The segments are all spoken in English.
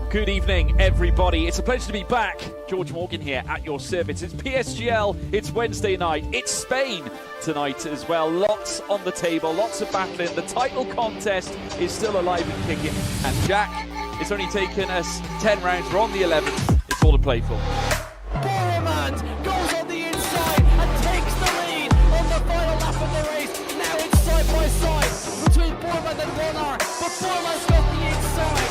Good evening, everybody. It's a pleasure to be back. George Morgan here at your service. It's PSGL, it's Wednesday night, it's Spain tonight as well. Lots on the table, lots of battling. The title contest is still alive and kicking. And Jack, it's only taken us 10 rounds. We're on the 11th. It's all to play for. Boromant goes on the inside and takes the lead on the final lap of the race. Now it's side by side between Boromant and Warner, but Boromant's got the inside.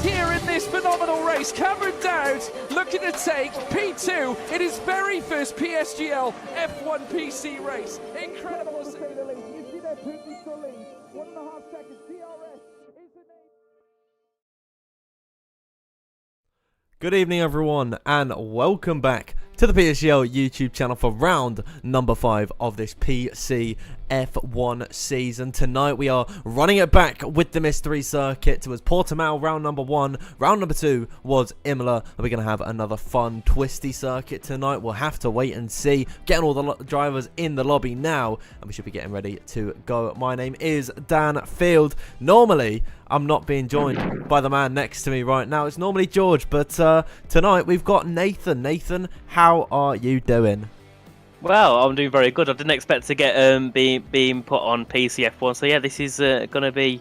Here in this phenomenal race, Cameron Dowd looking to take P2 in his very first PSGL F1 PC race. Incredible to say the least. You see that Putin still lead. 1.5 seconds. DRS is the name. Good evening, everyone, and welcome back to the PSGL YouTube channel for round number 5 of this PC F1 season. Tonight we are running it back with the mystery circuit. It was Portimao round number 1. Round number 2 was Imola. We're going to have another fun twisty circuit tonight. We'll have to wait and see. Getting all the drivers in the lobby now, and we should be getting ready to go. My name is Dan Field. Normally I'm not being joined by the man next to me right now. It's normally George, but tonight we've got Nathan. Nathan, how are you doing? Well, I'm doing very good. I didn't expect to get being put on PCF1, so yeah, this is going to be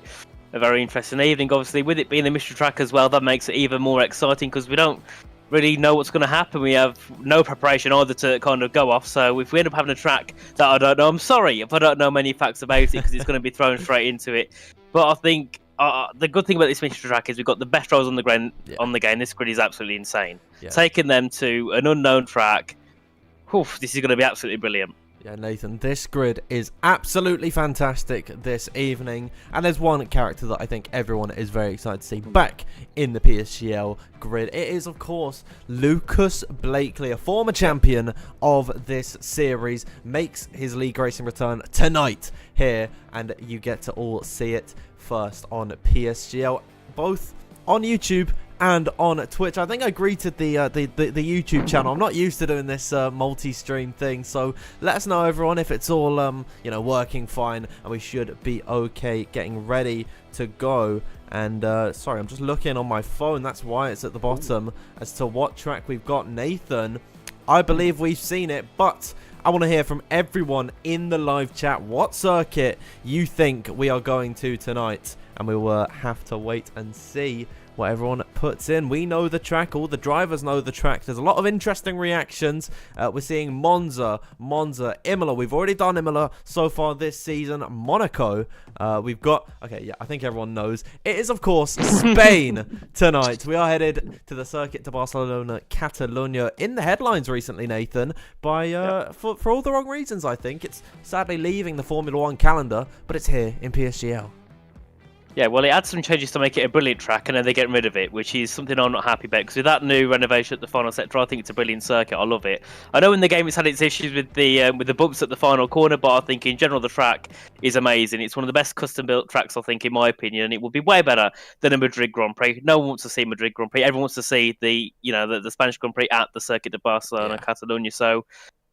a very interesting evening. Obviously, with it being a mystery track as well, that makes it even more exciting because we don't really know what's going to happen. We have no preparation either to kind of go off, so if we end up having a track that I don't know, I'm sorry if I don't know many facts about it because it's going to be thrown straight into it. But I think the good thing about this mystery track is we've got the best drivers on the game. On the game, this grid is absolutely insane. Yeah. Taking them to an unknown track, this is going to be absolutely brilliant. Yeah, Nathan, this grid is absolutely fantastic this evening, and there's one character that I think everyone is very excited to see back in the PSGL grid. It is, of course, Lucas Blakely, a former champion of this series, makes his league racing return tonight here, and you get to all see it first on PSGL, both on YouTube and on Twitch. I think I greeted the YouTube channel. I'm not used to doing this multi-stream thing, so let us know, everyone, if it's all working fine, and we should be okay getting ready to go. And sorry, I'm just looking on my phone. That's why it's at the bottom as to what track we've got. Nathan, I believe we've seen it, but I want to hear from everyone in the live chat what circuit you think we are going to tonight, and we will have to wait and see what everyone puts in. We know the track, all the drivers know the track. There's a lot of interesting reactions. We're seeing Monza, Imola. We've already done Imola so far this season. Monaco. We've got, okay, yeah, I think everyone knows. It is, of course, Spain tonight. We are headed to the Circuit de Barcelona, Catalonia, in the headlines recently, Nathan, by for all the wrong reasons, I think. It's sadly leaving the Formula 1 calendar, but it's here in PSGL. Yeah, well, it adds some changes to make it a brilliant track, and then they're getting rid of it, which is something I'm not happy about. Because with that new renovation at the final sector, I think it's a brilliant circuit. I love it. I know in the game it's had its issues with the bumps at the final corner, but I think in general the track is amazing. It's one of the best custom-built tracks, I think, in my opinion, and it will be way better than a Madrid Grand Prix. No one wants to see Madrid Grand Prix. Everyone wants to see the Spanish Grand Prix at the Circuit de Barcelona, Catalonia. So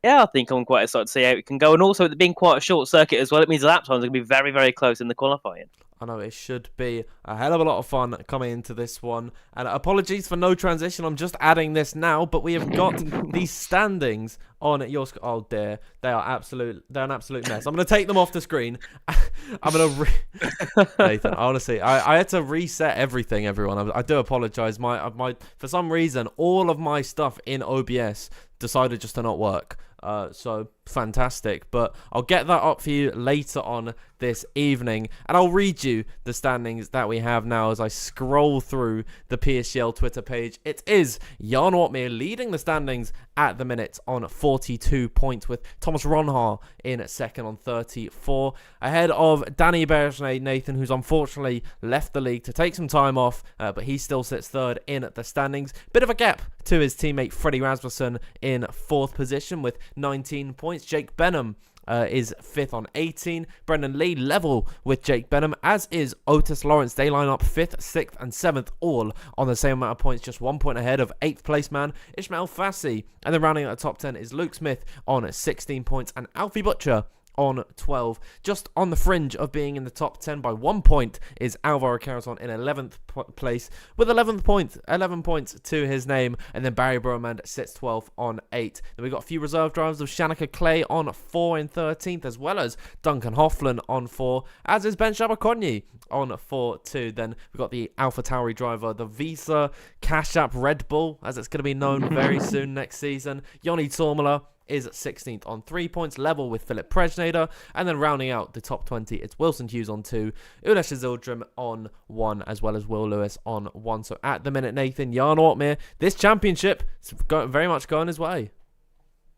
yeah, I think I'm quite excited to see how it can go. And also, it being quite a short circuit as well, it means the lap times are going to be very, very close in the qualifying. I know it should be a hell of a lot of fun coming into this one. And apologies for no transition. I'm just adding this now, but we have got these standings on your screen. Oh dear, they're an absolute mess. I'm going to take them off the screen. I'm going to Nathan, honestly, I had to reset everything, everyone. I do apologize. My for some reason, all of my stuff in OBS decided just to not work. So fantastic, but I'll get that up for you later on this evening, and I'll read you the standings that we have now as I scroll through the PSGL Twitter page. It is Jan Watmere leading the standings at the minute on 42 points, with Thomas Ronhar in second on 34, ahead of Danny Bergeret, Nathan, who's unfortunately left the league to take some time off, but he still sits third in the standings. Bit of a gap to his teammate Freddie Rasmussen in fourth position with 19 points. Jake Benham is 5th on 18. Brendan Lee level with Jake Benham, as is Otis Lawrence. They line up 5th, 6th and 7th, all on the same amount of points, just 1 point ahead of 8th place man Ismail Fassi. And then rounding out the top 10 is Luke Smith on 16 points, and Alfie Butcher on 12. Just on the fringe of being in the top 10 by 1 point is Alvaro Caraton in 11th place with 11 points to his name. And then Barry Bromand sits 12th on 8. Then we've got a few reserve drivers of Shanika Clay on 4 in 13th, as well as Duncan Hoffman on 4, as is Ben Shabakonyi on 4 too. Then we've got the Alpha Tauri driver, the Visa Cash App Red Bull, as it's going to be known very soon next season. Yoni Tormala is 16th on 3 points, level with Philip Presnader. And then rounding out the top 20, it's Wilson Hughes on 2, Ulesh Zildrim on 1, as well as Will Lewis on 1. So at the minute, Nathan, Jan Ortmir, this championship is very much going his way.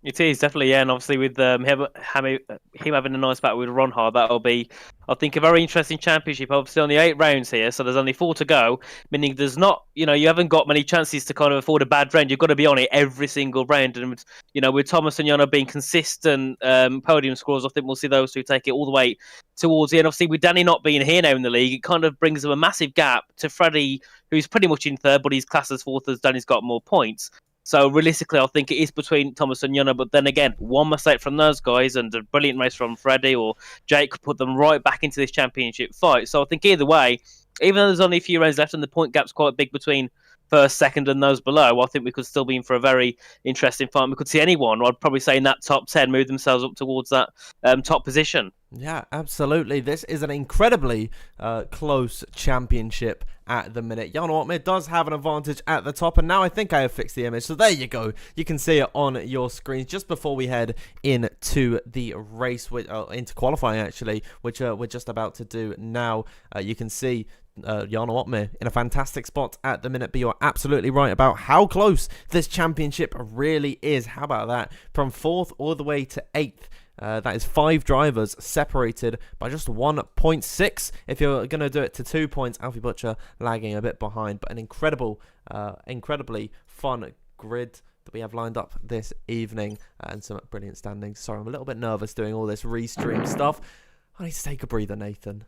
It is, definitely, yeah, and obviously with him having a nice battle with Ronhard, that'll be, I think, a very interesting championship. Obviously, only 8 rounds here, so there's only 4 to go, meaning there's not, you haven't got many chances to kind of afford a bad round. You've got to be on it every single round, and with Thomas and Jana being consistent podium scorers, I think we'll see those two take it all the way towards the end. Obviously, with Danny not being here now in the league, it kind of brings them a massive gap to Freddie, who's pretty much in third, but he's classed as fourth as Danny's got more points. So realistically, I think it is between Thomas and Jana. But then again, one mistake from those guys and a brilliant race from Freddie or Jake could put them right back into this championship fight. So I think either way, even though there's only a few rounds left and the point gap's quite big between first, second, and those below, I think we could still be in for a very interesting fight. We could see anyone, I'd probably say in that top 10, move themselves up towards that top position. Yeah, absolutely. This is an incredibly close championship at the minute. Jan Ortmir does have an advantage at the top, and now I think I have fixed the image. So there you go. You can see it on your screens just before we head into the race, into qualifying actually, which we're just about to do now. You can see Jan Ortmir in a fantastic spot at the minute, but you're absolutely right about how close this championship really is. How about that? From 4th all the way to 8th. That is 5 drivers separated by just 1.6. If you're going to do it to 2 points, Alfie Butcher lagging a bit behind. But an incredibly fun grid that we have lined up this evening, and some brilliant standings. Sorry, I'm a little bit nervous doing all this restream stuff. I need to take a breather, Nathan.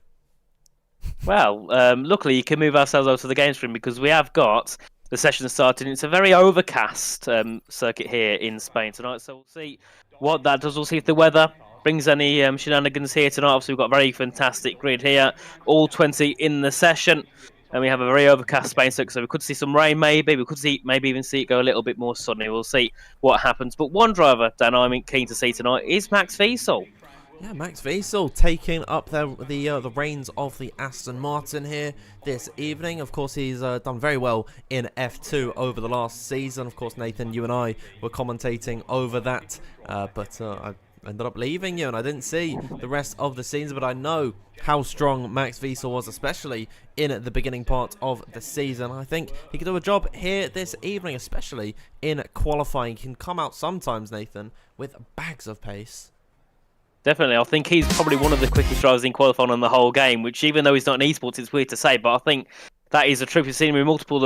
Well, luckily you can move ourselves over to the game stream because we have got the session started. It's a very overcast circuit here in Spain tonight, so we'll see what that does. We'll see if the weather brings any shenanigans here tonight. Obviously, we've got a very fantastic grid here, all 20 in the session, and we have a very overcast Spain circuit, so we could see some rain maybe. We could see maybe even see it go a little bit more sunny. We'll see what happens. But one driver, Dan, I'm keen to see tonight is Max Wiesel. Yeah, Max Wiesel taking up the reins of the Aston Martin here this evening. Of course, he's done very well in F2 over the last season. Of course, Nathan, you and I were commentating over that, but I ended up leaving you and I didn't see the rest of the season, but I know how strong Max Wiesel was, especially in the beginning part of the season. I think he could do a job here this evening, especially in qualifying. He can come out sometimes, Nathan, with bags of pace. Definitely. I think he's probably one of the quickest drivers in qualifying on the whole game, which even though he's not in esports, it's weird to say, but I think that is a truth. We've seen him in multiple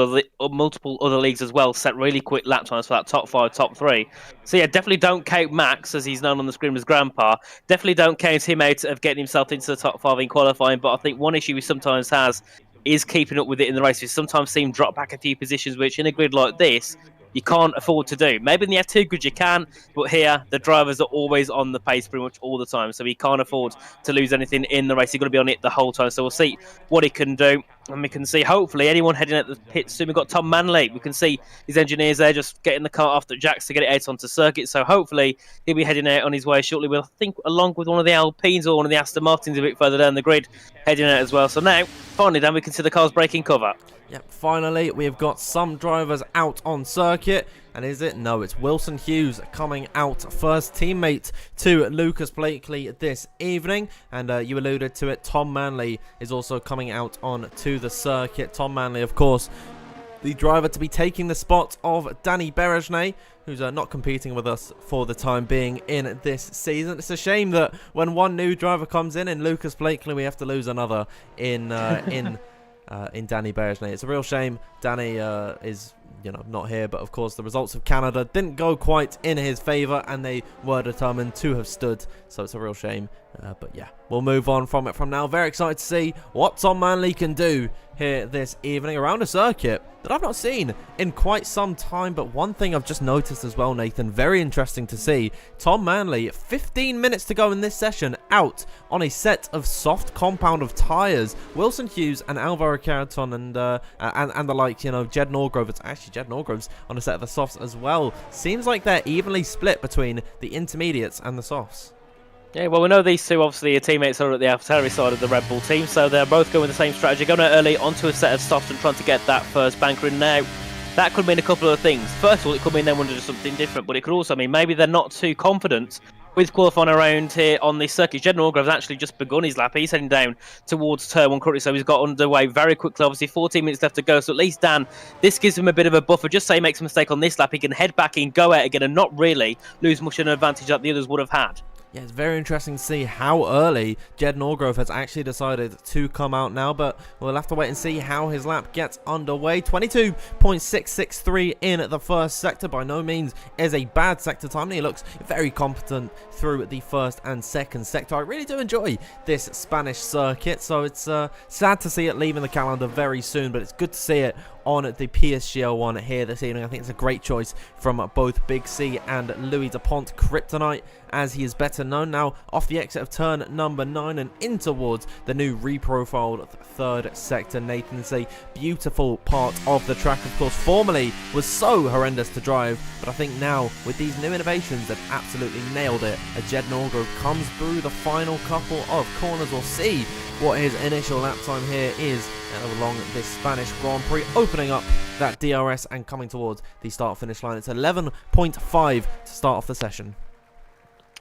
other leagues as well, set really quick lap times for that top 5, top 3. So yeah, definitely don't count Max, as he's known on the screen as Grandpa. Definitely don't count him out of getting himself into the top 5 in qualifying, but I think one issue he sometimes has is keeping up with it in the race. We sometimes see him drop back a few positions, which in a grid like this, you can't afford to do. Maybe in the F2 grid you can, but here the drivers are always on the pace pretty much all the time, so he can't afford to lose anything in the race. He's got to be on it the whole time, so we'll see what he can do. And we can see, hopefully, anyone heading at the pit soon. We've got Tom Manley. We can see his engineers there just getting the car off the jacks to get it out onto circuit. So hopefully he'll be heading out on his way shortly. We'll think along with one of the Alpines or one of the Aston Martins a bit further down the grid heading out as well. So now, finally, then we can see the cars breaking cover. Yep, finally, we've got some drivers out on circuit. And is it? No, it's Wilson Hughes coming out first, teammate to Lucas Blakely this evening. And you alluded to it, Tom Manley is also coming out on to the circuit. Tom Manley, of course, the driver to be taking the spot of Danny Berejnay, who's not competing with us for the time being in this season. It's a shame that when one new driver comes in Lucas Blakely, we have to lose another in Danny Berejnay. It's a real shame. Danny is not here, but of course the results of Canada didn't go quite in his favour and they were determined to have stood, so it's a real shame But yeah, we'll move on from it from now. Very excited to see what Tom Manley can do here this evening around a circuit that I've not seen in quite some time. But one thing I've just noticed as well, Nathan, very interesting to see, Tom Manley, 15 minutes to go in this session, out on a set of soft compound of tyres. Wilson Hughes and Alvaro Carreton and the like, you know, Jed Norgrove. It's actually Jed Norgrove's on a set of the softs as well. Seems like they're evenly split between the intermediates and the softs. Yeah, well, we know these two, obviously, are teammates are at the AlphaTauri side of the Red Bull team, so they're both going with the same strategy, going out early onto a set of softs and trying to get that first banker in now. That could mean a couple of things. First of all, it could mean they want to do something different, but it could also mean maybe they're not too confident with qualifying around here on this circuit. Jed Norgrove's actually just begun his lap. He's heading down towards turn 1 currently, so he's got underway very quickly. Obviously, 14 minutes left to go, so at least Dan, this gives him a bit of a buffer. Just say he makes a mistake on this lap, he can head back in, go out again, and not really lose much of an advantage that the others would have had. Yeah, it's very interesting to see how early Jed Norgrove has actually decided to come out now, but we'll have to wait and see how his lap gets underway. 22.663 in the first sector. By no means is a bad sector time. He looks very competent through the first and second sector. I really do enjoy this Spanish circuit, so it's sad to see it leaving the calendar very soon, but it's good to see it on the PSGL one here this evening. I think it's a great choice from both Big C and Louis Dupont. Kryptonite, as he is better known, now off the exit of turn number 9 and in towards the new reprofiled third sector. Nathan, it's a beautiful part of the track, of course. Formerly was so horrendous to drive, but I think now with these new innovations they've absolutely nailed it. As Jed Norgrove comes through the final couple of corners. We'll see what his initial lap time here is along this Spanish Grand Prix, opening up that DRS and coming towards the start-finish line. It's 11.5 to start off the session.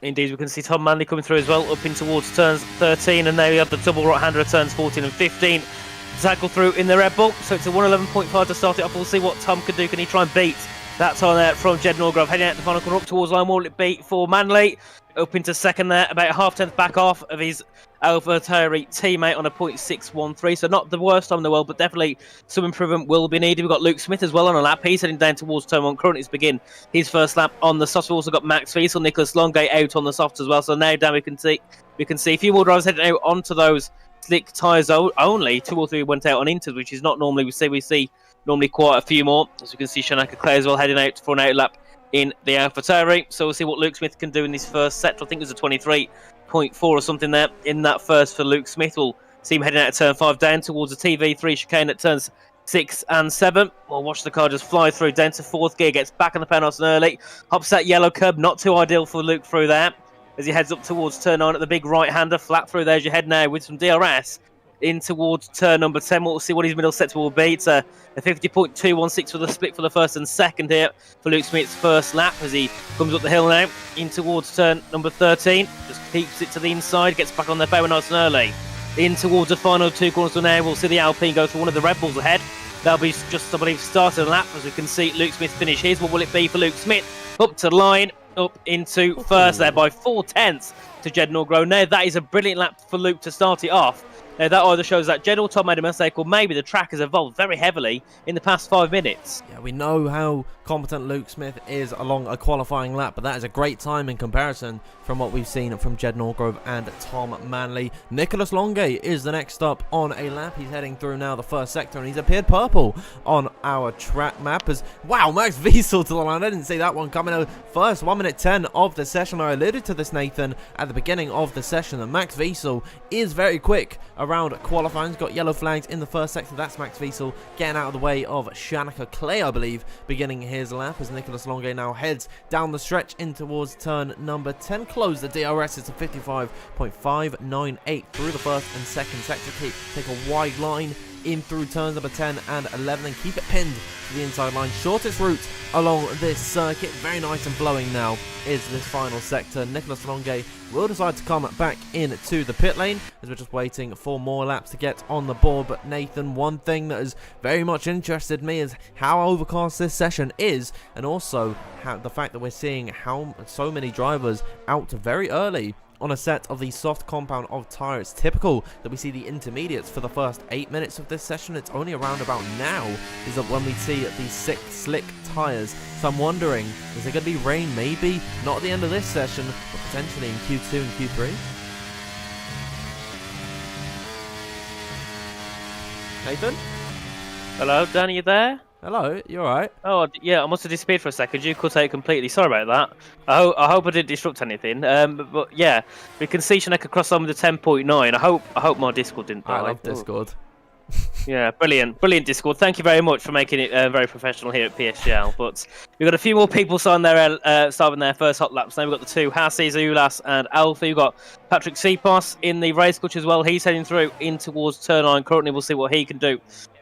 Indeed, we can see Tom Manley coming through as well, up in towards turns 13, and there we have the double right-hander at turns 14 and 15 to tackle through in the Red Bull. So it's a 111.5 to start it off. We'll see what Tom can do. Can he try and beat that time there from Jed Norgrove? Heading out the final corner up towards line. Will it be for Manley? Up into second there, about a half-tenth back off of his AlphaTauri teammate on a 0.613, so not the worst time in the world, but definitely some improvement will be needed. We've got Luke Smith as well on a lap. He's heading down towards turn 1 currently to begin his first lap on the softs. We've also got Max Fiesel, Nicholas Longay out on the softs as well, so now down we can see a few more drivers heading out onto those slick tyres only. 2 or 3 went out on inters, which is not normally we see normally quite a few more. As you can see, Shanaka Clay as well heading out for an out lap in the AlphaTauri. So we'll see what Luke Smith can do in this first set. I think it was a 23.4 or something there in that first for Luke Smith. We'll see him heading out of turn 5 down towards the TV3 chicane at turns 6 and 7. We'll watch the car just fly through down to 4th gear, gets back on the panels early, hops that yellow curb, not too ideal for Luke through there. As he heads up towards turn 9 at the big right-hander, flat through there as you head now with some DRS in towards turn number 10. We'll see what his middle sector will be. It's a 50.216 for the split for the first and second here for Luke Smith's first lap as he comes up the hill now in towards turn number 13. Just keeps it to the inside, gets back on their power nice and early. In towards the final 2 corners now, we'll see the Alpine go through one of the Red Bulls ahead. That'll be just, I believe, starting a lap as we can see Luke Smith finish his. What will it be for Luke Smith? Up to the line, up into first there by 4/10 to Jed Norgrove. Now that is a brilliant lap for Luke to start it off. Now that either shows that Jed or Tom made a mistake, or maybe the track has evolved very heavily in the past 5 minutes. Yeah, we know how competent Luke Smith is along a qualifying lap, but that is a great time in comparison from what we've seen from Jed Norgrove and Tom Manley. Nicholas Longay is the next up on a lap. He's heading through now the first sector, and he's appeared purple on our track map as, wow, Max Wiesel to the line. I didn't see that one coming out first. 1 minute 10 of the session. I alluded to this, Nathan, at the beginning of the session, that Max Wiesel is very quick around qualifying. He's got yellow flags in the first sector. That's Max Wiesel getting out of the way of Shanaka Clay, I believe, beginning his lap as Nicholas Longay now heads down the stretch in towards turn number 10. Close the DRS. It's a 55.598 through the first and second sector. Take a wide line in through turns number 10 and 11 and keep it pinned to the inside line. Shortest route along this circuit. Very nice and flowing now is this final sector. Nicholas Longay will decide to come back into the pit lane as we're just waiting for more laps to get on the board. But Nathan, one thing that has very much interested me is how overcast this session is, and also how the fact that we're seeing how so many drivers out very early on a set of the soft compound of tyres. It's typical that we see the intermediates for the first 8 minutes of this session. It's only around about now is that when we see these slick tyres. So I'm wondering, is there going to be rain? Maybe not at the end of this session, but potentially in Q2 and Q3. Nathan? Hello, Dan, are you there? Hello, you alright? Oh, yeah, I must have disappeared for a second. You cut out completely. Sorry about that. I hope I didn't disrupt anything. But yeah, we can see Shaneka cross on with the 10.9. I hope my Discord didn't die. I love Discord. Yeah, brilliant Discord. Thank you very much for making it very professional here at PSGL. But we've got a few more people starting their first hot laps. Now we've got the two Hasses, Ulas, and Alfie. We've got Patrick Sipos in the race coach as well. He's heading through in towards turn 9. Currently, we'll see what he can do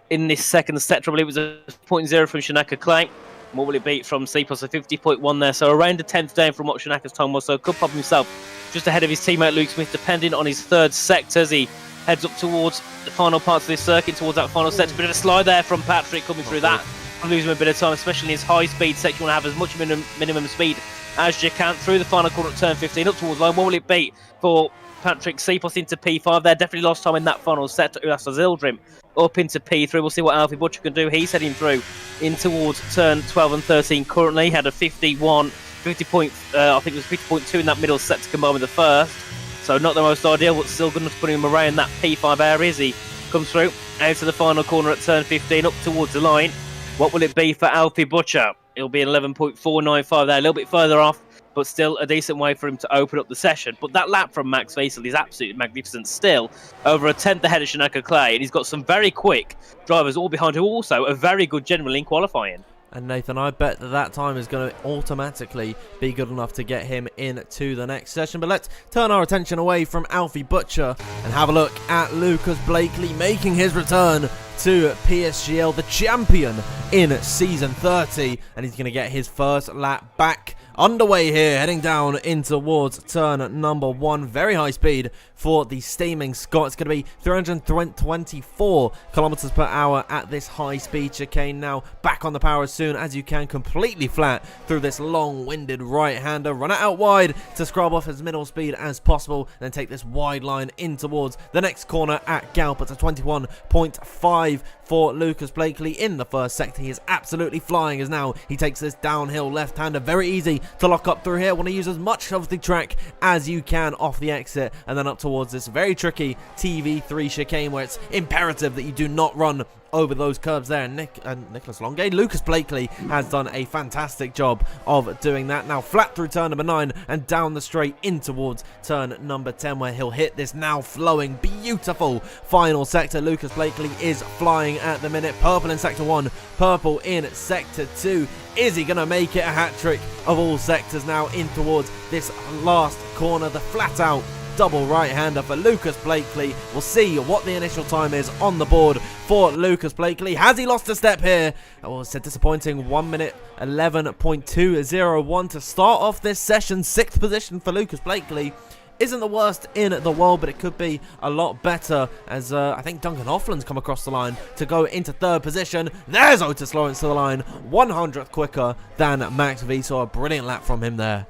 in this second sector. I believe it was a 0.0 from Shaneka Clay. What will it beat from Sipos? A 50.1 there. So around a 10th down from what Shaneka's time was. So could pop himself just ahead of his teammate Luke Smith, depending on his third sector as he heads up towards the final parts of this circuit, towards that final sector. Bit of a slide there from Patrick coming through that. Losing a bit of time, especially in his high-speed section. You want to have as much minimum speed as you can through the final corner at turn 15 up towards line. What will it beat for Patrick Sipos into P5 there? Definitely lost time in that final sector. Ulas Zildrim up into P3. We'll see what Alfie Butcher can do. He's heading through in towards turn 12 and 13 currently. Had a 50 point, I think it was 50.2 in that middle sector combined with the first. So not the most ideal, but still good enough to put him around that P5 area as he comes through out to the final corner at turn 15 up towards the line. What will it be for Alfie Butcher? It'll be an 11.495 there, a little bit further off, but still a decent way for him to open up the session. But that lap from Max Vesel is absolutely magnificent still. Over a 10th ahead of Shaneka Clay, and he's got some very quick drivers all behind who also are very good generally in qualifying. And Nathan, I bet that time is going to automatically be good enough to get him into the next session. But let's turn our attention away from Alfie Butcher and have a look at Lucas Blakely making his return to PSGL, the champion in Season 30. And he's going to get his first lap back underway here, heading down in towards turn number 1. Very high speed for the steaming Scot. It's going to be 324 kilometers per hour at this high speed chicane. Now back on the power as soon as you can, completely flat through this long-winded right-hander. Run it out wide to scrub off as middle speed as possible, then take this wide line in towards the next corner at Galp. It's a 21.5 for Lucas Blakely in the first sector. He is absolutely flying as now he takes this downhill left-hander. Very easy to lock up through here. Want to use as much of the track as you can off the exit, and then up towards this very tricky TV3 chicane where it's imperative that you do not run over those curbs there. Nicholas Longay, Lucas Blakely has done a fantastic job of doing that. Now flat through turn number 9 and down the straight in towards turn number 10 where he'll hit this now flowing beautiful final sector. Lucas Blakely is flying at the minute. Purple in sector 1, purple in sector 2. Is he going to make it a hat-trick of all sectors now in towards this last corner? The flat-out double right-hander for Lucas Blakely. We'll see what the initial time is on the board for Lucas Blakely. Has he lost a step here? Oh, it's a disappointing 1 minute 11.201 to start off this session. 6th position for Lucas Blakely. Isn't the worst in the world, but it could be a lot better as I think Duncan Offland's come across the line to go into 3rd position. There's Otis Lawrence to the line, 100th quicker than Max Vesel. A brilliant lap from him there.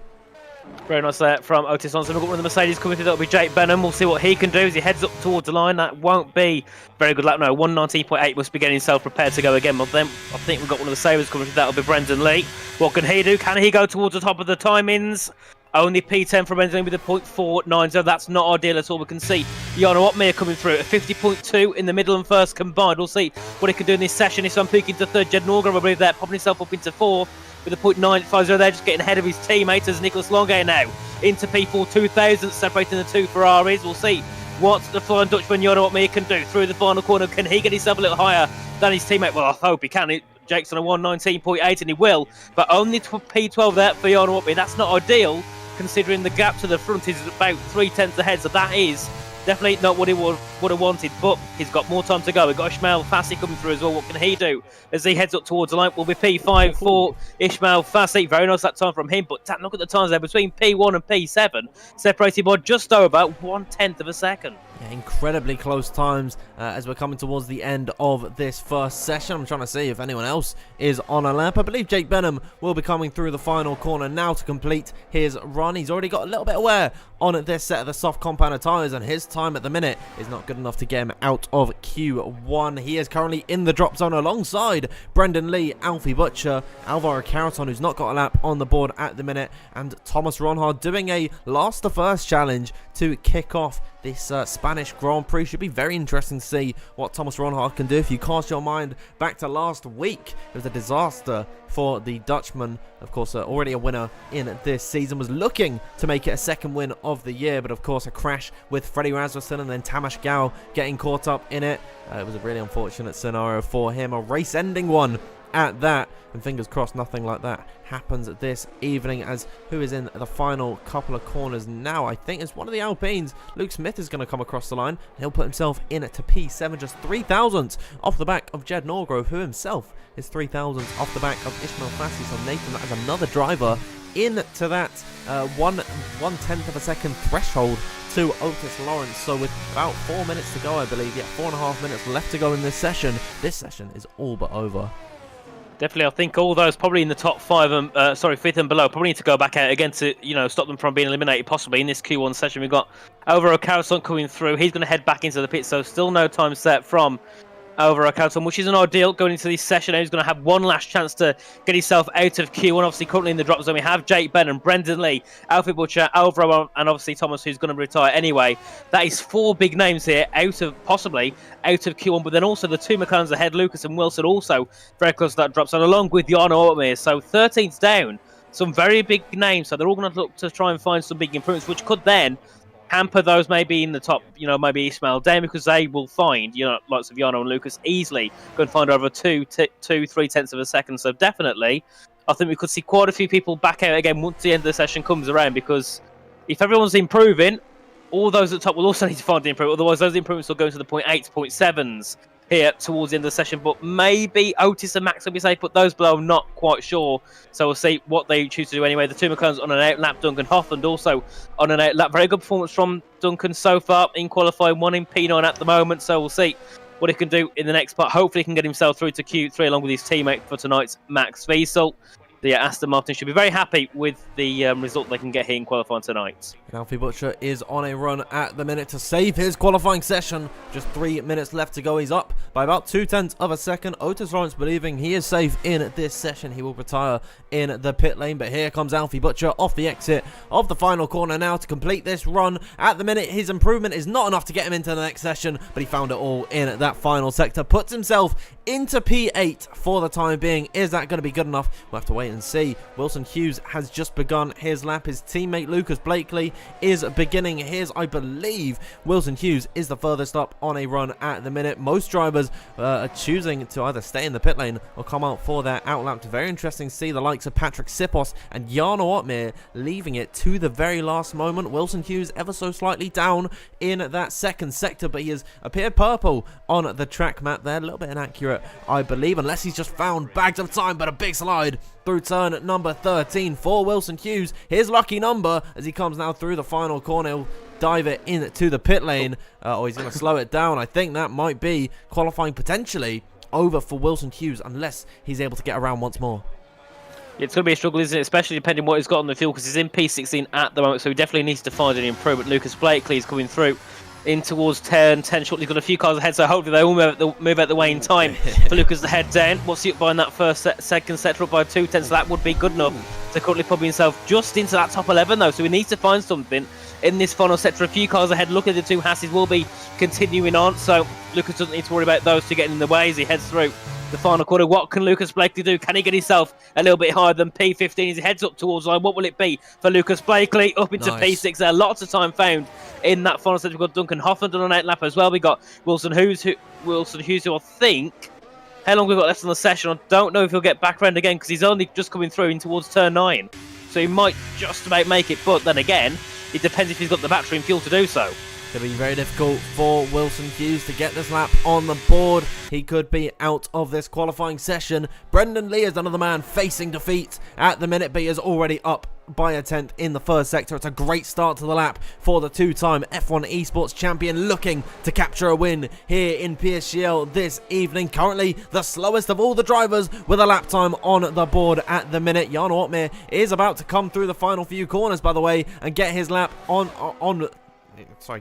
Very nice there from Otis Lawrence. We've got one of the Mercedes coming through. That'll be Jake Benham. We'll see what he can do as he heads up towards the line. That won't be very good lap. No, 119.8 must be getting himself prepared to go again. But then I think we've got one of the Sabres coming through. That'll be Brendan Lee. What can he do? Can he go towards the top of the timings? Only P10 from Brendan Lee with a 0.490. That's not ideal at all. We can see Yana Otmir coming through at 50.2 in the middle and first combined. We'll see what he can do in this session. If I'm peaking to 3rd, Jed Norgren, I believe that, popping himself up into 4th with a 0.950 there, just getting ahead of his teammates as Nicholas Longay now into P4 2000, separating the two Ferraris. We'll see what the Flying Dutchman Yana Otmir can do through the final corner. Can he get himself a little higher than his teammate? Well, I hope he can. Jake's on a 119.8 and he will, but only P12 there for Yana Otmir. That's not ideal, considering the gap to the front is about 3/10 ahead, so that is definitely not what he would have wanted, but he's got more time to go. We've got Ishmael Fassi coming through as well. What can he do as he heads up towards the line? Will be P5 for Ishmael Fassi. Very nice that time from him, but look at the times there between P1 and P7, separated by just over 1/10 of a second. Yeah, incredibly close times as we're coming towards the end of this first session. I'm trying to see if anyone else is on a lap. I believe Jake Benham will be coming through the final corner now to complete his run. He's already got a little bit of wear on this set of the soft compound tyres, and his time at the minute is not good enough to get him out of Q1. He is currently in the drop zone alongside Brendan Lee, Alfie Butcher, Alvaro Caraton, who's not got a lap on the board at the minute, and Thomas Ronhard doing a last to first challenge to kick off this Spanish Grand Prix. Should be very interesting to see what Thomas Ronhard can do. If you cast your mind back to last week, it was a disaster for the Dutchman. Of course, already a winner in this season, was looking to make it a second win of the year, but of course a crash with Freddie Rasmussen and then Tamas Gao getting caught up in it. It was a really unfortunate scenario for him, a race-ending one at that, and fingers crossed nothing like that happens this evening. As who is in the final couple of corners now, I think it's one of the Alpines. Luke Smith is going to come across the line. He'll put himself in to P7, just 3,000 off the back of Jed Norgrove, who himself is 3,000 off the back of Ishmael Fassi. So Nathan, that is another driver into that 1/10 of a second threshold to Otis Lawrence. So with about 4 minutes to go, I believe, 4.5 minutes left to go in this session is all but over. Definitely, I think all those probably in the top five, fifth and below, probably need to go back out again to, stop them from being eliminated possibly in this Q1 session. We've got Alvaro Carlson coming through. He's going to head back into the pit, so still no time set from Alvaro Carlson, which isn't ideal going into this session. He's going to have one last chance to get himself out of Q1. Obviously, currently in the drop zone, we have Jake Benn and Brendan Lee, Alfie Butcher, Alvaro, and obviously Thomas, who's going to retire anyway. That is 4 big names here possibly out of Q1, but then also the 2 McLarens ahead, Lucas and Wilson, also very close to that drop zone, along with Jan Ortmeier. So 13th down, some very big names. So they're all going to look to try and find some big improvements, which could then hamper those maybe in the top, maybe Ismail Dane, because they will find, lots of Yano and Lucas easily go and find over 3/10 of a second. So definitely, I think we could see quite a few people back out again once the end of the session comes around, because if everyone's improving, all those at the top will also need to find the improvement. Otherwise, those improvements will go into the 0.8s, 0.7s here towards the end of the session. But maybe Otis and Max will be safe, but those below, I'm not quite sure. So we'll see what they choose to do anyway. The 2 McLarens on an out-lap, Duncan Hoffland also on an out-lap. Very good performance from Duncan so far in qualifying, 1 in P9 at the moment. So we'll see what he can do in the next part. Hopefully he can get himself through to Q3 along with his teammate for tonight's Max Wiesel. The Aston Martin should be very happy with the result they can get here in qualifying tonight. Alfie Butcher is on a run at the minute to save his qualifying session. Just 3 minutes left to go. He's up by about 0.2 of a second. Otis Lawrence believing he is safe in this session. He will retire in the pit lane. But here comes Alfie Butcher off the exit of the final corner now to complete this run. At the minute, his improvement is not enough to get him into the next session, but he found it all in that final sector. Puts himself into P8 for the time being. Is that going to be good enough? We'll have to wait and see. Wilson Hughes has just begun his lap. His teammate Lucas Blakely is beginning his. I believe Wilson Hughes is the furthest up on a run at the minute. Most drivers are choosing to either stay in the pit lane or come out for their outlap. Very interesting to see the likes of Patrick Sipos and Jan Ortmeier leaving it to the very last moment. Wilson Hughes ever so slightly down in that second sector, but he has appeared purple on the track map there. A little bit inaccurate, I believe, unless he's just found bags of time, but a big slide through turn number 13 for Wilson Hughes. His lucky number as he comes now through the final corner. He'll dive it into the pit lane, or he's going to slow it down. I think that might be qualifying potentially over for Wilson Hughes unless he's able to get around once more. It's going to be a struggle, isn't it? Especially depending on what he's got on the field, because he's in P16 at the moment, so he definitely needs to find an improvement. Lucas Blakely is coming through in towards turn 10 shortly. He's got a few cars ahead, so hopefully they all move out the way in time for Lucas to head down. What's he up by in that second sector, up by 2/10, so that would be good enough to currently put himself just into that top 11 though, so he needs to find something in this final sector. A few cars ahead. Look at the 2 Hasses will be continuing on, so Lucas doesn't need to worry about those two getting in the way as he heads through the final quarter. What can Lucas Blakely do? Can he get himself a little bit higher than P15 as he heads up towards line? What will it be for Lucas Blakely? Up into P6 there. Lots of time found in that final sector. We've got Duncan Hoffland on an 8 lap as well. We got Wilson Hughes, who I think, how long we've got left on the session, I don't know if he'll get back round again, because he's only just coming through in towards turn 9. So he might just about make it, but then again, it depends if he's got the battery and fuel to do so. It'll be very difficult for Wilson Hughes to get this lap on the board. He could be out of this qualifying session. Brendan Lee is another man facing defeat at the minute, but he is already up by a 10th in the first sector. It's a great start to the lap for the 2-time F1 Esports champion, looking to capture a win here in PSGL this evening. Currently the slowest of all the drivers with a lap time on the board at the minute. Jan Ortmeier is about to come through the final few corners, by the way, and get his lap on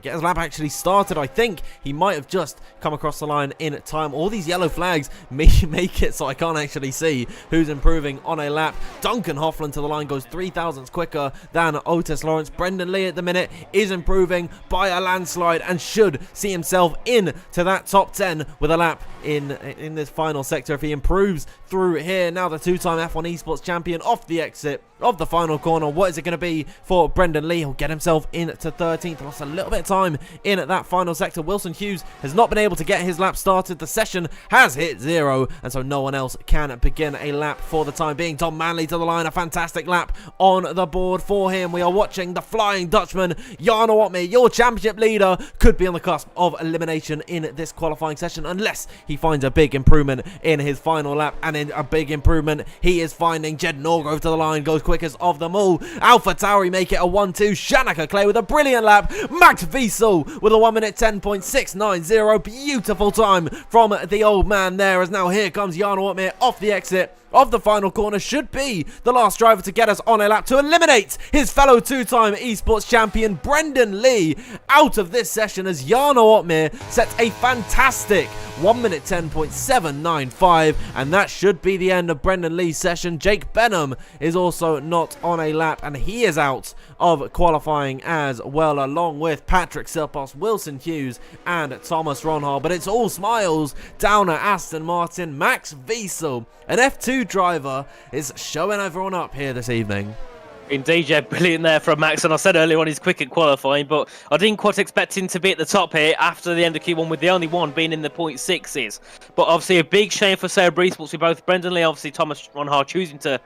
get his lap actually started. I think he might have just come across the line in time. All these yellow flags make it so I can't actually see who's improving on a lap. Duncan Hoffland to the line goes 3 thousandths quicker than Otis Lawrence. Brendan Lee at the minute is improving by a landslide and should see himself in to that top 10 with a lap in this final sector if he improves through here. Now the two-time F1 Esports champion off the exit of the final corner. What is it going to be for Brendan Lee? He'll get himself into 13th. Lost a little bit of time in at that final sector. Wilson Hughes has not been able to get his lap started. The session has hit 0, and so no one else can begin a lap for the time being. Tom Manley to the line. A fantastic lap on the board for him. We are watching the Flying Dutchman. Jarno Otmir, your championship leader, could be on the cusp of elimination in this qualifying session unless he finds a big improvement in his final lap. And in a big improvement he is finding. Jed Norgrove to the line, goes quickest of them all. Alpha Tauri make it a 1-2. Shanika Clay with a brilliant lap. Max Wiesel with a 1 minute 10.690. Beautiful time from the old man there, as now here comes Jarno Otmir off the exit of the final corner. Should be the last driver to get us on a lap to eliminate his fellow two-time esports champion Brendan Lee out of this session, as Jarno Otmir sets a fantastic 1 minute 10.795, and that should be the end of Brendan Lee's session. Jake Benham is also not on a lap, and he is out of qualifying as well, along with Patrick Silpos, Wilson Hughes and Thomas Ronhal. But it's all smiles down at Aston Martin. Max Wiesel, an F2 driver, is showing everyone up here this evening. Indeed, yeah, brilliant there from Max, and I said earlier on he's quick at qualifying, but I didn't quite expect him to be at the top here after the end of Q1, with the only one being in the 0.6s. But obviously a big shame for Sauber Esports with both Brendan Lee, obviously Thomas Ronhard choosing to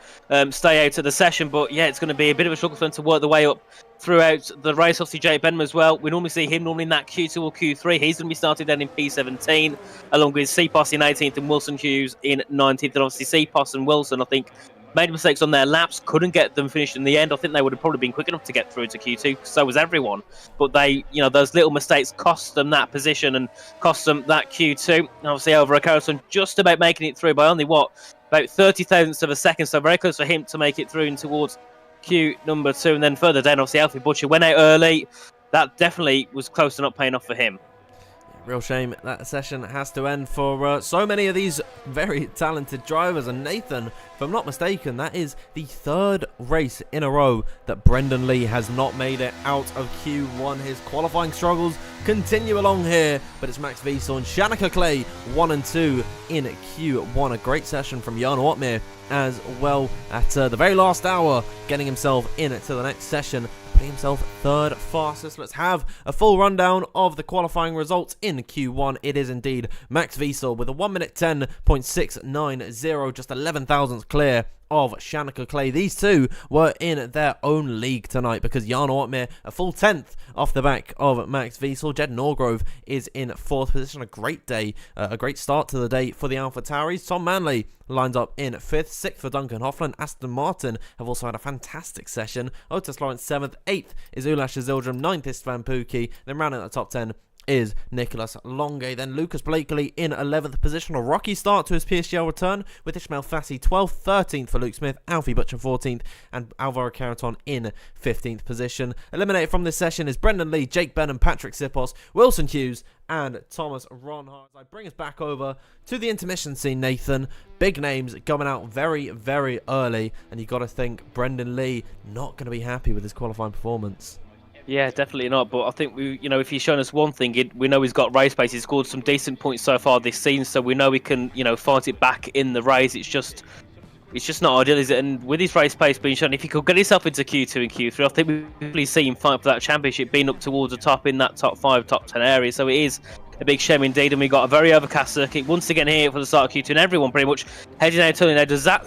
stay out of the session, but yeah, it's going to be a bit of a struggle for them to work the way up throughout the race. Obviously Jake Benham as well, we normally see him in that Q2 or Q3. He's going to be started then in P17 along with CPOS in 18th and Wilson Hughes in 19th, and obviously CPOS and Wilson, I think, made mistakes on their laps, couldn't get them finished in the end. I think they would have probably been quick enough to get through to Q2, so was everyone. But they, those little mistakes cost them that position and cost them that Q2. And obviously, Alvaro Carlson just about making it through by only, about 30 thousandths of a second, so very close for him to make it through and towards Q number 2. And then further down, obviously, Alfie Butcher went out early. That definitely was close to not paying off for him. Real shame that session has to end for so many of these very talented drivers. And Nathan, if I'm not mistaken, that is the 3rd race in a row that Brendan Lee has not made it out of Q1. His qualifying struggles continue along here, but it's Max Wiesel and Shanika Clay 1 and 2 in Q1. A great session from Jarno Otmir as well at the very last hour, getting himself in to the next session, putting himself 3rd fastest. Let's have a full rundown of the qualifying results in Q1. It is indeed Max Wiesel with a 1 minute 10.690, just 11 thousandths clear of Shanika Clay. These two were in their own league tonight because Jarno Otmir a full 10th off the back of Max Wiesel. Jed Norgrove is in 4th position. A great day, a great start to the day for the Alpha Tauris. Tom Manley lines up in 5th, 6th for Duncan Hoffland. Aston Martin have also had a fantastic session. Otis Lawrence 7th, 8th is Ulash Azildrum, 9th is Svan Pookie. Then rounding out the top 10 is Nicholas Longe. Then Lucas Blakely in 11th position. A rocky start to his PSGL return with Ishmael Fassi 12th, 13th for Luke Smith, Alfie Butcher 14th, and Alvaro Caraton in 15th position. Eliminated from this session is Brendan Lee, Jake Benham, Patrick Sipos, Wilson Hughes, and Thomas Ronhard. I bring us back over to the intermission scene, Nathan. Big names coming out very, very early, and you got to think Brendan Lee not going to be happy with his qualifying performance. Yeah, definitely not. But I think if he's shown us one thing, we know he's got race pace. He's scored some decent points so far this season, so we know he can, fight it back in the race. It's just not ideal, is it? And with his race pace being shown, if he could get himself into Q2 and Q3, I think we've really seen him fight for that championship, being up towards the top in that top 5, top 10 area. So it is a big shame indeed, and we got a very overcast circuit once again here for the start of Q2, and everyone pretty much heading out early. Now, does that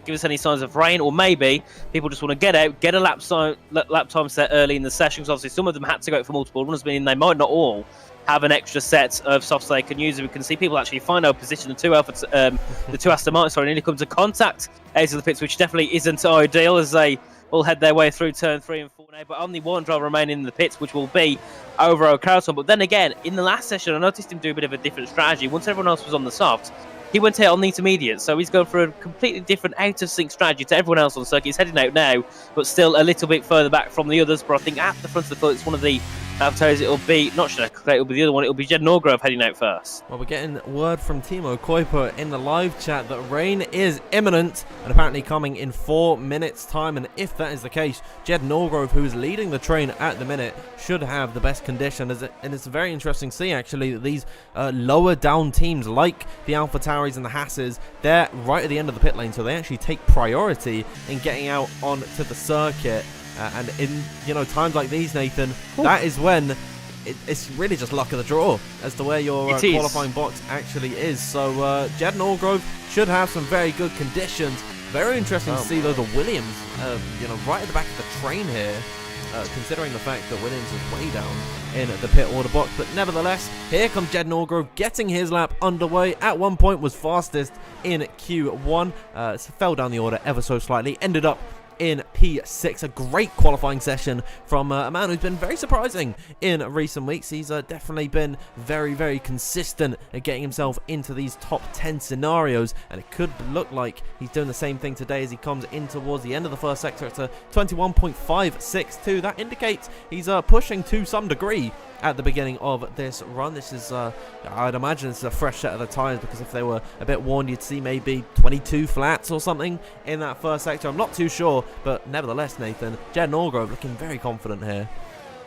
give us any signs of rain, or maybe people just want to get out, get a lap time set early in the sessions? Obviously, some of them had to go for multiple runners, meaning they might not all have an extra set of softs they can use. We can see people actually find out position. The two Aston Martins nearly come to contact out of the pits, which definitely isn't ideal as they will head their way through turn 3 and 4 now. But only one driver remaining in the pits, which will be Alvaro Carlson. But then again, in the last session, I noticed him do a bit of a different strategy. Once everyone else was on the soft, he went out on the intermediate, so he's going for a completely different out-of-sync strategy to everyone else on the circuit. He's heading out now, but still a little bit further back from the others. But I think at the front of the field, it's one of the After it'll be not Shanika Clay, it'll be the other one. It'll be Jed Norgrove heading out first. Well, we're getting word from Timo Kuiper in the live chat that rain is imminent and apparently coming in 4 minutes' time. And if that is the case, Jed Norgrove, who is leading the train at the minute, should have the best condition. And it's very interesting to see, actually, that these lower down teams like the AlphaTauris and the Hasses, they're right at the end of the pit lane, so they actually take priority in getting out onto the circuit. And in times like these, Nathan, that is when it's really just luck of the draw as to where your qualifying box actually is. So Jed Norgrove should have some very good conditions. Very interesting to see though the Williams, right at the back of the train here, considering the fact that Williams is way down in the pit order box. But nevertheless, here comes Jed Norgrove getting his lap underway. At one point was fastest in Q1, fell down the order ever so slightly, ended up in P6. A great qualifying session from a man who's been very surprising in recent weeks. He's definitely been very, very consistent at getting himself into these top 10 scenarios, and it could look like he's doing the same thing today as he comes in towards the end of the first sector. It's a 21.562. That indicates he's pushing to some degree at the beginning of this run. This is, I'd imagine this is a fresh set of the tyres, because if they were a bit worn, you'd see maybe 22 flats or something in that first sector. I'm not too sure, but nevertheless, Nathan, Jed Norgrove looking very confident here.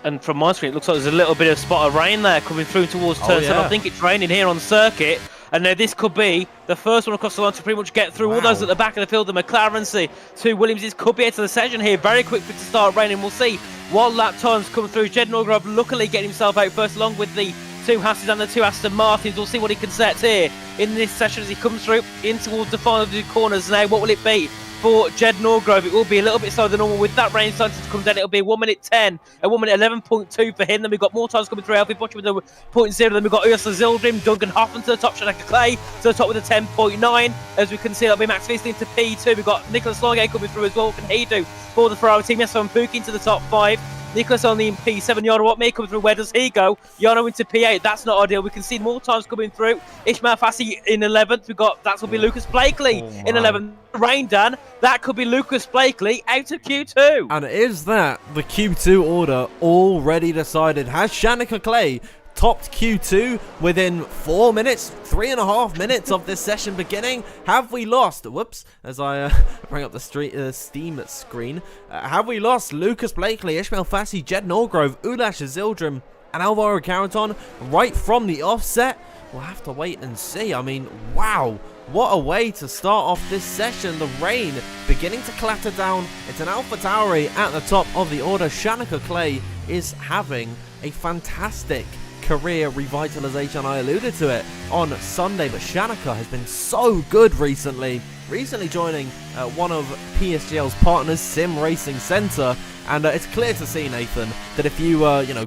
And from my screen, it looks like there's a little bit of spot of rain there coming through towards turn 7. I think it's raining here on circuit. And now this could be the first one across the line to pretty much get through all those at the back of the field. The McLarens, two Williamses could be into the session here. Very quick to start raining. We'll see what lap times come through. Jed Norgrove luckily getting himself out first, along with the 2 Hasses and the 2 Aston Martins. We'll see what he can set here in this session as he comes through in towards the final 2 corners. Now, what will it be for Jed Norgrove? It will be a little bit slower than normal with that rain starting to come down. It'll be 1 minute 10 and 1 minute 11.2 for him. Then we've got more times coming through. Alfie Butcher with the 0.0. Then we've got Ursula Zildrim, Duncan Hoffman to the top, Shanika Clay to the top with a 10.9. As we can see, that'll be Max Feasting to P2. We've got Nicholas Longay coming through as well. What can he do for the Ferrari team? Yes, from Pookie into the top 5. Nicholas only in P7. Yano what may come through. Where does he go? Yano into P8. That's not ideal. We can see more times coming through. Ishmael Fassi in 11th. We've got, that will be Lucas Blakely in 11th. Rain, Dan. That could be Lucas Blakely out of Q2. And is that the Q2 order already decided? Has Shanika Clay topped Q2 within 4 minutes, 3.5 minutes of this session beginning? Have we lost, whoops, as I bring up the Steam screen, have we lost Lucas Blakely, Ishmael Fassi, Jed Norgrove, Ulash Zildrim, and Alvaro Carreton right from the offset? We'll have to wait and see. I mean, wow, what a way to start off this session. The rain beginning to clatter down. It's an AlphaTauri at the top of the order. Shanika Clay is having a fantastic career revitalization. I alluded to it on Sunday, but Shanika has been so good recently joining one of PSGL's partners, Sim Racing Centre, and it's clear to see, Nathan, that if you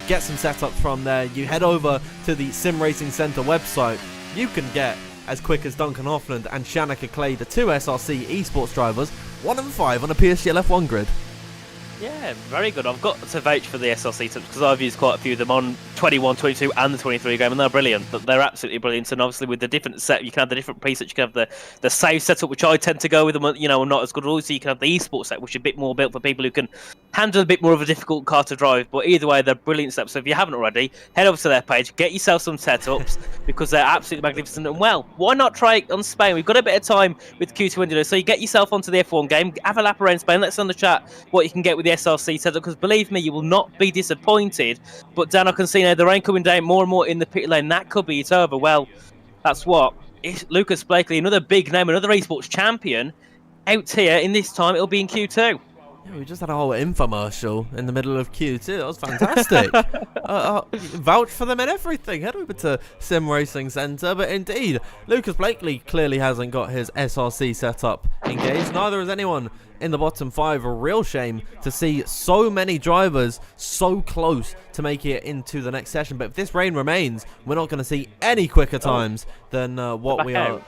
get some setups from there, you head over to the Sim Racing Centre website, you can get as quick as Duncan Hoffland and Shanika Clay, the 2 SRC esports drivers, 1 and 5 on a PSGL F1 grid. Yeah, very good. I've got to vouch for the SLC tips because I've used quite a few of them on 21, 22 and the 23 game, and they're brilliant. But they're absolutely brilliant. And obviously with the different set, you can have the different presets. You can have the save setup, which I tend to go with them, not as good. Also, you can have the esports set, which is a bit more built for people who can handle a bit more of a difficult car to drive. But either way, they're brilliant steps. So if you haven't already, head over to their page, get yourself some setups because they're absolutely magnificent. And well, why not try it on Spain? We've got a bit of time with Q2 window, so you get yourself onto the F1 game, have a lap around Spain. Let's on the chat what you can get with the SLC setup, because believe me, you will not be disappointed. But Dan, I can see now the rain coming down more and more in the pit lane. That could be it over. Well, that's what. It's Lucas Blakely, another big name, another esports champion, out here. In this time, it'll be in Q2. Yeah, we just had a whole infomercial in the middle of Q2. That was fantastic. Vouch for them and everything. Head over to Sim Racing Centre. But indeed, Lucas Blakely clearly hasn't got his SRC setup engaged. Neither has anyone in the bottom 5. A real shame to see so many drivers so close to making it into the next session. But if this rain remains, we're not going to see any quicker times than what we are.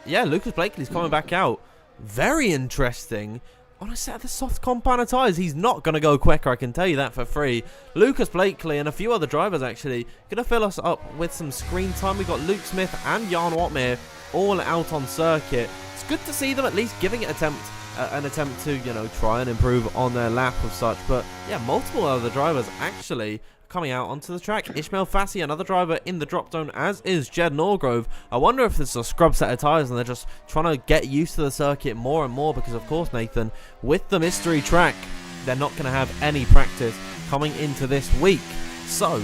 Yeah, Lucas Blakely's coming back out. Very interesting. On a set of the soft compound tyres, he's not going to go quicker, I can tell you that for free. Lucas Blakely and a few other drivers actually going to fill us up with some screen time. We've got Luke Smith and Jan Watmere all out on circuit. It's good to see them at least giving it an attempt to, try and improve on their lap of such. But yeah, multiple other drivers actually coming out onto the track. Ishmael Fassi, another driver in the drop zone, as is Jed Norgrove. I wonder if this is a scrub set of tyres and they're just trying to get used to the circuit more and more because, of course, Nathan, with the mystery track, they're not going to have any practice coming into this week. So,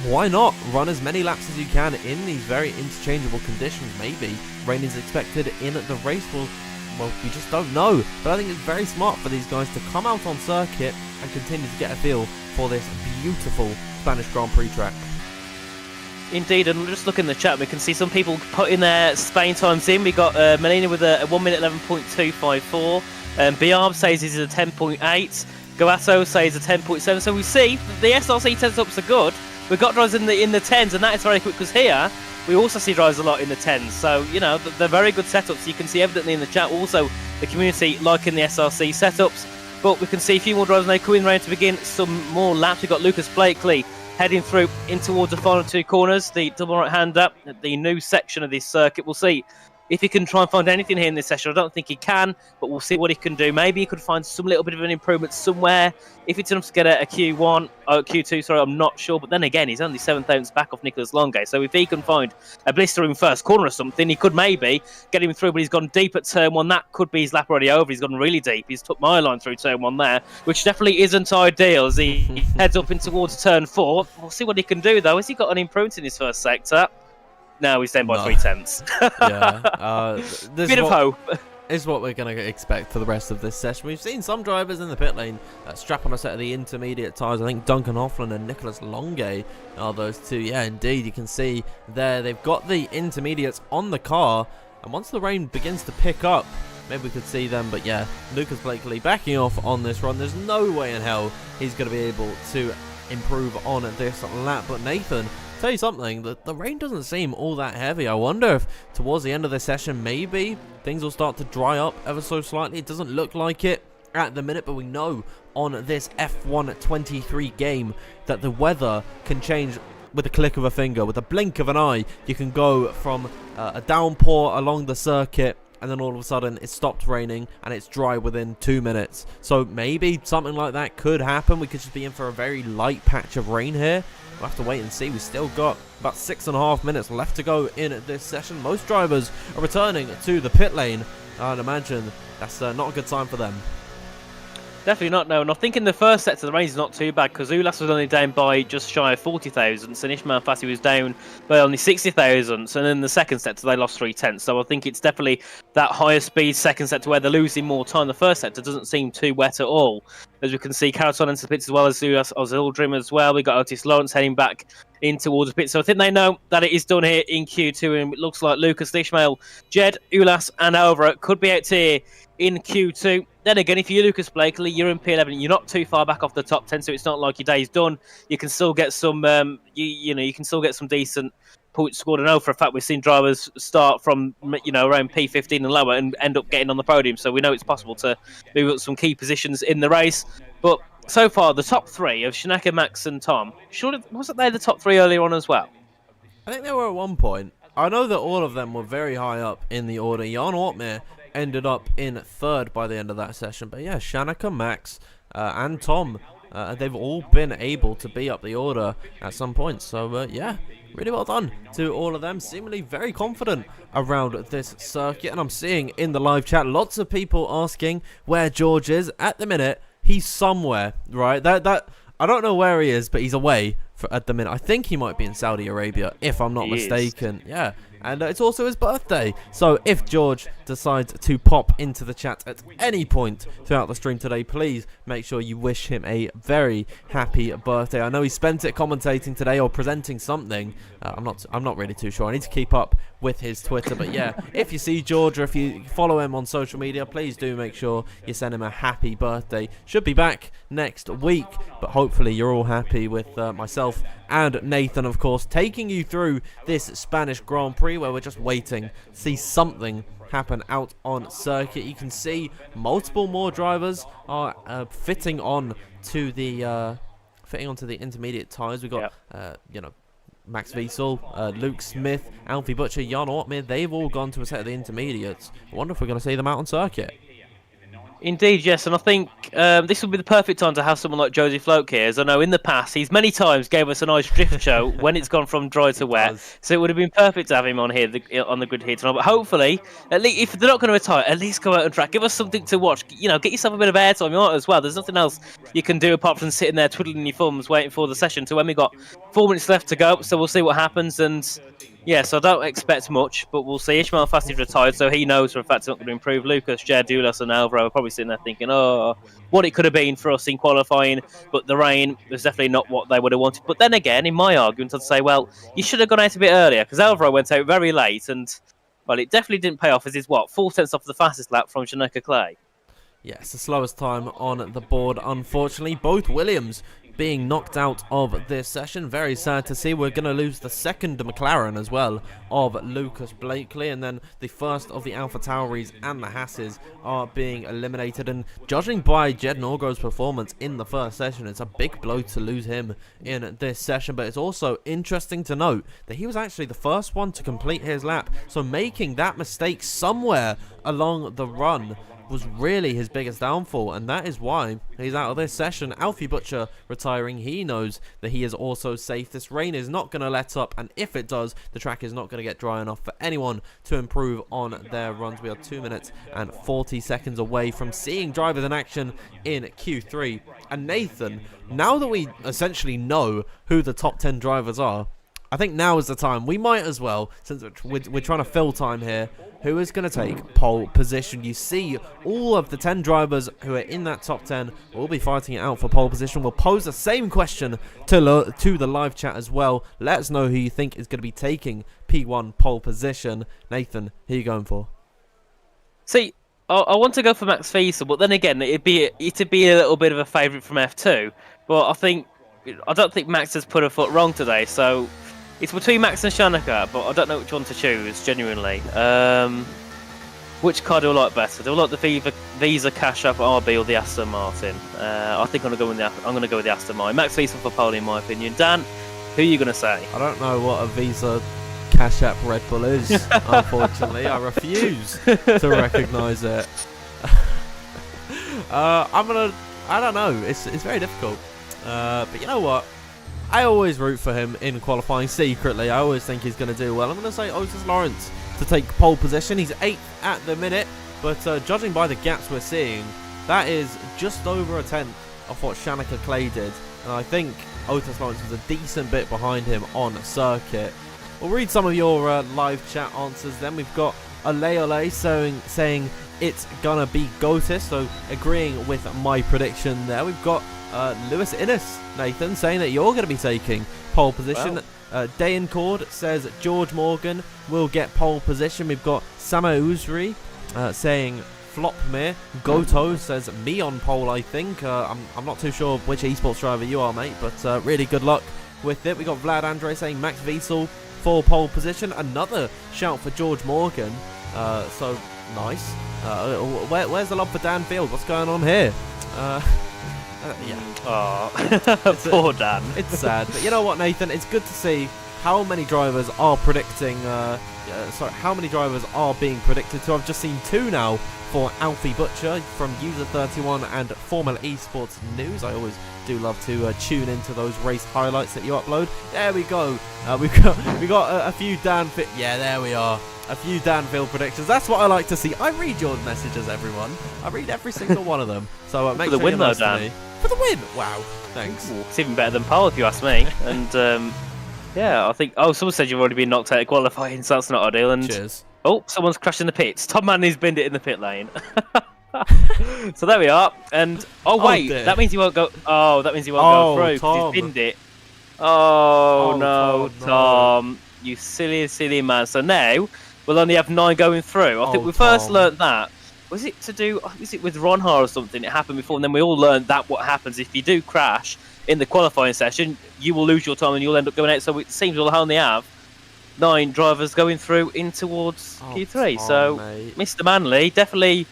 why not run as many laps as you can in these very interchangeable conditions? Maybe rain is expected in the race. Well, we just don't know. But I think it's very smart for these guys to come out on circuit and continue to get a feel for this beautiful Spanish Grand Prix track. Indeed, and just look in the chat, we can see some people putting their Spain times in. We got Melina with a 1 minute 11.254. Biarb says he's a 10.8. Goato says a 10.7. So we see the SRC setups are good. We've got drivers in the 10s, and that is very quick because here we also see drivers a lot in the 10s. So, you know, they're very good setups. You can see evidently in the chat also the community liking the SRC setups. But we can see a few more drivers now coming around to begin some more laps. We've got Lucas Blakely heading through in towards the final two corners, the double right hand up, the new section of this circuit. We'll see if he can try and find anything here in this session. I don't think he can, but we'll see what he can do. Maybe he could find some little bit of an improvement somewhere. If it's enough to get a Q2, sorry, I'm not sure. But then again, he's only 7 thousandths back off Nicholas Longe. So if he can find a blistering first corner or something, he could maybe get him through. But he's gone deep at turn one. That could be his lap already over. He's gone really deep. He's took my line through turn one there, which definitely isn't ideal as he heads up in towards turn four. We'll see what he can do, though. Has he got an improvement in his first sector? No, he's down by 3/10. Yeah, bit of hope. Is what we're going to expect for the rest of this session. We've seen some drivers in the pit lane strap on a set of the intermediate tyres. I think Duncan Hoffman and Nicholas Longe are those two. Yeah, indeed, you can see there they've got the intermediates on the car, and once the rain begins to pick up, maybe we could see them. But yeah, Lucas Blakely backing off on this run. There's no way in hell he's going to be able to improve on this lap. But Nathan, tell you something, the rain doesn't seem all that heavy. I wonder if towards the end of the session maybe things will start to dry up ever so slightly. It doesn't look like it at the minute, but we know on this F1 23 game that the weather can change with a click of a finger, with a blink of an eye. You can go from a downpour along the circuit, and then all of a sudden it stopped raining and it's dry within 2 minutes. So maybe something like that could happen. We could just be in for a very light patch of rain here. We'll have to wait and see. We've still got about 6.5 minutes left to go in this session. Most drivers are returning to the pit lane. I'd imagine that's not a good sign for them. Definitely not, no. And I think in the first sector, the range is not too bad because Ulas was only down by just shy of 40 thousandths and Ishmael Fassi was down by only 60 thousandths. And in the second sector, they lost 3/10. So I think it's definitely that higher speed second sector where they're losing more time. The first sector doesn't seem too wet at all. As we can see, Caraton into the pits as well as Ulas Ozildrim as well. We've got Otis Lawrence heading back in towards the pit. So I think they know that it is done here in Q2. And it looks like Lucas, Ishmael, Jed, Ulas and Alvaro could be out here in Q2. Then again, if you're Lucas Blakely, you're in P11, you're not too far back off the top 10, so it's not like your day's done. You can still get some, you can still get some decent points scored. I know for a fact we've seen drivers start from, around P15 and lower and end up getting on the podium. So we know it's possible to move up some key positions in the race. But so far, the top three of Shanaka, Max, and Tom, surely wasn't they the top three earlier on as well? I think they were at one point. I know that all of them were very high up in the order. Jan Ortmere ended up in third by the end of that session. But yeah, Shanaka, Max, and Tom, they've all been able to be up the order at some point. So yeah, really well done to all of them. Seemingly very confident around this circuit. And I'm seeing in the live chat lots of people asking where George is. At the minute, he's somewhere, right? That I don't know where he is, but he's away at the minute. I think he might be in Saudi Arabia, if I'm not mistaken. Yeah. And it's also his birthday. So if George decides to pop into the chat at any point throughout the stream today, please make sure you wish him a very happy birthday. I know he spent it commentating today or presenting something. I'm not really too sure. I need to keep up with his Twitter. But yeah, if you see George or if you follow him on social media, please do make sure you send him a happy birthday. Should be back next week, but hopefully you're all happy with myself and Nathan, of course, taking you through this Spanish Grand Prix where we're just waiting to see something happen out on circuit. You can see multiple more drivers are fitting onto the intermediate tyres. We've got Max Wiesel, Luke Smith, Alfie Butcher, Jan Ortmere. They've all gone to a set of the intermediates. I wonder if we're going to see them out on circuit. Indeed, yes, and I think this would be the perfect time to have someone like Josie Float here, as I know in the past he's many times gave us a nice drift show when it's gone from dry to wet. So it would have been perfect to have him on here on the grid here tonight. But hopefully, at least if they're not going to retire, at least go out and track. Give us something to watch. You know, get yourself a bit of airtime. You might as well. There's nothing else you can do apart from sitting there twiddling your thumbs, waiting for the session. So when we got 4 minutes left to go, so we'll see what happens. And yeah, so I don't expect much, but we'll see. Ishmael Fasty's retired, so he knows for a fact it's not going to improve. Lucas, Jared Doulas and Alvaro are probably sitting there thinking, oh, what it could have been for us in qualifying, but the rain was definitely not what they would have wanted. But then again, in my argument, I'd say, well, you should have gone out a bit earlier, because Alvaro went out very late, and, well, it definitely didn't pay off, as he's, 4/10 off the fastest lap from Shaneka Clay. Yes, the slowest time on the board, unfortunately. Both Williams being knocked out of this session. Very sad to see. We're going to lose the second McLaren as well of Lucas Blakely, and then the first of the Alpha Tauris and the Hasses are being eliminated. And judging by Jed Norgro's performance in the first session, it's a big blow to lose him in this session. But it's also interesting to note that he was actually the first one to complete his lap, so making that mistake somewhere along the run was really his biggest downfall, and that is why he's out of this session. Alfie Butcher retiring. He knows that he is also safe. This rain is not going to let up, and if it does, the track is not going to get dry enough for anyone to improve on their runs. We are 2 minutes and 40 seconds away from seeing drivers in action in Q3. And Nathan, now that we essentially know who the top 10 drivers are, I think now is the time. We might as well, since we're trying to fill time here, who is going to take pole position. You see all of the 10 drivers who are in that top 10 will be fighting it out for pole position. We'll pose the same question to the live chat as well. Let us know who you think is going to be taking P1 pole position. Nathan, who are you going for? See, I want to go for Max Fiesel, but then again, it'd be a little bit of a favourite from F2. But I don't think Max has put a foot wrong today, so it's between Max and Shaneka, but I don't know which one to choose, genuinely. Which car do I like better? Do I like the Visa Cash App RB or the Aston Martin? I think I'm going to go with the Aston Martin. Max Fiesel for pole, in my opinion. Dan, who are you going to say? I don't know what a Visa Cash App Red Bull is, unfortunately. I refuse to recognise it. I don't know. It's very difficult. But you know what? I always root for him in qualifying secretly. I always think he's going to do well. I'm going to say Otis Lawrence to take pole position. He's 8th at the minute, but judging by the gaps we're seeing, that is just over a tenth of what Shaneka Clay did. And I think Otis Lawrence was a decent bit behind him on circuit. We'll read some of your live chat answers then. We've got Ole saying it's going to be Gotis, so agreeing with my prediction there. We've got Lewis Innes, Nathan, saying that you're going to be taking pole position. Wow. Dayan Cord says George Morgan will get pole position. We've got Sama Uzri saying Flopmere. Goto says me on pole, I think. I'm not too sure which esports driver you are, mate, but really good luck with it. We got Vlad Andre saying Max Wiesel for pole position. Another shout for George Morgan. So nice. Where's the love for Dan Field? What's going on here? Yeah. Oh, poor Dan. It's sad, but you know what, Nathan? It's good to see how many drivers are predicting. How many drivers are being predicted to? I've just seen 2 now for Alfie Butcher from User 31 and Formula Esports News. I always do love to tune into those race highlights that you upload. There we go. We got a few Dan. Yeah, there we are. A few Danville predictions. That's what I like to see. I read your messages, everyone. I read every single one of them. So make for the sure win, you're though, nice to Dan. me. For the win. Wow. Thanks. Ooh, it's even better than pole, if you ask me. And yeah, I think. Oh, someone said you've already been knocked out of qualifying, so that's not ideal. And cheers. Oh, someone's crashed in the pits. Tom Manley's binned it in the pit lane. So there we are. And wait, that means he won't go. Oh, that means he won't go through because he's binned it. Oh no, Tom, you silly man. So now we'll only have 9 going through. I think we first learnt that. Was it with Ronha or something? It happened before, and then we all learned that what happens if you do crash in the qualifying session, you will lose your time and you'll end up going out. So it seems we'll only have 9 drivers going through in towards Q3. So mate. Mr. Manley, definitely,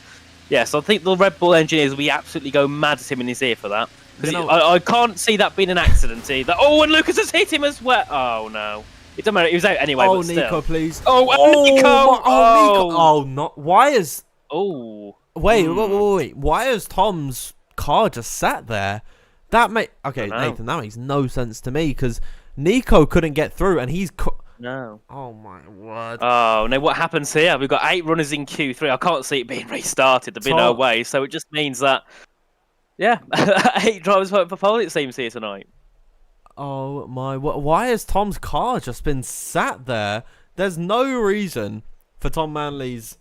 yes, I think the Red Bull engineers will be absolutely go mad at him in his ear for that. Because I can't see that being an accident either. Oh, and Lucas has hit him as well. Oh no. It doesn't matter, he was out anyway, but still. Nico, please. Oh, Nico! Nico! Oh, not. Why is... Oh. Wait. Why is Tom's car just sat there? Okay, Dunno. Nathan, that makes no sense to me because Nico couldn't get through and he's... No. Oh my word. Oh, no, what happens here? We've got 8 runners in Q3. I can't see it being restarted. There'd be no way. So it just means that, yeah, 8 drivers voting for pole, it seems, here tonight. Oh my... Why has Tom's car just been sat there? There's no reason for Tom Manley's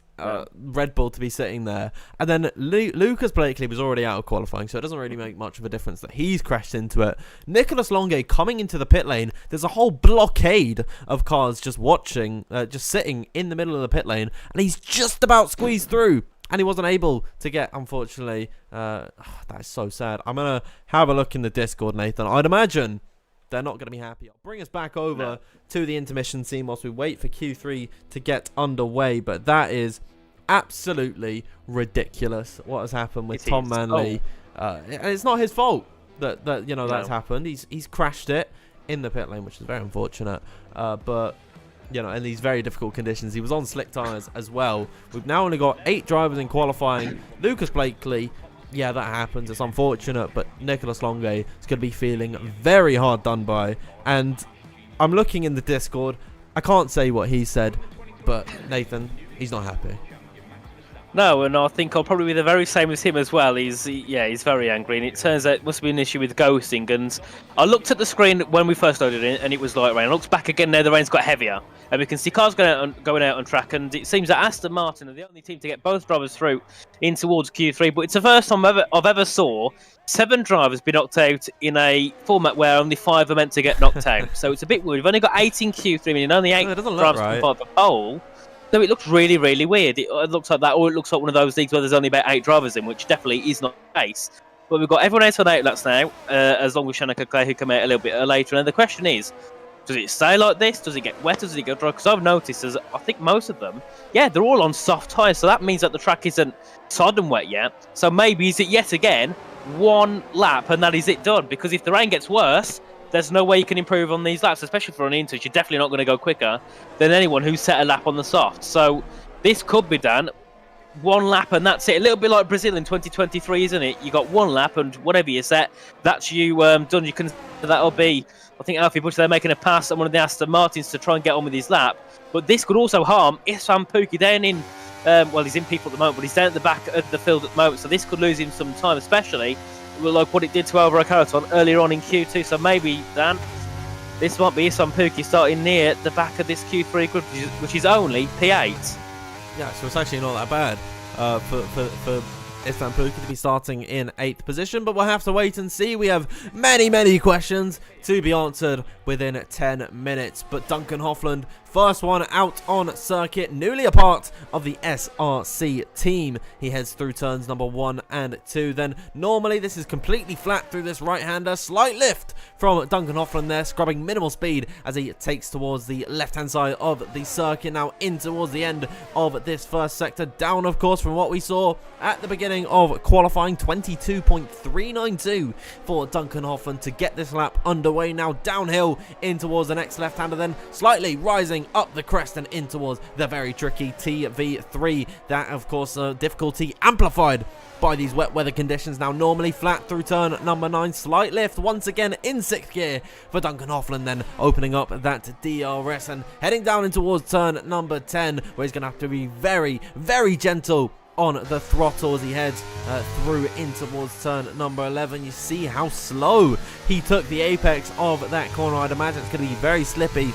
Red Bull to be sitting there. And then Lucas Blakely was already out of qualifying, so it doesn't really make much of a difference that he's crashed into it. Nicholas Longue coming into the pit lane. There's a whole blockade of cars just watching, just sitting in the middle of the pit lane, and he's just about squeezed through. And he wasn't able to get, unfortunately. That is so sad. I'm going to have a look in the Discord, Nathan. I'd imagine they're not going to be happy. I'll bring us back over to the intermission scene whilst we wait for Q3 to get underway. But that is absolutely ridiculous what has happened with Tom Manley. And it's not his fault that that's happened. He's crashed it in the pit lane, which is very unfortunate. But in these very difficult conditions, he was on slick tyres as well. We've now only got 8 drivers in qualifying. Lucas Blakely. Yeah, that happens. It's unfortunate, but Nicholas Longue is going to be feeling very hard done by. And I'm looking in the Discord. I can't say what he said, but Nathan, he's not happy. No, and I think I'll probably be the very same as him as well. He's very angry, and it turns out it must be an issue with ghosting. And I looked at the screen when we first loaded in, and it was light rain. I looked back again now, the rain's got heavier, and we can see cars going out on track. And it seems that Aston Martin are the only team to get both drivers through in towards Q3. But it's the first time I've ever saw 7 drivers be knocked out in a format where only 5 are meant to get knocked out. So it's a bit weird. We've only got 8 in Q3, meaning only 8 drivers can fight for pole. So it looks really, really weird. It looks like that, or it looks like one of those leagues where there's only about 8 drivers in, which definitely is not the case. But we've got everyone else on outlets now, as long as Shanika Clay, who come out a little bit later. And the question is, does it stay like this? Does it get wet? Does it get dry? Because I've noticed, I think most of them, they're all on soft tyres. So that means that the track isn't sodden wet yet. So maybe is it yet again 1 lap and that is it done? Because if the rain gets worse, there's no way you can improve on these laps, especially for an Inters. You're definitely not going to go quicker than anyone who set a lap on the soft. So this could be done. 1 lap and that's it. A little bit like Brazil in 2023, isn't it? You got 1 lap and whatever you set, that's you done. You can. That'll be. I think Alfie Butcher, they're making a pass at one of the Aston Martins to try and get on with his lap. But this could also harm Isfan Pookie down in. Well, he's in P4 at the moment, but he's down at the back of the field at the moment. So this could lose him some time, especially like what it did to Alvaro Carreton earlier on in Q2. So maybe, Dan, this might be Isfan Pookie starting near the back of this Q3 group, which is only P8. Yeah, so it's actually not that bad for Isfan Pookie to be starting in 8th position, but we'll have to wait and see. We have many questions to be answered within 10 minutes. But Duncan Hoffland, first one out on circuit, newly a part of the SRC team. He heads through turns number 1 and 2. Then normally this is completely flat through this right-hander. Slight lift from Duncan Hoffland there, scrubbing minimal speed as he takes towards the left-hand side of the circuit. Now in towards the end of this first sector. Down, of course, from what we saw at the beginning of qualifying. 22.392 for Duncan Hoffland to get this lap underway. Now downhill in towards the next left-hander, then slightly rising up the crest and in towards the very tricky TV3. That, of course, difficulty amplified by these wet weather conditions. Now normally flat through turn number 9. Slight lift once again in 6th gear for Duncan Hoffland, then opening up that DRS and heading down in towards turn number 10, where he's going to have to be very gentle on the throttle as he heads through in towards turn number 11. You see how slow he took the apex of that corner. I'd imagine it's going to be very slippy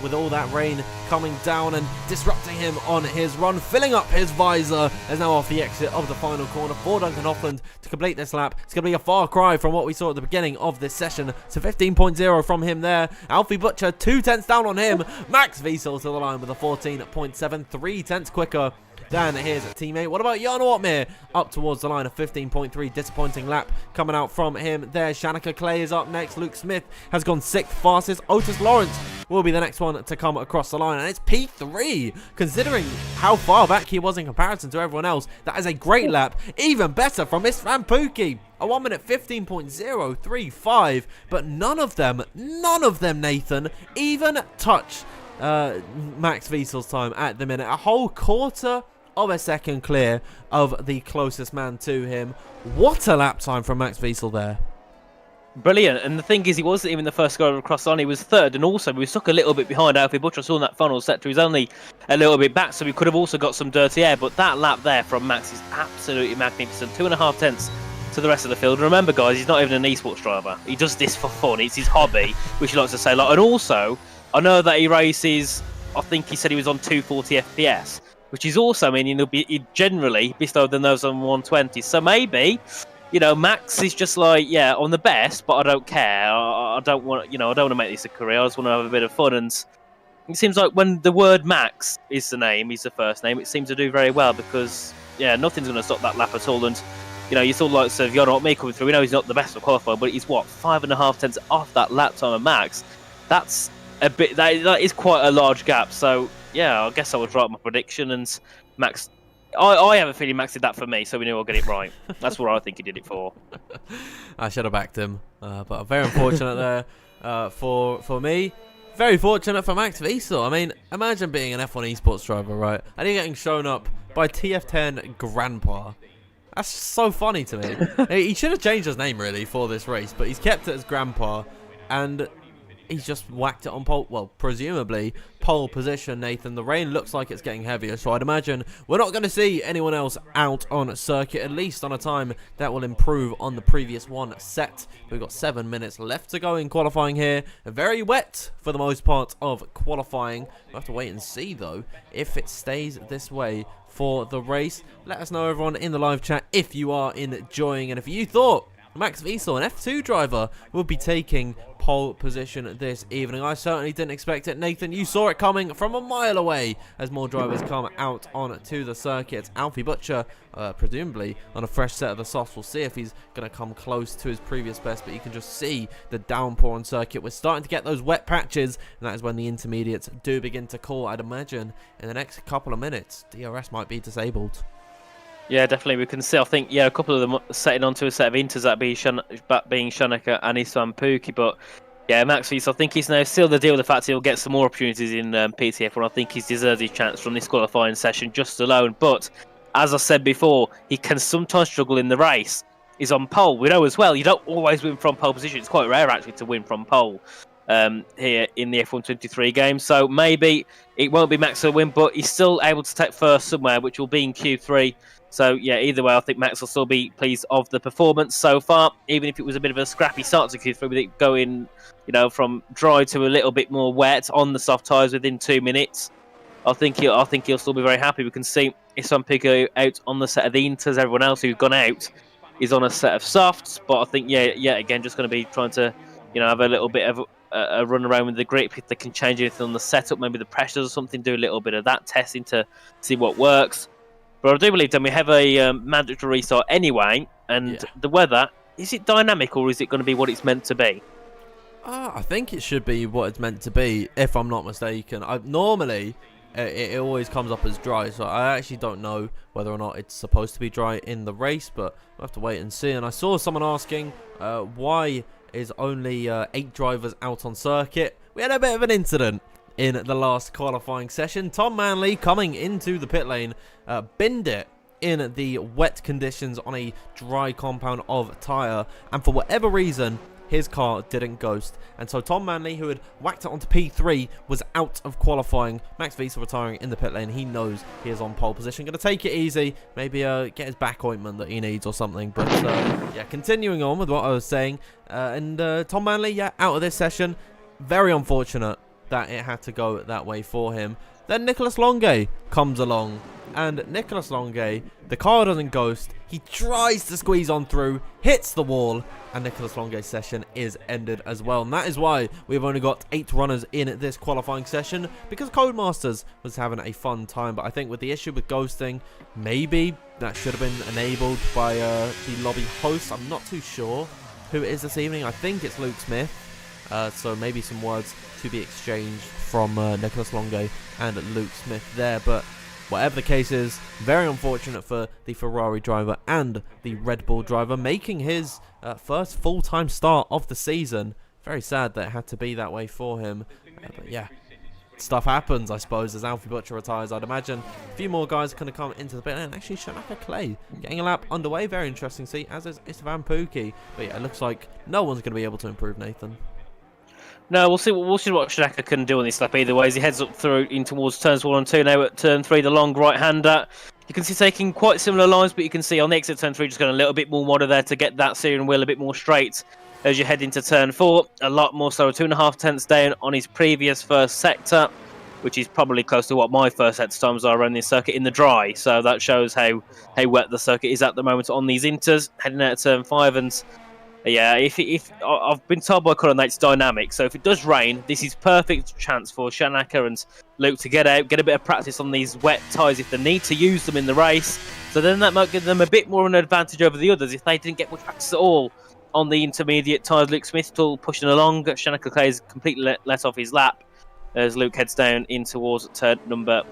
with all that rain coming down and disrupting him on his run, filling up his visor as now off the exit of the final corner for Duncan Hoffland to complete this lap. It's going to be a far cry from what we saw at the beginning of this session. So 15.0 from him there. Alfie Butcher 2 tenths down on him. Max Wiesel to the line with a 14.7, 3 tenths quicker than his teammate. What about Jan Ortmere? Up towards the line of 15.3. Disappointing lap coming out from him there. Shanika Clay is up next. Luke Smith has gone 6th fastest. Otis Lawrence will be the next one to come across the line. And it's P3. Considering how far back he was in comparison to everyone else, that is a great lap. Even better from Isfan Pookie. A 1 minute 15.035. But none of them, Nathan, even touch Max Wiesel's time at the minute. A whole quarter of a second clear of the closest man to him. What a lap time from Max Wiesel there. Brilliant, and the thing is, he wasn't even the first guy across on. He was third, and also we were stuck a little bit behind Alfie Butcher. I saw in that final sector, he's only a little bit back, so we could have also got some dirty air. But that lap there from Max is absolutely magnificent. 2.5 tenths to the rest of the field. And remember, guys, he's not even an esports driver. He does this for fun. It's his hobby, which he likes to say a lot. And also, I know that he races. I think he said he was on 240 FPS, which is also meaning he'd generally be slower than those on 120. So maybe, you know, Max is just like, yeah, on the best, but I don't care. I don't want, I don't want to make this a career. I just want to have a bit of fun. And it seems like when the word Max is the first name, it seems to do very well because, yeah, nothing's going to stop that lap at all. And, you saw the likes of me coming through. We know he's not the best of qualifier, but he's 5.5 tenths off that lap time of Max. That's a bit. That is quite a large gap. So yeah, I guess I would write my prediction. And Max, I have a feeling Max did that for me, so we knew I'll get it right. That's what I think he did it for. I should have backed him, but very unfortunate there for me. Very fortunate for Max Wiesel. I mean, imagine being an F1 esports driver, right? And you're getting shown up by TF10 Grandpa. That's so funny to me. He should have changed his name, really, for this race, but he's kept it as Grandpa, and he's just whacked it on pole, well, presumably pole position, Nathan. The rain looks like it's getting heavier, so I'd imagine we're not going to see anyone else out on circuit, at least on a time that will improve on the previous one set. We've got 7 minutes left to go in qualifying here. Very wet for the most part of qualifying. We'll have to wait and see, though, if it stays this way for the race. Let us know, everyone, in the live chat if you are enjoying, and if you thought Max Wiesel, an F2 driver, would be taking pole position this evening. I certainly didn't expect it. Nathan, you saw it coming from a mile away as more drivers come out onto the circuit. Alfie Butcher, presumably on a fresh set of the softs. We'll see if he's going to come close to his previous best, but you can just see the downpour on circuit. We're starting to get those wet patches, and that is when the intermediates do begin to call. I'd imagine in the next couple of minutes, DRS might be disabled. Yeah, definitely. We can see, I think, a couple of them setting onto a set of inters, that being Shanaka and Iswan Pookie. But, yeah, Max Wiesel, I think he's now sealed the deal with the fact he'll get some more opportunities in PTF, and I think he's deserved his chance from this qualifying session just alone. But, as I said before, he can sometimes struggle in the race. He's on pole. We know as well, you don't always win from pole position. It's quite rare, actually, to win from pole here in the F1 23 game. So, maybe it won't be Max who'll win, but he's still able to take first somewhere, which will be in Q3. So, yeah, either way, I think Max will still be pleased of the performance so far, even if it was a bit of a scrappy start to Q3 with it going, from dry to a little bit more wet on the soft tyres within 2 minutes. I think he'll still be very happy. We can see Iswan Pico out on the set of the inters. Everyone else who's gone out is on a set of softs. But I think, again, just going to be trying to, have a little bit of a run around with the grip. If they can change anything on the setup, maybe the pressures or something, do a little bit of that testing to see what works. But I do believe then we have a mandatory restart anyway, and the weather, is it dynamic or is it going to be what it's meant to be? I think it should be what it's meant to be, if I'm not mistaken. Normally, it always comes up as dry, so I actually don't know whether or not it's supposed to be dry in the race, but we'll have to wait and see. And I saw someone asking, why is only 8 drivers out on circuit? We had a bit of an incident in the last qualifying session. Tom Manley coming into the pit lane, binned it in the wet conditions on a dry compound of tyre, and for whatever reason his car didn't ghost, and so Tom Manley, who had whacked it onto P3, was out of qualifying. Max Wiesel retiring in the pit lane. He knows he is on pole position, going to take it easy, maybe get his back ointment that he needs or something. But yeah, continuing on with what I was saying, and Tom Manley, out of this session. Very unfortunate that it had to go that way for him. Then Nicolas Longuet comes along, and Nicolas Longuet, the car doesn't ghost, he tries to squeeze on through, hits the wall, and Nicolas Longuet's session is ended as well. And that is why we've only got 8 runners in this qualifying session, because Codemasters was having a fun time. But I think with the issue with ghosting, maybe that should have been enabled by the lobby host. I'm not too sure who it is this evening. I think it's Luke Smith. So maybe some words to be exchanged from Nicolas Longuet and Luke Smith there. But whatever the case is, very unfortunate for the Ferrari driver and the Red Bull driver, making his first full-time start of the season. Very sad that it had to be that way for him. But yeah, stuff happens, I suppose, as Alfie Butcher retires. I'd imagine a few more guys going to come into the pit, and actually Shanaka Clay getting a lap underway. Very interesting to see, as is Istvan Pookie. But yeah, it looks like no one's going to be able to improve Nathan. No, we'll see what Shanaka can do on this lap either way as he heads up through in towards turns 1 and 2. Now at turn 3, the long right-hander. You can see taking quite similar lines, but you can see on the exit turn 3 just going a little bit more modder there to get that steering wheel a bit more straight as you head into turn 4. A lot more slow, 2.5 tenths down on his previous first sector, which is probably close to what my first sector times are around this circuit in the dry. So that shows how wet the circuit is at the moment on these inters. Heading out of turn 5 and... yeah, if I've been told by Colin that it's dynamic, so if it does rain, this is perfect chance for Shanaka and Luke to get out, get a bit of practice on these wet tyres if they need to use them in the race. So then that might give them a bit more of an advantage over the others if they didn't get much practice at all on the intermediate tyres. Luke Smith still pushing along. Shanaka Clay is completely let off his lap as Luke heads down in towards turn number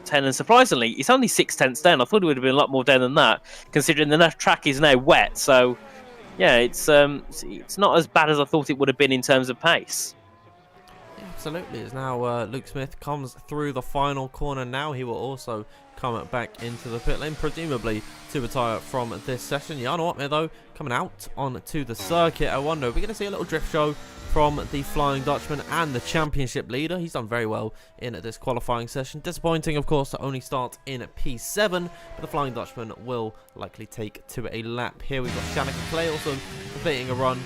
10. And surprisingly, it's only 6 tenths down. I thought it would have been a lot more down than that, considering the track is now wet. So yeah, it's not as bad as I thought it would have been in terms of pace. Yeah, absolutely. As now Luke Smith comes through the final corner. Now he will also come back into the pit lane, presumably to retire from this session. Jan Ortmeier, though, coming out onto the circuit. I wonder, are we going to see a little drift show from the Flying Dutchman and the championship leader? He's done very well in this qualifying session. Disappointing, of course, to only start in P7, but the Flying Dutchman will likely take to a lap. Here we've got Shanaka Clay also completing a run,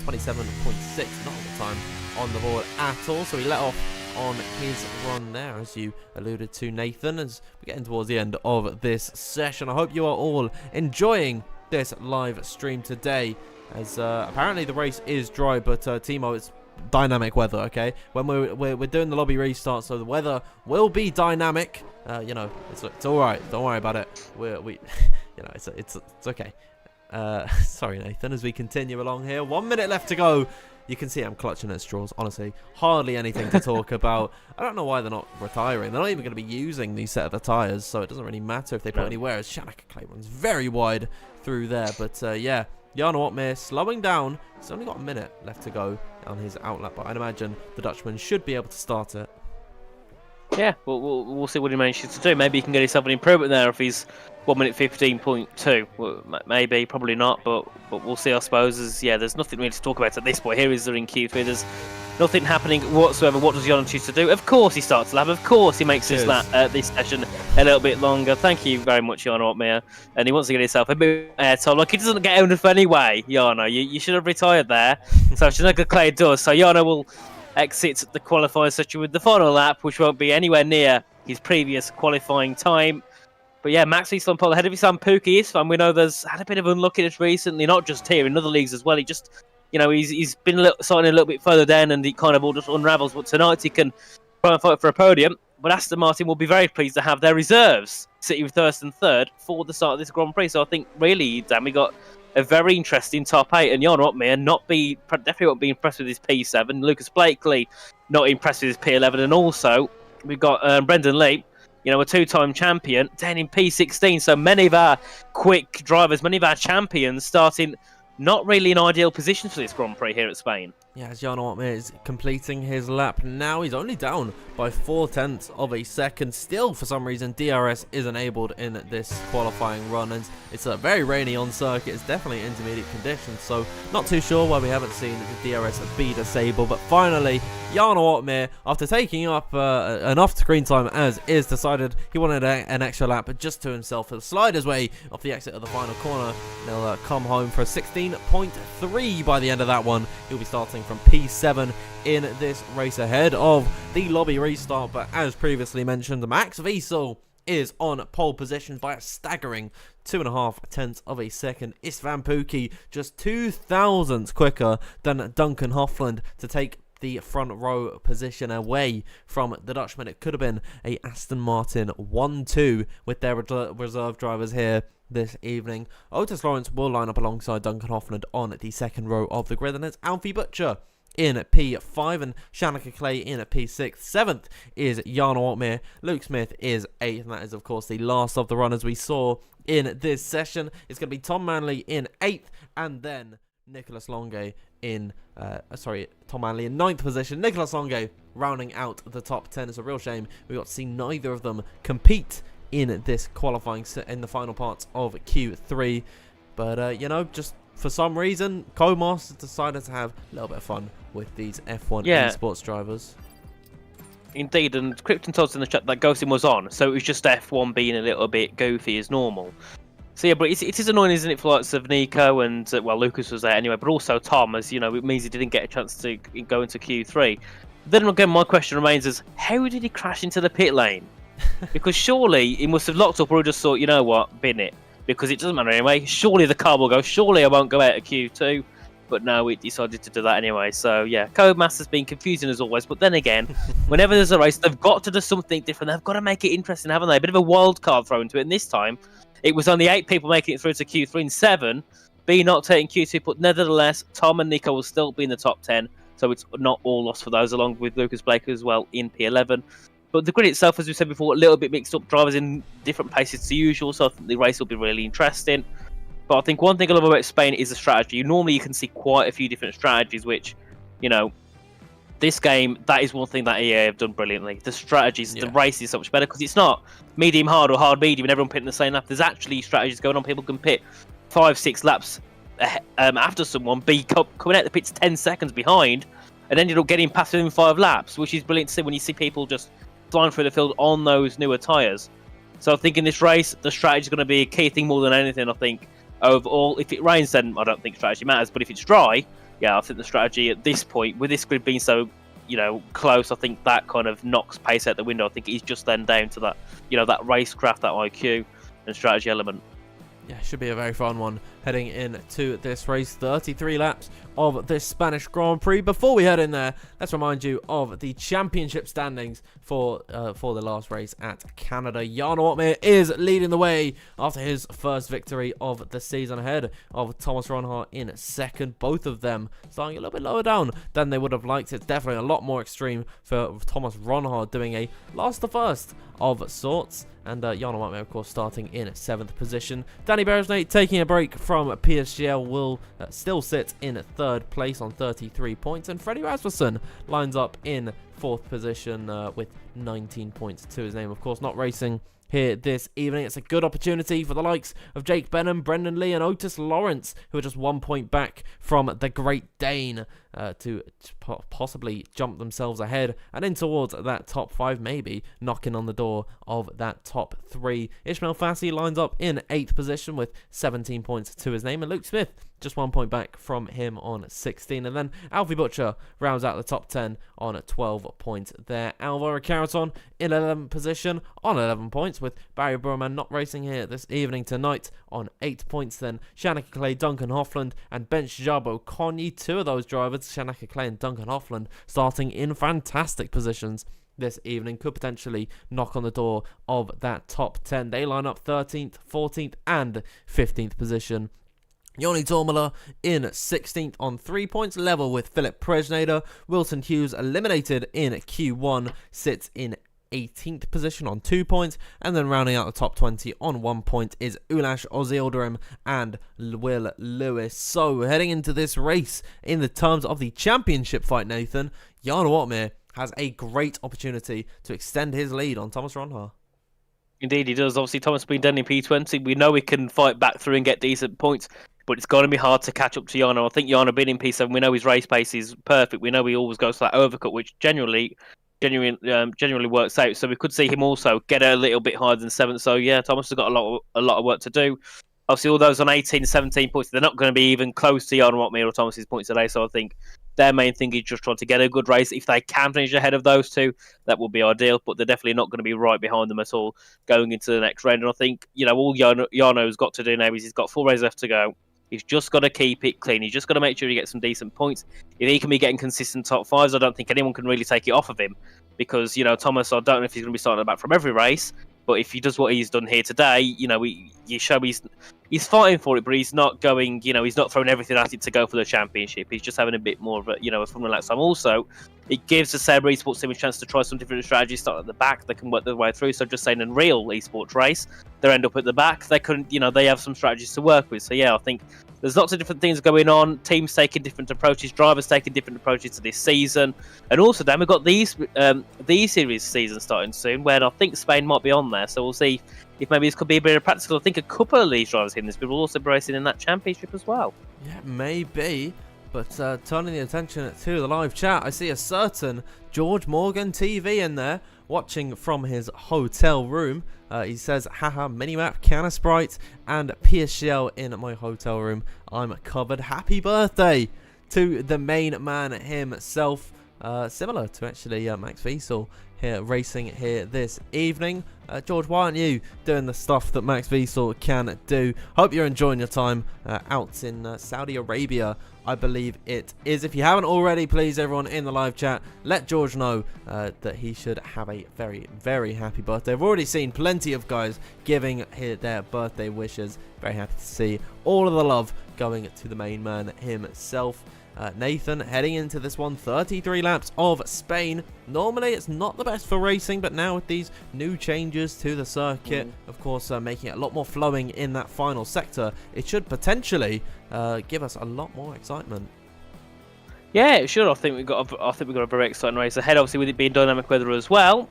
27.6, not all the time on the board at all, so he let off on his run there, as you alluded to, Nathan, as we're getting towards the end of this session. I hope you are all enjoying this live stream today, as apparently the race is dry, but Timo, it's dynamic weather, okay? When we're doing the lobby restart, so the weather will be dynamic. You know, it's all right. Don't worry about it. We you know, it's okay. Sorry, Nathan, as we continue along here. 1 minute left to go. You can see I'm clutching at straws, honestly. Hardly anything to talk about. I don't know why they're not retiring. They're not even going to be using these set of the tyres, so it doesn't really matter if they put anywhere, as Shanaka Clay runs very wide through there. But yeah, Jan Ortmeier slowing down. He's only got a minute left to go on his outlap, but I'd imagine the Dutchman should be able to start it. Yeah, we'll see what he manages to do. Maybe he can get himself an improvement there if he's 1 minute 15.2. Well, maybe, probably not, but we'll see, I suppose. As yeah, there's nothing really to talk about at this point. Here is the in Q3. There's nothing happening whatsoever. What does Jan choose to do? Of course he starts the lap. Of course he makes this session a little bit longer. Thank you very much, Jan Ortmeier. And he wants to get himself a bit of airtime. Like, he doesn't get enough anyway, Jana. You should have retired there. So Shanaka Clay does. So Jana will exit the qualifying session with the final lap, which won't be anywhere near his previous qualifying time. But yeah, Max East on pole ahead of his son Pookie is fun. We know there's had a bit of unluckiness recently, not just here, in other leagues as well. He just, you know, he's been starting a little bit further down and he kind of all just unravels. But tonight he can try and fight for a podium. But Aston Martin will be very pleased to have their reserves sitting first and third for the start of this Grand Prix. So I think really, Dan, we got a very interesting top 8, and Jan Ortmeier definitely won't be impressed with his P7. Lucas Blakely not impressed with his P11, and also we've got Brendan Lee, you know, a 2-time champion, down in P16. So many of our quick drivers, many of our champions starting not really in ideal positions for this Grand Prix here at Spain. Yeah, as Jan Ortmeier is completing his lap now, he's only down by 0.4 of a second. Still, for some reason, DRS is enabled in this qualifying run, and it's very rainy on circuit. It's definitely intermediate conditions, so not too sure why we haven't seen the DRS be disabled. But finally, Jan Ortmeier, after taking up enough screen time as is, decided he wanted an extra lap just to himself. He'll slide his way off the exit of the final corner. They'll come home for a 16.3 by the end of that one. He'll be starting from P7 in this race ahead of the lobby restart. But as previously mentioned, Max Wiesel is on pole position by a staggering 2.5 of a second. Istvan Pookie just 2,000 quicker than Duncan Hofland to take the front row position away from the Dutchman. It could have been a Aston Martin 1-2 with their reserve drivers here this evening. Otis Lawrence will line up alongside Duncan Hofland on the second row of the grid, and it's Alfie Butcher in P5 and Shanaka Clay in P6. 7th is Jan Ortmeier. Luke Smith is 8th, and that is of course the last of the runners we saw in this session. It's going to be Tom Manley in 8th, and then Nicholas Longe in, Tom Manley in 9th position. Nicholas Longe rounding out the top 10. It's a real shame we got to see neither of them compete in this qualifying in the final parts of Q3. But, you know, just for some reason, Comos decided to have a little bit of fun with these F1 esports drivers. Indeed, and Krypton told us in the chat that Ghosting was on, so it was just F1 being a little bit goofy as normal. So yeah, but it is annoying, isn't it, for lots of Nico and, well, Lucas was there anyway, but also Tom, as, you know, it means he didn't get a chance to go into Q3. Then again, my question remains is, how did he crash into the pit lane? Because surely he must have locked up or just thought, you know what, bin it. Because it doesn't matter anyway. Surely the car will go. Surely I won't go out of Q2. But no, it decided to do that anyway. So yeah, Codemaster's been confusing as always. But then again, whenever there's a race, they've got to do something different. They've got to make it interesting, haven't they? A bit of a wild card thrown into it. And this time, it was only 8 people making it through to Q3 and 7 being not taking Q2. But nevertheless, Tom and Nico will still be in the top 10. So it's not all lost for those, along with Lucas Blake as well in P11. But the grid itself, as we said before, a little bit mixed up. Drivers in different places to usual, so I think the race will be really interesting. But I think one thing I love about Spain is the strategy. Normally you can see quite a few different strategies, which, you know, this game, that is one thing that EA have done brilliantly. The strategies, the race is so much better, because it's not medium hard or hard medium and everyone pitting the same lap. There's actually strategies going on. People can pit 5-6 laps after someone, coming out the pits 10 seconds behind, and ended up getting past within 5 laps, which is brilliant to see when you see people just flying through the field on those newer tyres. So I think in this race, the strategy is going to be a key thing more than anything. I think overall, if it rains, then I don't think strategy matters. But if it's dry, yeah, I think the strategy at this point, with this grid being so, you know, close, I think that kind of knocks pace out the window. I think it's just then down to that, you know, that racecraft, that IQ and strategy element. Yeah, should be a very fun one heading into this race. 33 laps of this Spanish Grand Prix. Before we head in there, let's remind you of the championship standings for the last race at Canada. Jarno Opmeer is leading the way after his first victory of the season, ahead of Thomas Ronhart in second. Both of them starting a little bit lower down than they would have liked. It's definitely a lot more extreme for Thomas Ronhart doing a last to first of sorts. And Jarno Opmeer, of course, starting in 7th position. Danny Beresnate taking a break from PSGL will still sit in 3rd place on 33 points. And Freddie Rasmussen lines up in 4th position with 19 points to his name. Of course, not racing here this evening. It's a good opportunity for the likes of Jake Benham, Brendan Lee and Otis Lawrence, who are just 1 point back from the Great Dane, to possibly jump themselves ahead and in towards that top 5, maybe knocking on the door of that top 3. Ishmael Fassi lines up in 8th position with 17 points to his name, and Luke Smith just 1 point back from him on 16. And then Alfie Butcher rounds out the top 10 on 12 points there. Alvaro Caraton in 11th position on 11 points, with Barry Burman not racing here this evening tonight on 8 points. Then Shanaka Clay, Duncan Hoffland and Bench Jabo Conyi, 2 of those drivers, Shanaka Clay and Duncan Hoffland, starting in fantastic positions this evening, could potentially knock on the door of that top 10. They line up 13th, 14th and 15th position. Joni Tormala in 16th on 3 points, level with Philip Presnader. Wilson Hughes, eliminated in Q1, sits in 18th position on 2 points, and then rounding out the top 20 on 1 point is Ulash Ozildirim and Will Lewis. So heading into this race, in the terms of the championship fight, Nathan, Jarno Opmeer has a great opportunity to extend his lead on Thomas Ronhart. Indeed, he does. Obviously, Thomas being done in P20, we know he can fight back through and get decent points, but it's going to be hard to catch up to Jarno. I think Jarno being in P7, we know his race pace is perfect. We know he always goes for that overcut, which genuinely works out. So we could see him also get a little bit higher than 7th. So yeah, Thomas has got a lot of work to do. Obviously, all those on 18, 17 points, they're not going to be even close to Jarno Opmeer or Thomas's points today. So I think their main thing is just trying to get a good race. If they can finish ahead of those two, that would be ideal. But they're definitely not going to be right behind them at all going into the next round. And I think, you know, all Jarno's got to do now is he's got 4 races left to go. He's just got to keep it clean. He's just got to make sure he gets some decent points. If he can be getting consistent top 5s, I don't think anyone can really take it off of him. Because, you know, Thomas, I don't know if he's going to be starting back from every race. But if he does what he's done here today, you know, you show he's fighting for it, but he's not going, he's not throwing everything at it to go for the championship. He's just having a bit more of a fun, relaxed time. Also, it gives the Sabre Esports team a chance to try some different strategies, start at the back. They can work their way through. So just saying, in real esports race, they end up at the back. They couldn't, they have some strategies to work with. So yeah, I think there's lots of different things going on. Teams taking different approaches, drivers taking different approaches to this season, and also then we've got these series season starting soon, where I think Spain might be on there. So we'll see if maybe this could be a bit of practical. I think a couple of these drivers in this, but we'll also be racing in that championship as well. Yeah, maybe. But turning the attention to the live chat, I see a certain George Morgan TV in there, watching from his hotel room. He says, haha, minimap, Canna Sprite, and PSGL in my hotel room. I'm covered. Happy birthday to the main man himself. Similar to actually Max Wiesel here racing here this evening. George, why aren't you doing the stuff that Max Wiesel can do? Hope you're enjoying your time out in Saudi Arabia, I believe it is. If you haven't already, please, everyone in the live chat, let George know that he should have a very, very happy birthday. I've already seen plenty of guys giving their birthday wishes. Very happy to see all of the love going to the main man himself. Nathan heading into this one, 33 laps of Spain. Normally it's not the best for racing, but now with these new changes to the circuit, of course making it a lot more flowing in that final sector, it should potentially give us a lot more excitement. Yeah, it should. I think we've got a very exciting race ahead. Obviously, with it being dynamic weather as well,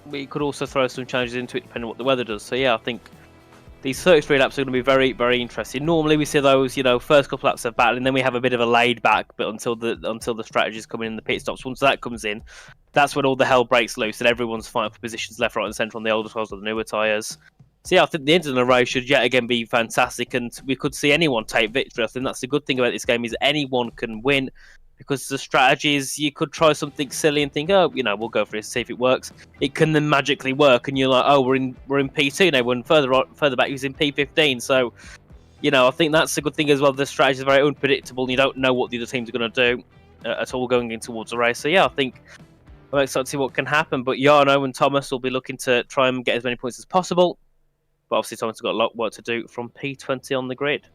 we could also throw some changes into it depending on what the weather does. So yeah, I think these 33 laps are going to be very, very interesting. Normally we see those, first couple laps of battle, and then we have a bit of a laid back, but until the strategies come in the pit stops. Once that comes in, that's when all the hell breaks loose and everyone's fighting for positions left, right, and centre on the older tyres or the newer tyres. So yeah, I think the end of the race should yet again be fantastic, and we could see anyone take victory. I think that's the good thing about this game, is anyone can win. Because the strategies, you could try something silly and think, oh, we'll go for it, see if it works. It can then magically work, and you're like, oh, we're in P2 now. When further back, he was in P15. So, I think that's a good thing as well. The strategy is very unpredictable, and you don't know what the other teams are going to do at all going in towards the race. So yeah, I think I'm excited to see what can happen. But Jarno and Thomas will be looking to try and get as many points as possible. But obviously, Thomas has got a lot of work to do from P20 on the grid.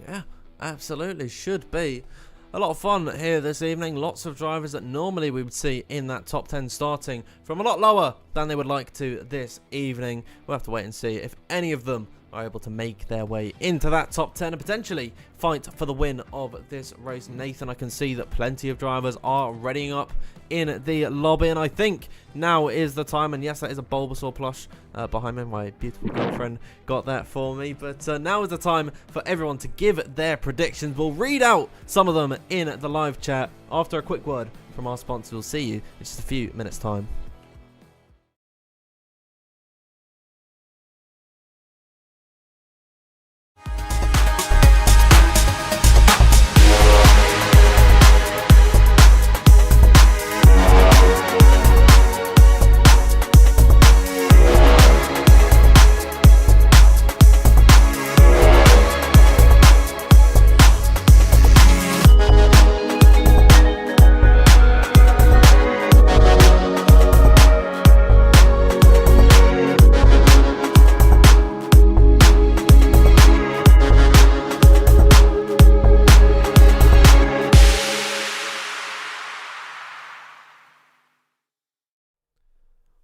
Yeah, absolutely should be. A lot of fun here this evening. Lots of drivers that normally we would see in that top 10 starting from a lot lower than they would like to this evening. We'll have to wait and see if any of them are able to make their way into that top 10 and potentially fight for the win of this race. Nathan, I can see that plenty of drivers are readying up in the lobby, and I think now is the time. And yes, that is a Bulbasaur plush behind me. My beautiful girlfriend got that for me. But now is the time for everyone to give their predictions. We'll read out some of them in the live chat after a quick word from our sponsor. We'll see you in just a few minutes' time.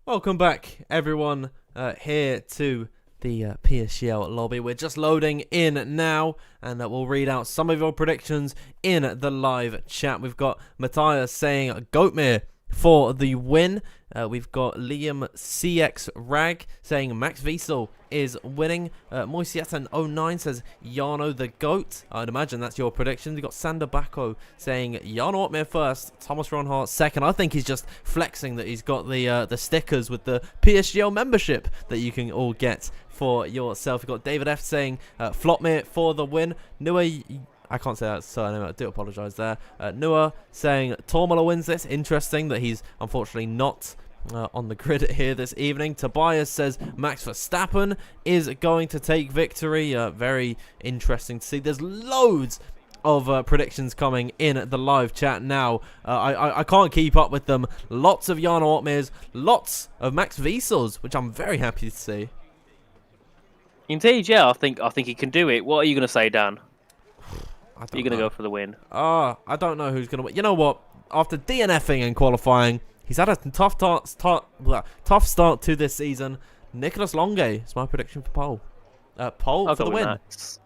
Welcome back, everyone, here to the PSGL lobby. We're just loading in now, and we'll read out some of your predictions in the live chat. We've got Matthias saying Goatmere for the win. We've got Liam CX Rag saying Max Wiesel is winning. Moisieta09 says Jarno the GOAT. I'd imagine that's your prediction. We've got Sander Bacco saying Jarno Otmere first, Thomas Ronhart second. I think he's just flexing that he's got the stickers with the PSGL membership that you can all get for yourself. We've got David F saying Flopmere for the win. I can't say that surname, I do apologise there. Nua saying Tormala wins this. Interesting that he's unfortunately not on the grid here this evening. Tobias says Max Verstappen is going to take victory. Very interesting to see. There's loads of predictions coming in the live chat now. I can't keep up with them. Lots of Jarno Otmere's, lots of Max Wiesels, which I'm very happy to see. Indeed, yeah, I think he can do it. What are you going to say, Dan? I don't Are you going to know. go for the win? I don't know who's going to win. You know what? After DNFing in qualifying, he's had a tough start to this season. Nicholas Longe is my prediction for pole. Pole I'll for go the with win. Max.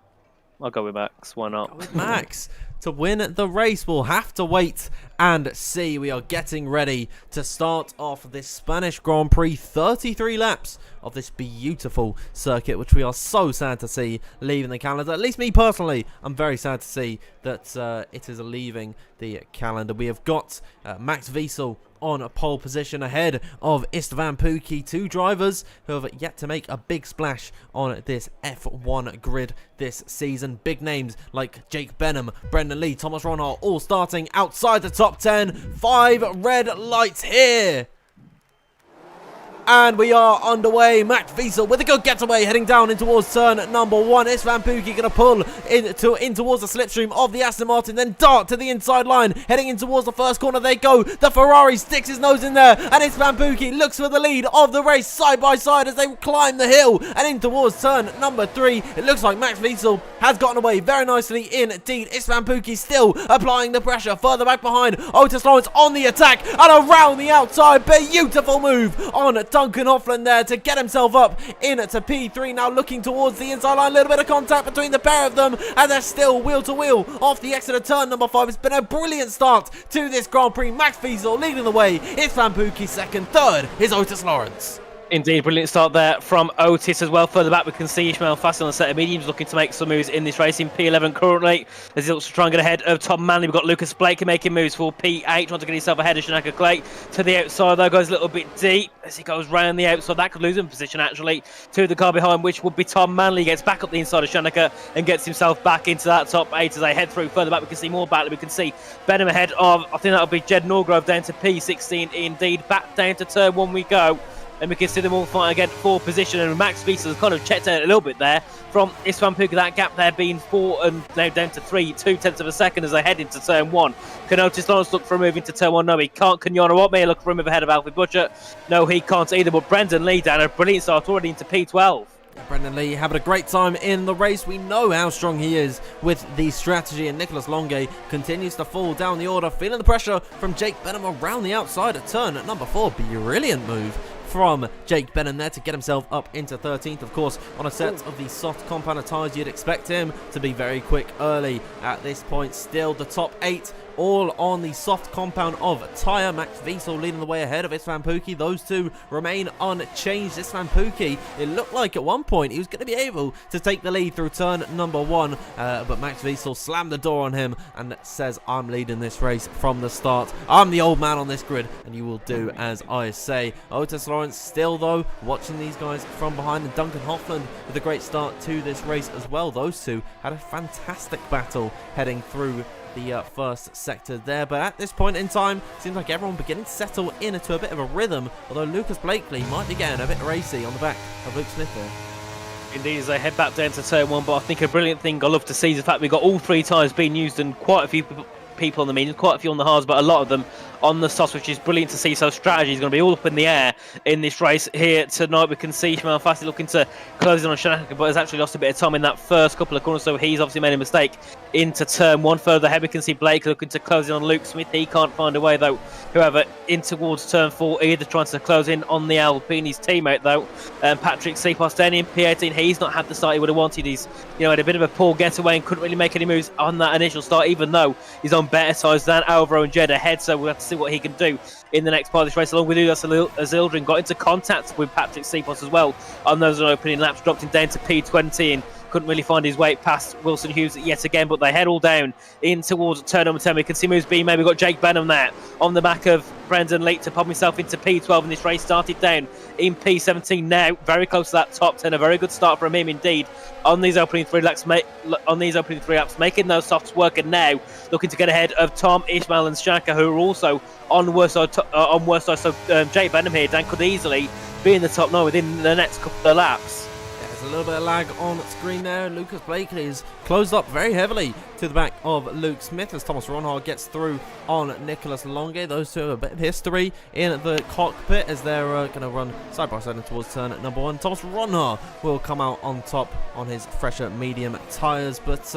I'll go with Max. Why not? Go with Max to win the race. We'll have to wait and see. We are getting ready to start off this Spanish Grand Prix. 33 laps of this beautiful circuit, which we are so sad to see leaving the calendar. At least me personally, I'm very sad to see that it is leaving the calendar. We have got Max Wiesel on a pole position ahead of Istvan Pukki, two drivers who have yet to make a big splash on this F1 grid this season. Big names like Jake Benham, Brendan Lee, Thomas Ronhart all starting outside the top 10. 5 red lights here. And we are underway. Max Wiesel with a good getaway, heading down in towards turn number 1. Istvan Pukki going to pull in towards the slipstream of the Aston Martin, then dart to the inside line, heading in towards the first corner. They go. The Ferrari sticks his nose in there, and Istvan Pukki looks for the lead of the race side by side as they climb the hill and in towards turn number 3. It looks like Max Wiesel has gotten away very nicely indeed. Istvan Pukki still applying the pressure further back behind. Otis Lawrence on the attack and around the outside. Beautiful move on Duncan Hoffland there to get himself up into P3. Now looking towards the inside line. A little bit of contact between the pair of them, and they're still wheel to wheel off the exit of turn number 5. It's been a brilliant start to this Grand Prix. Max Wiesel leading the way. Istvan Pukki second. Third is Otis Lawrence. Indeed, brilliant start there from Otis as well. Further back, we can see Ishmael Fassi on the set of mediums looking to make some moves in this race in P11 currently, as he looks to try and get ahead of Tom Manley. We've got Lucas Blake making moves for P8, trying to get himself ahead of Shanaka Clay. To the outside, though, goes a little bit deep as he goes round the outside. That could lose him position, actually, to the car behind, which would be Tom Manley. He gets back up the inside of Shanaka and gets himself back into that top 8 as they head through. Further back, we can see more battle. We can see Benham ahead of, I think that'll be Jed Norgrove down to P16 indeed. Back down to turn 1 we go. And we can see them all fight again for position, and Max Wiesel has kind of checked out a little bit there from Istvan Pukki. That gap there being 4 and now down to 3, 2/10 of a second as they head into turn 1. Can Otis Lawrence look for a move into turn 1? No, he can't. Can Yana Watmere look for a move ahead of Alfie Butcher? No, he can't either. But Brendan Lee down a brilliant start already into P12. Brendan Lee having a great time in the race. We know how strong he is with the strategy, and Nicholas Longe continues to fall down the order, feeling the pressure from Jake Benham around the outside at turn at number 4. Brilliant move from Jake Benham there to get himself up into 13th. Of course, on a set of the soft compound tyres, you'd expect him to be very quick early at this point. Still the top 8 all on the soft compound of tyre. Max Wiesel leading the way ahead of Istvan Pukki. Those two remain unchanged. Istvan Pukki, it looked like at one point he was going to be able to take the lead through turn number 1, but Max Wiesel slammed the door on him and says, I'm leading this race from the start. I'm the old man on this grid, and you will do as I say. Otis Lawrence still, though, watching these guys from behind, and Duncan Hoffland with a great start to this race as well. Those two had a fantastic battle heading through the first sector there, but at this point in time seems like everyone beginning to settle into a bit of a rhythm, although Lucas Blakely might be getting a bit racy on the back of Luke Smith here. Indeed, as they head back down to turn 1, but I think a brilliant thing I love to see is the fact we've got all 3 tyres being used, and quite a few people on the mediums, quite a few on the hards, but a lot of them on the softs, which is brilliant to see. So strategy is going to be all up in the air in this race here tonight. We can see Ishmael Fassi looking to close in on Shanaka, but has actually lost a bit of time in that first couple of corners, so he's obviously made a mistake into turn 1. Further ahead, we can see Blake looking to close in on Luke Smith. He can't find a way, though. However, in towards turn 4, either trying to close in on the Alpini's teammate, though. Patrick Seapost staying in P18. He's not had the start he would have wanted. He's, had a bit of a poor getaway and couldn't really make any moves on that initial start, even though he's on better sides than Alvaro and Jed ahead. So we'll have to see what he can do in the next part of this race. Along with Udas Azildrin got into contact with Patrick Seapost as well on those opening laps, dropped him down to P20 and couldn't really find his way past Wilson Hughes yet again, but they head all down in towards turn number 10. We can see moves being made. We've got Jake Benham there on the back of Brendan Lee to pop himself into P12, and this race started down in P17 now, very close to that top 10. A very good start from him indeed on these opening 3 laps, making those softs work, and now looking to get ahead of Tom, Ishmael and Shaka, who are also on worse side. So Jake Benham here, Dan, could easily be in the top 9 within the next couple of laps. There's a little bit of lag on screen there. Lucas Blakely is closed up very heavily to the back of Luke Smith as Thomas Ronhard gets through on Nicholas Longe. Those two have a bit of history in the cockpit as they're going to run side by side towards turn number 1. Thomas Ronhard will come out on top on his fresher medium tyres, but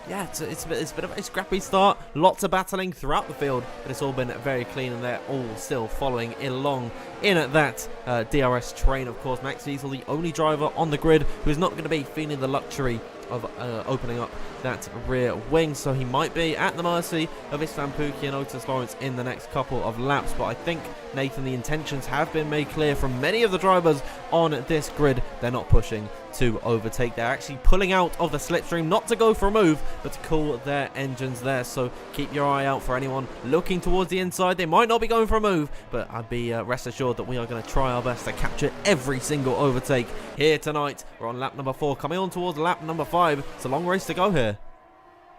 yeah, it's a bit of a scrappy start. Lots of battling throughout the field, but it's all been very clean, and they're all still following along in that DRS train. Of course, Max Diesel, the only driver on the grid who's not going to be feeling the luxury of opening up that rear wing, so he might be at the mercy of Istvan Pukki and Otis Lawrence in the next couple of laps. But I think, Nathan, the intentions have been made clear from many of the drivers on this grid. They're not pushing to overtake. They're actually pulling out of the slipstream, not to go for a move, but to cool their engines there. So keep your eye out for anyone looking towards the inside. They might not be going for a move, but I'd be rest assured that we are going to try our best to capture every single overtake here tonight. We're on lap number 4, coming on towards lap number 5. It's a long race to go here.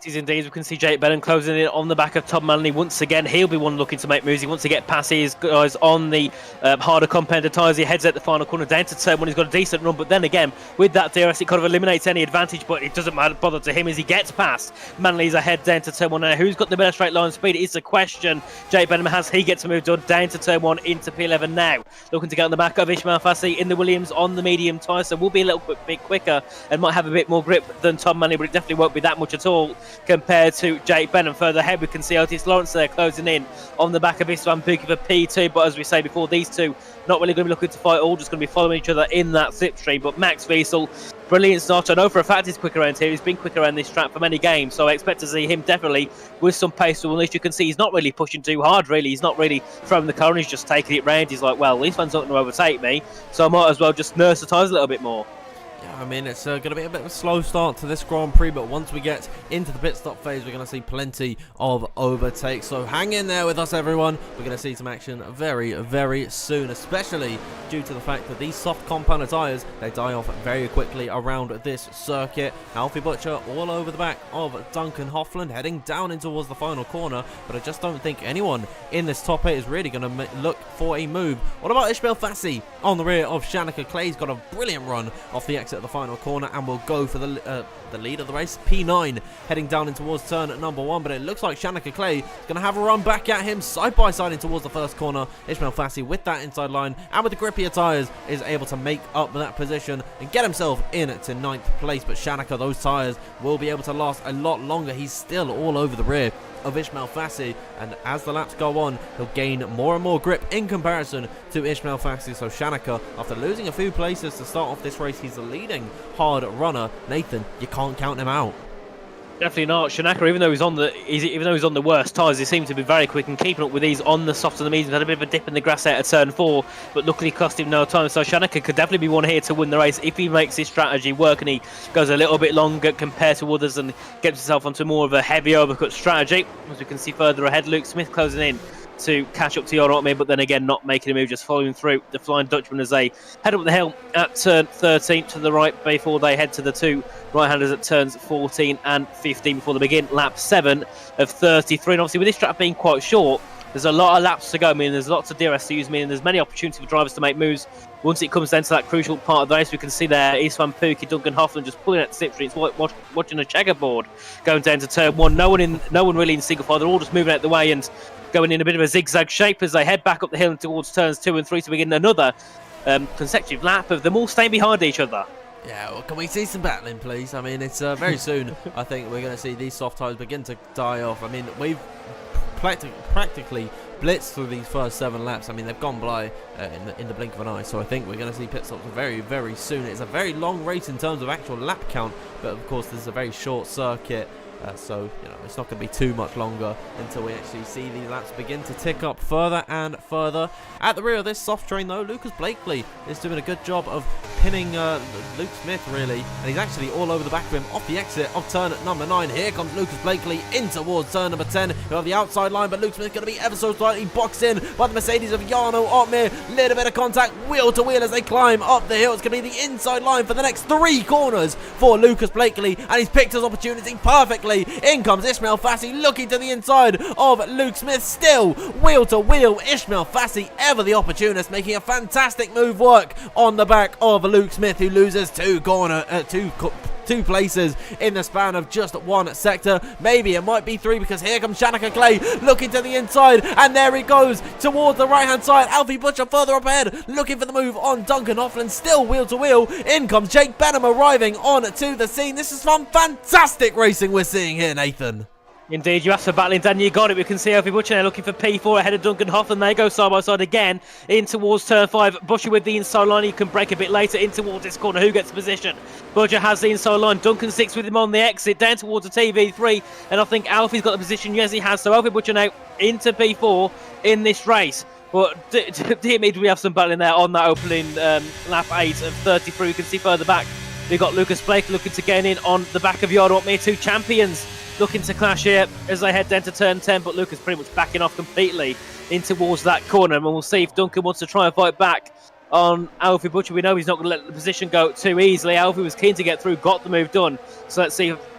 Indeed, we can see Jake Benham closing in on the back of Tom Manley once again. He'll be one looking to make moves. He wants to get past his guys on the harder compounder tyres. He heads at the final corner down to turn 1. He's got a decent run, but then again, with that DRS, it kind of eliminates any advantage, but it doesn't matter, bother to him as he gets past. Manley's ahead down to turn 1 now. Who's got the better straight line speed? It's a question. Jake Benham has. He gets a move done down to turn 1 into P11 now. Looking to get on the back of Ishmael Fassi in the Williams on the medium tyre, so will be a little bit quicker and might have a bit more grip than Tom Manley, but it definitely won't be that much at all compared to Jake Benham. Further ahead, we can see Otis Lawrence there closing in on the back of Istvan Pukki for P2. But as we say before, these two not really going to be looking to fight, all just going to be following each other in that slipstream. But Max Wiesel, brilliant start. I know for a fact he's quick around here. He's been quick around this track for many games, so I expect to see him definitely with some pace. So at least you can see he's not really pushing too hard, really. He's not really throwing the car and he's just taking it round. He's like, well, this one's not going to overtake me, so I might as well just nurse the tyres a little bit more. I mean, it's going to be a bit of a slow start to this Grand Prix, but once we get into the pit stop phase, we're going to see plenty of overtakes. So hang in there with us, everyone. We're going to see some action very, very soon, especially due to the fact that these soft compounder tyres, they die off very quickly around this circuit. Alfie Butcher all over the back of Duncan Hoffland, heading down in towards the final corner, but I just don't think anyone in this top 8 is really going to look for a move. What about Ishmael Fassi on the rear of Shanika Clay? He's got a brilliant run off the exit of the final corner and will go for the lead of the race. P9 heading down in towards turn number 1, but it looks like Shanika Clay is going to have a run back at him side by side in towards the first corner. Ishmael Fassi with that inside line and with the grippier tyres is able to make up that position and get himself in to 9th place, but Shanika, those tyres will be able to last a lot longer. He's still all over the rear of Ishmael Fassi, and as the laps go on, he'll gain more and more grip in comparison to Ishmael Fassi. So Shanika, after losing a few places to start off this race, he's the leading hard runner. Nathan, you can't count him out. Definitely not. Shanaka, even though he's on the worst tyres, he seems to be very quick and keeping up with these on the soft and the mediums. Had a bit of a dip in the grass out of turn 4, but luckily cost him no time. So Shanaka could definitely be one here to win the race if he makes his strategy work and he goes a little bit longer compared to others and gets himself onto more of a heavy overcut strategy. As we can see further ahead, Luke Smith closing in to catch up to Yorotme, but then again not making a move, just following through the Flying Dutchman as they head up the hill at turn 13 to the right before they head to the two right-handers at turns 14 and 15 before they begin lap 7 of 33. And obviously with this track being quite short, there's a lot of laps to go, meaning there's lots of DRS to use, meaning there's many opportunities for drivers to make moves. Once it comes down to that crucial part of the race, we can see there Istvan Pukki, Duncan Hoffland just pulling at the slipstream. It's watching a checkerboard going down to turn 1. No one really in single file. They're all just moving out the way and going in a bit of a zigzag shape as they head back up the hill towards turns 2 and 3 to begin another consecutive lap of them all staying behind each other. Yeah, well, can we see some battling, please? I mean, it's very soon, I think, we're going to see these soft tyres begin to die off. I mean, we've practically blitzed through these first 7 laps. I mean, they've gone by in the blink of an eye, so I think we're going to see pit stops very, very soon. It's a very long race in terms of actual lap count, but of course, this is a very short circuit. So, you know, it's not going to be too much longer until we actually see these laps begin to tick up further and further. At the rear of this soft train, though, Lucas Blakely is doing a good job of pinning Luke Smith, really. And he's actually all over the back of him off the exit of turn number 9. Here comes Lucas Blakely in towards turn number 10. He'll have the outside line, but Luke Smith's going to be ever so slightly boxed in by the Mercedes of Jarno Otmir. Little bit of contact, wheel to wheel as they climb up the hill. It's going to be the inside line for the next 3 corners for Lucas Blakely. And he's picked his opportunity perfectly Blakely. In comes Ishmael Fassi looking to the inside of Luke Smith. Still wheel to wheel. Ishmael Fassi, ever the opportunist, making a fantastic move work on the back of Luke Smith, who loses two places in the span of just one sector. Maybe it might be three, because here comes Shanika Clay looking to the inside, and there he goes towards the right hand side. Alfie Butcher further up ahead looking for the move on Duncan Hoffland, still wheel to wheel. In comes Jake Benham arriving on to the scene. This is some fantastic racing we're seeing here, Nathan. Indeed, you asked for battling, Dan, you got it. We can see Alfie Butcher now looking for P4 ahead of Duncan Hoffman. They go side by side again in towards turn 5. Butcher with the inside line. He can break a bit later in towards this corner. Who gets the position? Butcher has the inside line. Duncan 6 with him on the exit down towards the TV3. And I think Alfie's got the position. Yes, he has. So Alfie Butcher now into P4 in this race. But dear me, do we have some battling there on that opening lap 8 of 33. You can see further back, we've got Lucas Blake looking to gain in on the back of Yardo Up Mere. Two champions looking to clash here as they head down to turn 10, but Lucas pretty much backing off completely in towards that corner, and we'll see if Duncan wants to try and fight back on Alfie Butcher. We know he's not going to let the position go too easily. Alfie was keen to get through, got the move done, so let's see if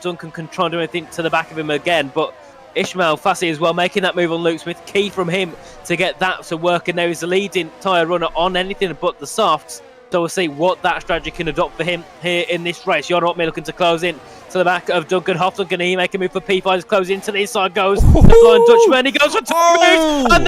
Duncan can try and do anything to the back of him again. But Ishmael Fassi as well, making that move on Luke Smith, key from him to get that to work, and now he's the leading tyre runner on anything but the softs. So we'll see what that strategy can adopt for him here in this race. Yardo Up Mere looking to close in to the back of Duncan Hoffman. Can he make a move for P5? He's closing to the inside goes the Flying Dutchman. He goes for top route, and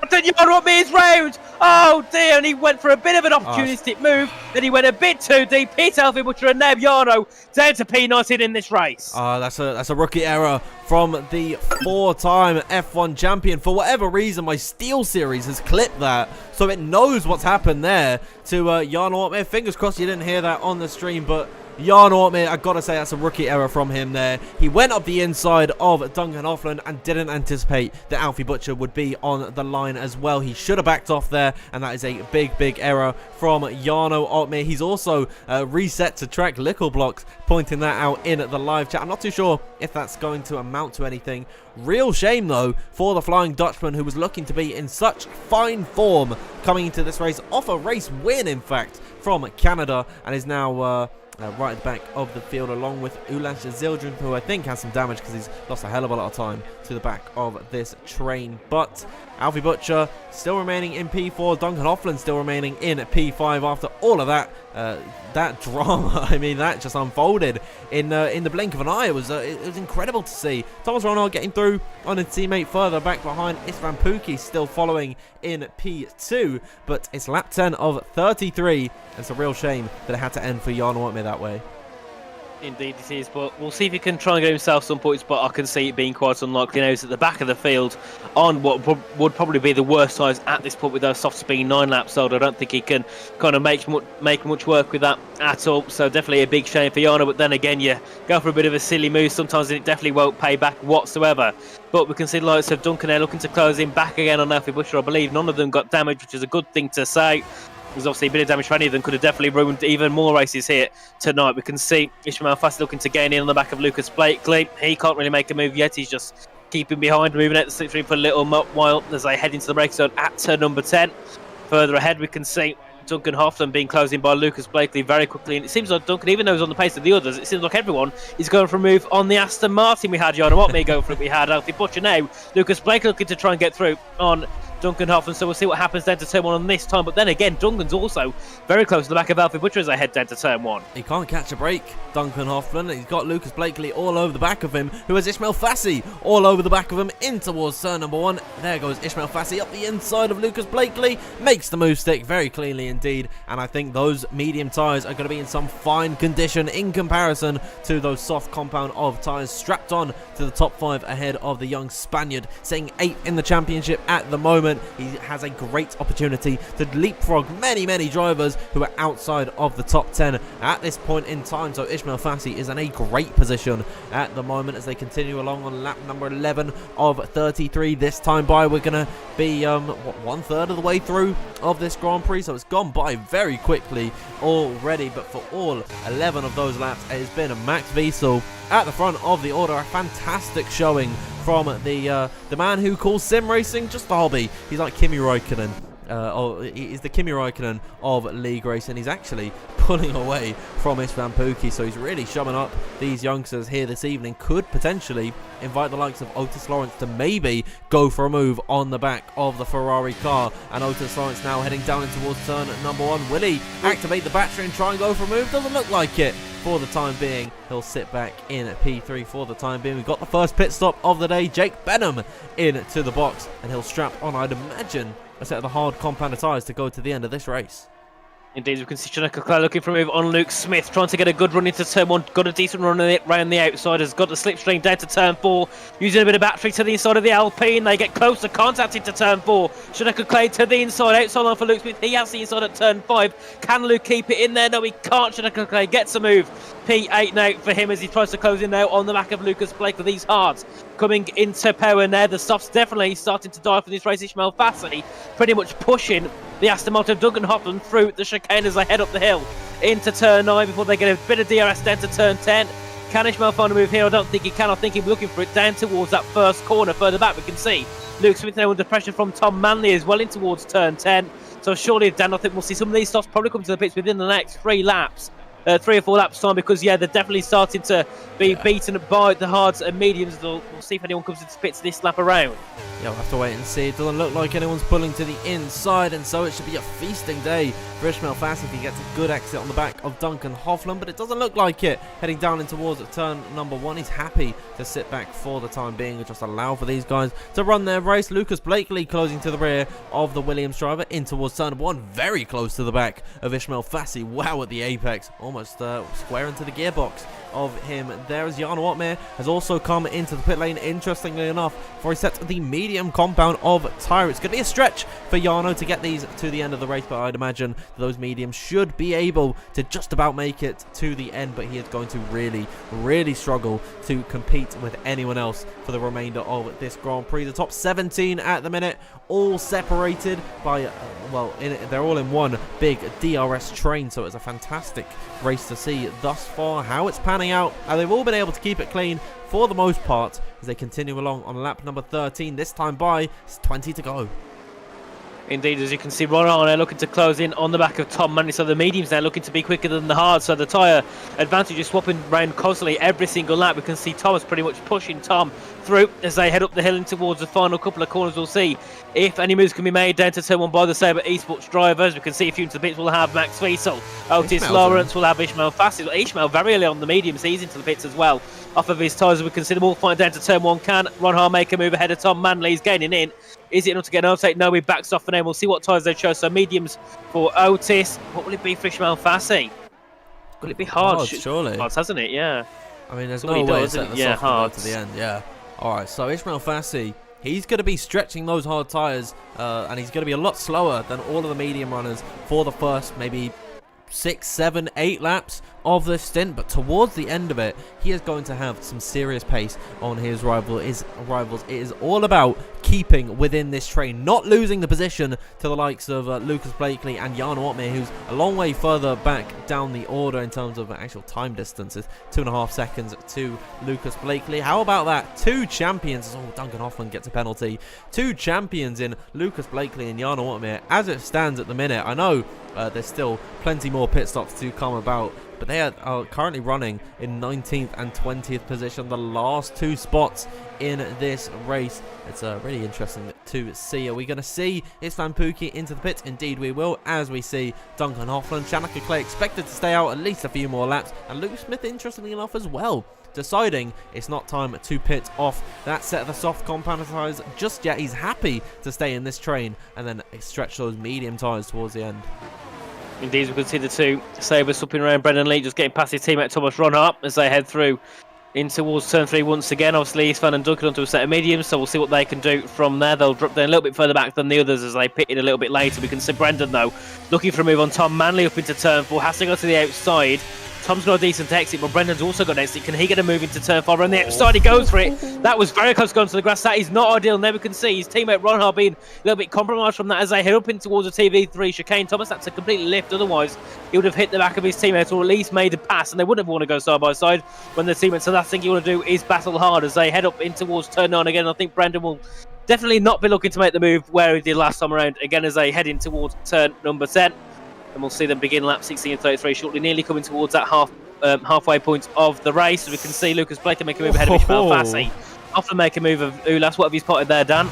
the Yardo Up Mere's round. Oh dear, and he went for a bit of an opportunistic move. Then he went a bit too deep. Pete Alfie Butcher and Neb Yardo down to P19 in this race. That's a rookie error from the 4-time F1 champion. For whatever reason, my Steel Series has clipped that, so it knows what's happened there to Yardo Up Mere. Fingers crossed you didn't hear that on the stream, but Yardo Up Mere, I gotta say, that's a rookie error from him there. He went up the inside of Duncan Hoffland and didn't anticipate that Alfie Butcher would be on the line as well. He should have backed off there, and that is a big error from Yardo Up Mere. He's also reset to track Lickle Blocks, pointing that out in the live chat. I'm not too sure if that's going to amount to anything. Real shame, though, for the Flying Dutchman, who was looking to be in such fine form coming into this race, off a race win, in fact, from Canada, and is now right at the back of the field, along with Ulan Zildjian, who I think has some damage because he's lost a hell of a lot of time to the back of this train. But Alfie Butcher still remaining in P4, Duncan Hoffland still remaining in P5 after all of that that drama. I mean, that just unfolded in the blink of an eye. It was incredible to see. Thomas Ronald getting through on his teammate further back behind. Istvan Pukki still following in P2, but it's lap 10 of 33. It's a real shame that it had to end for Yardo Up Mere that way. Indeed it is, but we'll see if he can try and get himself some points, but I can see it being quite unlikely. Now he's at the back of the field on what would probably be the worst size at this point with those soft speed 9 laps, so I don't think he can kind of make much work with that at all. So definitely a big shame for Yardo, but then again, you go for a bit of a silly move sometimes and it definitely won't pay back whatsoever. But we can see the likes of Duncan there looking to close in back again on Alfie Butcher. I believe none of them got damage, which is a good thing to say. There's obviously a bit of damage for any of them, could have definitely ruined even more races here tonight. We can see Ishmael Fassi looking to gain in on the back of Lucas Blakely. He can't really make a move yet, he's just keeping behind, moving out the slipstream for a little while as they head into the braking zone at turn number 10. Further ahead we can see Duncan Hoffman being closed in by Lucas Blakely very quickly, and it seems like Duncan, even though he's on the pace of the others, it seems like everyone is going for a move on the Aston Martin. We had Yardo Up Mere go for it, we had Alfie Butcher now. Lucas Blakely looking to try and get through on Duncan Hoffman, so we'll see what happens down to turn 1 on this time. But then again, Duncan's also very close to the back of Alfie Butcher as they head down to turn 1. He can't catch a break, Duncan Hoffman. He's got Lucas Blakely all over the back of him, who has Ishmael Fassi all over the back of him in towards turn number 1. There goes Ishmael Fassi up the inside of Lucas Blakely, makes the move stick very cleanly indeed, and I think those medium tyres are going to be in some fine condition in comparison to those soft compound of tyres strapped on to the top 5 ahead of the young Spaniard, sitting 8th in the championship at the moment. He has a great opportunity to leapfrog many drivers who are outside of the top 10 at this point in time. So Ishmael Fassi is in a great position at the moment as they continue along on lap number 11 of 33. This time by, we're going to be 1/3 of the way through of this Grand Prix, so it's gone by very quickly already. But for all 11 of those laps, it has been a Max Wiesel at the front of the order. A fantastic showing from the man who calls sim racing just a hobby. He's like Kimi Räikkönen He's the Kimi Räikkönen of league racing. He's actually pulling away from Istvan Pukki, so he's really shoving up these youngsters here this evening. Could potentially invite the likes of Otis Lawrence to maybe go for a move on the back of the Ferrari car. And Otis Lawrence now heading down in towards turn number 1. Will he activate the battery and try and go for a move? Doesn't look like it. For the time being, he'll sit back in at P3 for the time being. We've got the first pit stop of the day. Jake Benham into the box, and he'll strap on, I'd imagine, a set of the hard compound tyres to go to the end of this race. Indeed, we can see Chaneka looking for a move on Luke Smith, trying to get a good run into turn 1. Got a decent run around the outside, has got the slipstream down to turn 4, using a bit of battery to the inside of the Alpine. They get close to contact into turn 4. Chaneka Clay to the inside, outside line for Luke Smith. He has the inside at turn 5. Can Luke keep it in there? No, he can't. Chaneka Clay gets a move. P8 now for him as he tries to close in now on the back of Lucas Blake with these hards coming into power now. The stops definitely starting to die for this race. Ishmael Fassey pretty much pushing the Aston Martin Duncan Hoffman through the chicane as they head up the hill into turn 9 before they get a bit of DRS down to turn 10. Can Ishmael find a move here? I don't think he can. I think he's looking for it down towards that first corner further back. We can see Luke Smith now under pressure from Tom Manley as well in towards turn 10. So surely, Dan, I think we'll see some of these stops probably come to the pits within the next 3 laps. 3 or 4 laps time, because they're definitely starting to be beaten by the hards and mediums. We'll see if anyone comes into pits this lap around. Yeah, we'll have to wait and see. It doesn't look like anyone's pulling to the inside, and so it should be a feasting day for Ishmael Fassey if he gets a good exit on the back of Duncan Hoffman, but it doesn't look like it. Heading down in towards turn number 1, he's happy to sit back for the time being and just allow for these guys to run their race. Lucas Blakely closing to the rear of the Williams driver in towards turn number 1, very close to the back of Ishmael Fassey. Wow, at the apex, almost square into the gearbox of him there, as Jan Watmere has also come into the pit lane, interestingly enough, for a set of the medium compound of tyre. It's going to be a stretch for Jarno to get these to the end of the race, but I'd imagine those mediums should be able to just about make it to the end, but he is going to really struggle to compete with anyone else for the remainder of this Grand Prix. The top 17 at the minute, all separated by, they're all in one big DRS train, so it's a fantastic race to see thus far how it's panning out, and they've all been able to keep it clean for the most part as they continue along on lap number 13. This time by, it's 20 to go. Indeed, as you can see, Ron Arnold looking to close in on the back of Tom Manley, so the mediums now looking to be quicker than the hards, so the tyre advantage is swapping around constantly every single lap. We can see Thomas pretty much pushing Tom through as they head up the hill and towards the final couple of corners. We'll see if any moves can be made down to turn 1 by the Sabre Esports drivers. We can see a few into the pits. We'll have Max Wiesel, Otis Lawrence, we'll have Ishmael Fassey. Ishmael very early on the mediums, he's into the pits as well off of his tyres. We can see them all find down to turn 1. Can Ron Haar make a move ahead of Tom Manley? He's gaining in. Is it enough to get an overtake? No, he backs off for now. We'll see what tyres they show. So mediums for Otis. What will it be for Ishmael Fassey? Will it be hard? Surely. Hard, hasn't it? Yeah. I mean, there's so no way to set the soft hard to the end. Yeah. All right. So Ishmael Fassey, he's going to be stretching those hard tyres, and he's going to be a lot slower than all of the medium runners for the first maybe 6, 7, 8 laps of this stint, but towards the end of it, he is going to have some serious pace on his rivals. It is all about keeping within this train, not losing the position to the likes of Lucas Blakely and Jan Watmere, who's a long way further back down the order in terms of actual time distances. 2.5 seconds to Lucas Blakely. How about that? 2 champions. Oh, Duncan Hoffman gets a penalty. 2 champions in Lucas Blakely and Jan Watmere. As it stands at the minute, I know there's still plenty more pit stops to come about, but they are currently running in 19th and 20th position, the last 2 spots in this race. It's really interesting to see. Are we going to see Istvan Pukki into the pits? Indeed we will, as we see Duncan Hoffman. Chaneka Clay expected to stay out at least a few more laps, and Luke Smith, interestingly enough, as well, deciding it's not time to pit off that set of the soft compound tyres just yet. He's happy to stay in this train and then stretch those medium tyres towards the end. Indeed, we can see the 2 Sabres swapping around. Brendan Lee just getting past his teammate Thomas Ron up as they head through in towards turn 3 once again. Obviously, Istvan and Duncan onto a set of mediums, so we'll see what they can do from there. They'll drop down a little bit further back than the others as they pit in a little bit later. We can see Brendan, though, looking for a move on Tom Manley up into turn 4. Has to go to the outside. Tom's got a decent exit, but Brendan's also got an exit. Can he get a move into turn 5? On the outside, he goes for it. That was very close going to the grass. That is not ideal. Now we can see his teammate Ron Haar being a little bit compromised from that as they head up in towards the TV3 chicane. Thomas had to completely lift, otherwise he would have hit the back of his teammate or at least made a pass, and they wouldn't have want to go side by side when the teammate. So the last thing you want to do is battle hard as they head up in towards turn 9 again. I think Brendan will definitely not be looking to make the move where he did last time around, again as they head in towards turn number 10. And we'll see them begin lap 16.33 shortly, nearly coming towards that halfway point of the race. We can see Lucas Blakely make a move ahead of Ishmael Fassi. Often make a move of Ulas. What have you spotted there, Dan?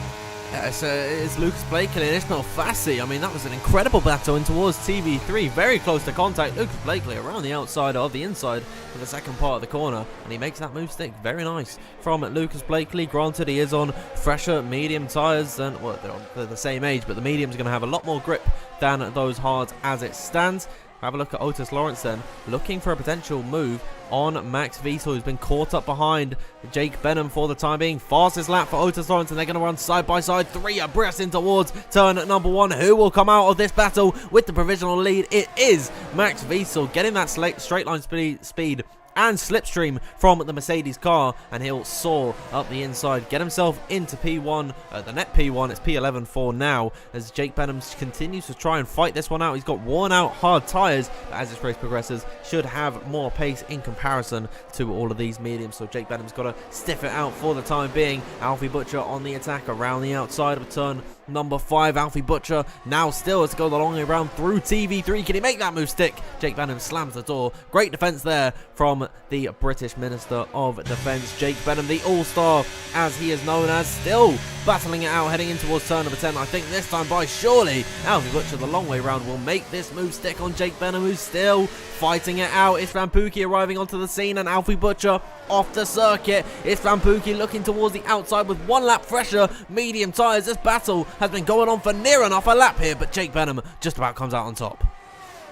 It's Lucas Blakely and Ishmael Fassi. I mean, that was an incredible battle in towards TV3. Very close to contact. Lucas Blakely around the outside of the inside for the second part of the corner. And he makes that move stick. Very nice from Lucas Blakely. Granted, he is on fresher medium tyres. And, well, they're the same age, but the medium's going to have a lot more grip than those hards as it stands. Have a look at Otis Lawrence then, looking for a potential move on Max Wiesel, who's been caught up behind Jake Benham for the time being. Fastest lap for Otis Lawrence, and they're going to run side by side, 3 abreast in towards turn number 1. Who will come out of this battle with the provisional lead? It is Max Wiesel getting that straight line speed and slipstream from the Mercedes car, and he'll soar up the inside, get himself into P1, the net P1. It's P11 for now, as Jake Benham continues to try and fight this one out. He's got worn out hard tyres, but as this race progresses, should have more pace in comparison to all of these mediums, so Jake Benham's got to stiff it out for the time being. Alfie Butcher on the attack around the outside of turn number 5. Alfie Butcher now still has to go the long way around through TV3. Can he make that move stick? Jake Benham slams the door. Great defense there from the British Minister of Defence. Jake Benham, the all-star as he is known as, still battling it out heading in towards turn number 10. I think this time by surely Alfie Butcher the long way round will make this move stick on Jake Benham, who's still fighting it out. It's Van Pookie arriving onto the scene, and Alfie Butcher off the circuit. It's Van Pookie looking towards the outside with 1 lap fresher medium tyres. This battle has been going on for near enough a lap here, but Jake Benham just about comes out on top.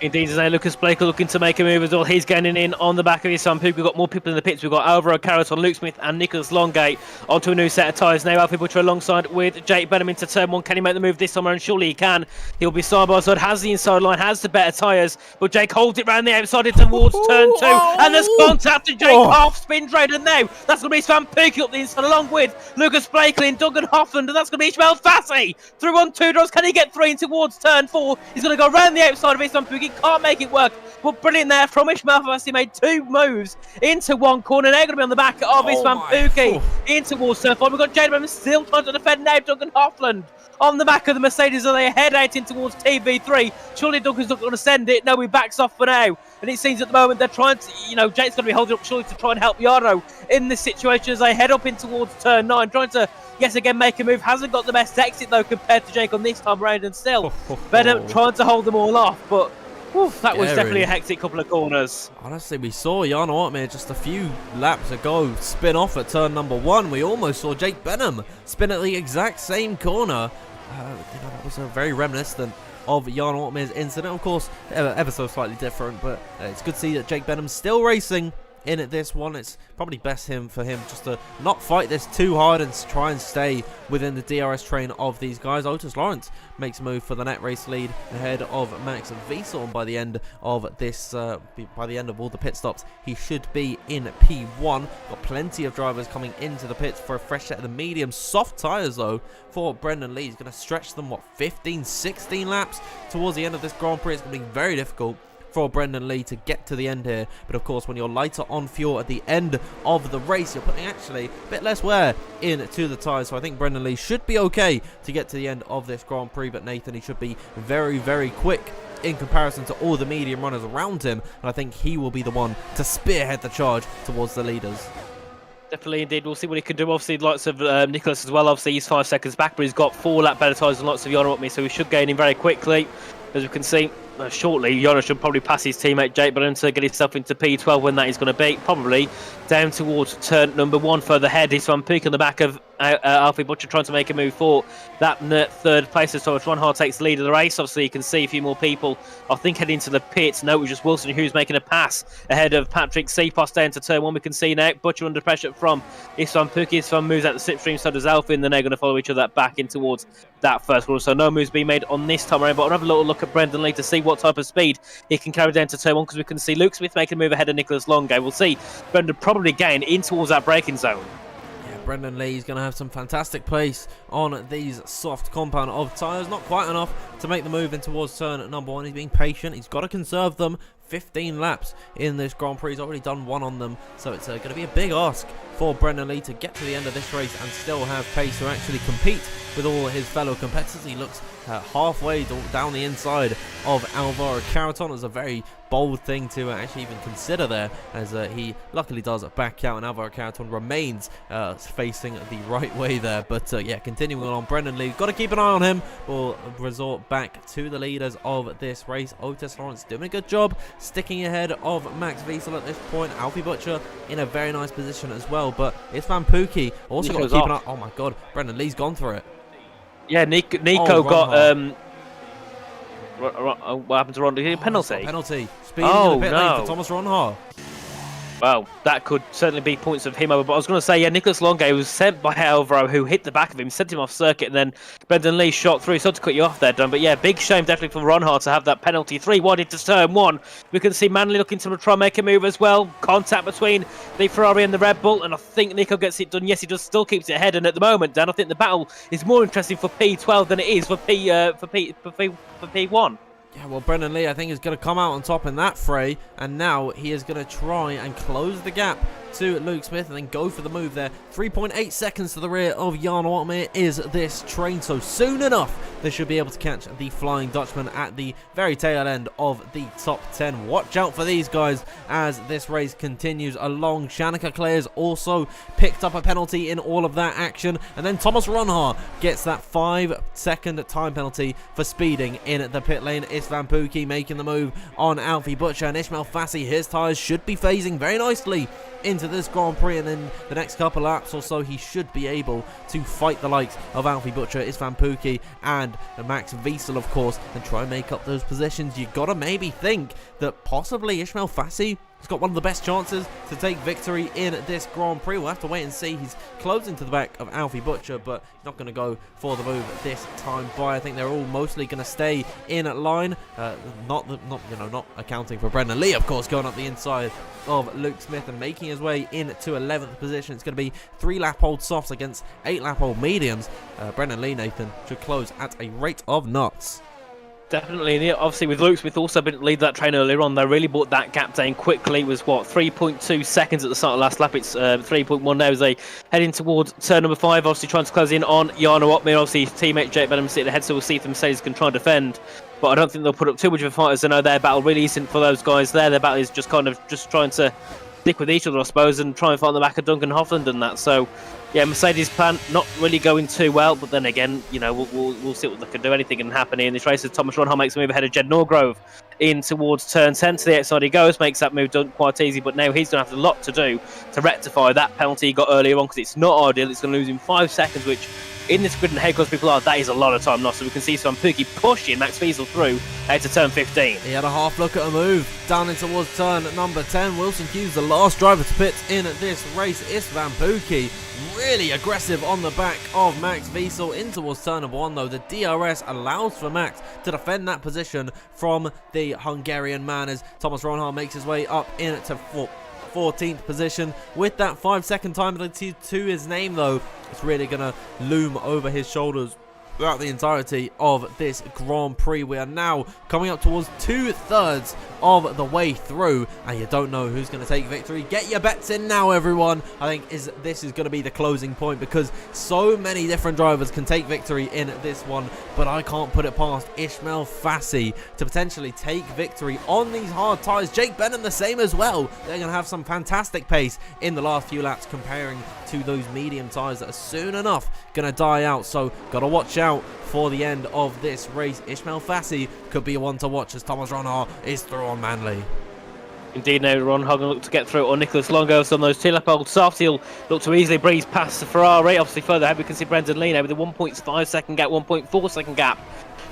Indeed, as Lucas Blakely looking to make a move as well. He's gaining in on the back of his Van Pookie. We've got more people in the pits. We've got Alvaro Carrot on Luke Smith and Nicholas Longate onto a new set of tyres. Now Alfie Butcher alongside with Jake Benham into turn 1. Can he make the move this time around? Surely he can. He'll be side by side, has the inside line, has the better tyres, but Jake holds it round the outside in towards turn 2. And there's contact to Jake, half spin trade, and now that's going to be Van Pookie up the inside along with Lucas Blakely and Duggan Hoffland, and that's going to be Ishmael Fassi through on 2 doors. Can he get 3 in towards turn 4? He's going to go round the outside of his Van Pookie. Can't make it work. But brilliant there from Ishmael Fassi. Made 2 moves into 1 corner. Now going to be on the back of his Van Pookie in towards turn 4. We've got Jaden Benham still trying to defend now. Duggan Hoffland on the back of the Mercedes as they head out in towards TV3. Surely Duggan's not going to send it. No, he backs off for now. And it seems at the moment they're trying to, Jake's going to be holding up surely to try and help Yarno in this situation as they head up in towards turn 9. Trying to, yes, again, make a move. Hasn't got the best exit, though, compared to Jake on this time around. And still, Benham trying to hold them all off. But that was definitely a hectic couple of corners. Honestly, we saw Jarno Ortmeier just a few laps ago spin off at turn number 1. We almost saw Jake Benham spin at the exact same corner. That was very reminiscent of Jan Ortmeier's incident. Of course, ever so slightly different, but it's good to see that Jake Benham's still racing in this one. It's probably best for him just to not fight this too hard and try and stay within the DRS train of these guys. Otis Lawrence makes a move for the net race lead ahead of Max Wiesel, and by the end of this, by the end of all the pit stops, he should be in P1. Got plenty of drivers coming into the pits for a fresh set of the medium soft tyres though for Brendan Lee. He's going to stretch them 15, 16 laps towards the end of this Grand Prix. It's going to be very difficult for Brendan Lee to get to the end here, but of course when you're lighter on fuel at the end of the race, you're putting actually a bit less wear into the tyres, so I think Brendan Lee should be okay to get to the end of this Grand Prix. But Nathan, he should be very, very quick in comparison to all the medium runners around him, and I think he will be the one to spearhead the charge towards the leaders. Definitely indeed. We'll see what he can do. Obviously, lots of Nicholas as well. Obviously, he's 5 seconds back, but he's got 4 lap better tyres and lots of Jarno Ortmeier, so he should gain him very quickly. As we can see, shortly, Jarno should probably pass his teammate Jake Benham to get himself into P12 when that is going to be. Probably down towards turn number 1 further ahead. He's Van Pookie on the back of Alfie Butcher trying to make a move for that third place. So Ron Hart takes the lead of the race. Obviously, you can see a few more people, I think, heading to the pits. No, it was just Wilson who's making a pass ahead of Patrick Cepas down to turn 1. We can see now Butcher under pressure from Van Pookie. Isvan moves out the slipstream, so does Alfie, and then they're going to follow each other back in towards that first corner. So no moves being made on this time around, but I'll have a little look at Brendan Lee to see what type of speed he can carry down to turn 1, because we can see Luke Smith making a move ahead of Nicholas Longay. We'll see Brendan probably gain in towards that braking zone. Brendan Lee is going to have some fantastic pace on these soft compound of tyres. Not quite enough to make the move in towards turn number 1. He's being patient. He's got to conserve them. 15 laps in this Grand Prix. He's already done 1 on them, so it's going to be a big ask for Brendan Lee to get to the end of this race and still have pace to actually compete with all his fellow competitors. He looks halfway down the inside of Alvaro Carreton. It's a very bold thing to actually even consider there, as he luckily does back out and Alvaro Carreton remains facing the right way there. But yeah, continuing on, Brendan Lee, got to keep an eye on him. We'll resort back to the leaders of this race. Otis Lawrence doing a good job sticking ahead of Max Wiesel at this point. Alfie Butcher in a very nice position as well, but it's Van Pookie also got to keep an eye. Oh my god, Brendan Lee's gone for it. Yeah, Nico got what happened to Ron? Did he get a penalty? Penalty. Speeding in the pit lane for Thomas Ronhaar. Well, that could certainly be points of him over. But I was going to say, yeah, Nicholas Longe was sent by Alvaro, who hit the back of him, sent him off circuit, and then Brendan Lee shot through. Sorry to cut you off there, Don. But yeah, big shame definitely for Ronhaar to have that penalty. 3 wide into turn 1. We can see Manley looking to try and make a move as well. Contact between the Ferrari and the Red Bull, and I think Nico gets it done. Yes, he does, still keeps it ahead. And at the moment, Dan, I think the battle is more interesting for P12 than it is for P1. Yeah, well, Brendan Lee, I think, is going to come out on top in that fray, and now he is going to try and close the gap to Luke Smith and then go for the move there. 3.8 seconds to the rear of Jan Watmere is this train, so soon enough they should be able to catch the Flying Dutchman at the very tail end of the top 10. Watch out for these guys as this race continues along. Shanika Clares also picked up a penalty in all of that action, and then Thomas Ronhaar gets that 5-second time penalty for speeding in the pit lane. It's Van Pookie making the move on Alfie Butcher, and Ishmael Fassi, his tyres should be phasing very nicely into this Grand Prix, and in the next couple laps or so he should be able to fight the likes of Alfie Butcher, Isvan Pookie and Max Wiesel, of course, and try and make up those positions. You gotta maybe think that possibly Ishmael Fassi has got one of the best chances to take victory in this Grand Prix. We'll have to wait and see. He's closing to the back of Alfie Butcher, but he's not going to go for the move this time by. I think they're all mostly going to stay in line, not accounting for Brendan Lee, of course, going up the inside of Luke Smith and making his way into 11th position. It's going to be 3-lap-old softs against 8-lap-old mediums. Brendan Lee, Nathan, should close at a rate of knots. Definitely, and obviously with Luke Smith also been lead that train earlier on. They really brought that gap down quickly. It was what, 3.2 seconds at the start of last lap. It's 3.1 now as they head in towards turn number 5. Obviously trying to close in on Jarno Opmeer. Obviously his teammate Jake Benham sitting ahead, so we'll see if the Mercedes can try and defend. But I don't think they'll put up too much of a fight, as I know their battle really isn't for those guys there. Their battle is just kind of trying to stick with each other, I suppose, and try and find the back of Duncan Hoffland and that. So yeah, Mercedes' plan not really going too well, but then again, you know, we'll see what they can do. Anything can happen here in this race as Thomas Ronhaar makes a move ahead of Jed Norgrove in towards turn 10. To the outside he goes, makes that move done quite easy, but now he's going to have a lot to do to rectify that penalty he got earlier on, because it's not ideal. It's going to lose him 5 seconds, which in this grid and head, because people are, that is a lot of time lost. So we can see Van Pookie pushing Max Wiesel through out to turn 15. He had a half look at a move down in towards turn number 10. Wilson Hughes, the last driver to pit in this race. Is Van Pookie really aggressive on the back of Max Wiesel in towards turn number 1, though. The DRS allows for Max to defend that position from the Hungarian man as Thomas Ronhaar makes his way up into 14th position with that 5-second time penalty to his name, though. It's really going to loom over his shoulders throughout the entirety of this Grand Prix. We are now coming up towards 2/3 of the way through, and you don't know who's going to take victory. Get your bets in now, everyone. I think this is going to be the closing point, because so many different drivers can take victory in this one, but I can't put it past Ishmael Fassi to potentially take victory on these hard tyres. Jake Benham the same as well. They're going to have some fantastic pace in the last few laps comparing to those medium tyres that are soon enough going to die out, so got to watch out for the end of this race. Ishmael Fassi could be one to watch as Thomas Ronhaar is through on Manley. Indeed, now Ron Hogan look to get through on Nicholas Longos on those 2-lap-old softs. He'll look to easily breeze past the Ferrari. Obviously further ahead we can see Brendan Lee now with a 1.5 second gap, 1.4 second gap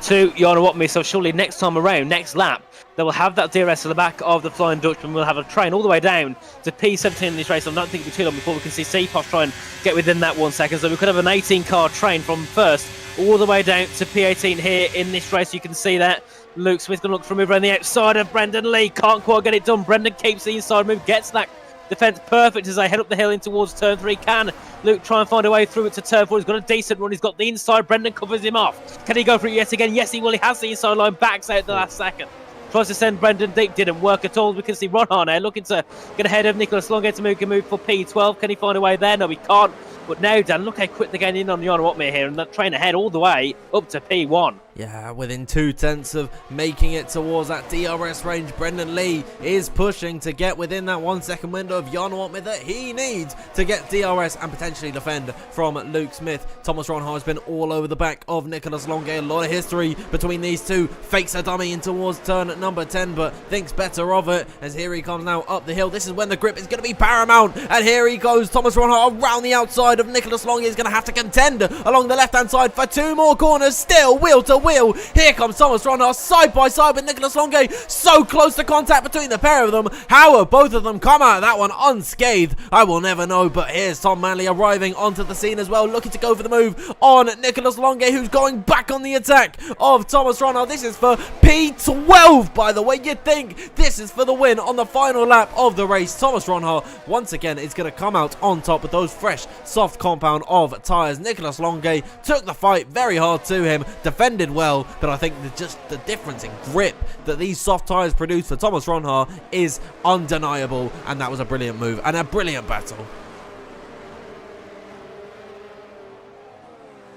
to Jarno Opmeer. So surely next time around, next lap, they will have that DRS at the back of the Flying Dutchman. We'll have a train all the way down to P17 in this race. I don't think it'll be too long before we can see CPOS try and get within that 1 second. So we could have an 18-car train from first all the way down to P18 here in this race. You can see that Luke Smith going to look for a move around the outside of Brendan Lee. Can't quite get it done. Brendan keeps the inside move, gets that defence perfect as they head up the hill in towards turn 3. Can Luke try and find a way through it to turn 4? He's got a decent run. He's got the inside. Brendan covers him off. Can he go for it yet again? Yes, he will. He has the inside line. Backs out the last second. tries to send Brendan deep, didn't work at all. We can see Ron Harnett looking to get ahead of Nicholas Longo to make a move for P12. Can he find a way there? No, he can't. But now, Dan, look how quick they're getting in on Jan Watmere here, and they're trying to head all the way up to P1. Yeah, within 2/10 of making it towards that DRS range, Brendan Lee is pushing to get within that 1 second window of Jan Watmere that he needs to get DRS and potentially defend from Luke Smith. Thomas Ronhard has been all over the back of Nicholas Longo. A lot of history between these two. Fakes a dummy in towards turn number 10, but thinks better of it as here he comes now up the hill. This is when the grip is going to be paramount, and here he goes. Thomas Ronhard around the outside of Nicholas Longo is going to have to contend along the left-hand side for 2 more corners. Still wheel to wheel. Here comes Thomas Ronhard side by side with Nicholas Longo. So close to contact between the pair of them. How have both of them come out of that one unscathed? I will never know, but here's Tom Manley arriving onto the scene as well, looking to go for the move on Nicholas Longo, who's going back on the attack of Thomas Ronhard. This is for P12, by the way. You'd think this is for the win on the final lap of the race. Thomas Ronhard once again is going to come out on top with those fresh, soft compound of tyres. Nicholas Longo took the fight very hard to him, defended well, but I think just the difference in grip that these soft tyres produce for Thomas Ronhard is undeniable, and that was a brilliant move and a brilliant battle.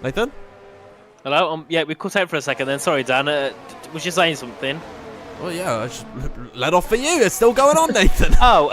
Nathan? Hello? Yeah, we cut out for a second then. Sorry, Dan. Was you saying something? Well, yeah, I just let off for you. It's still going on, Nathan. Oh,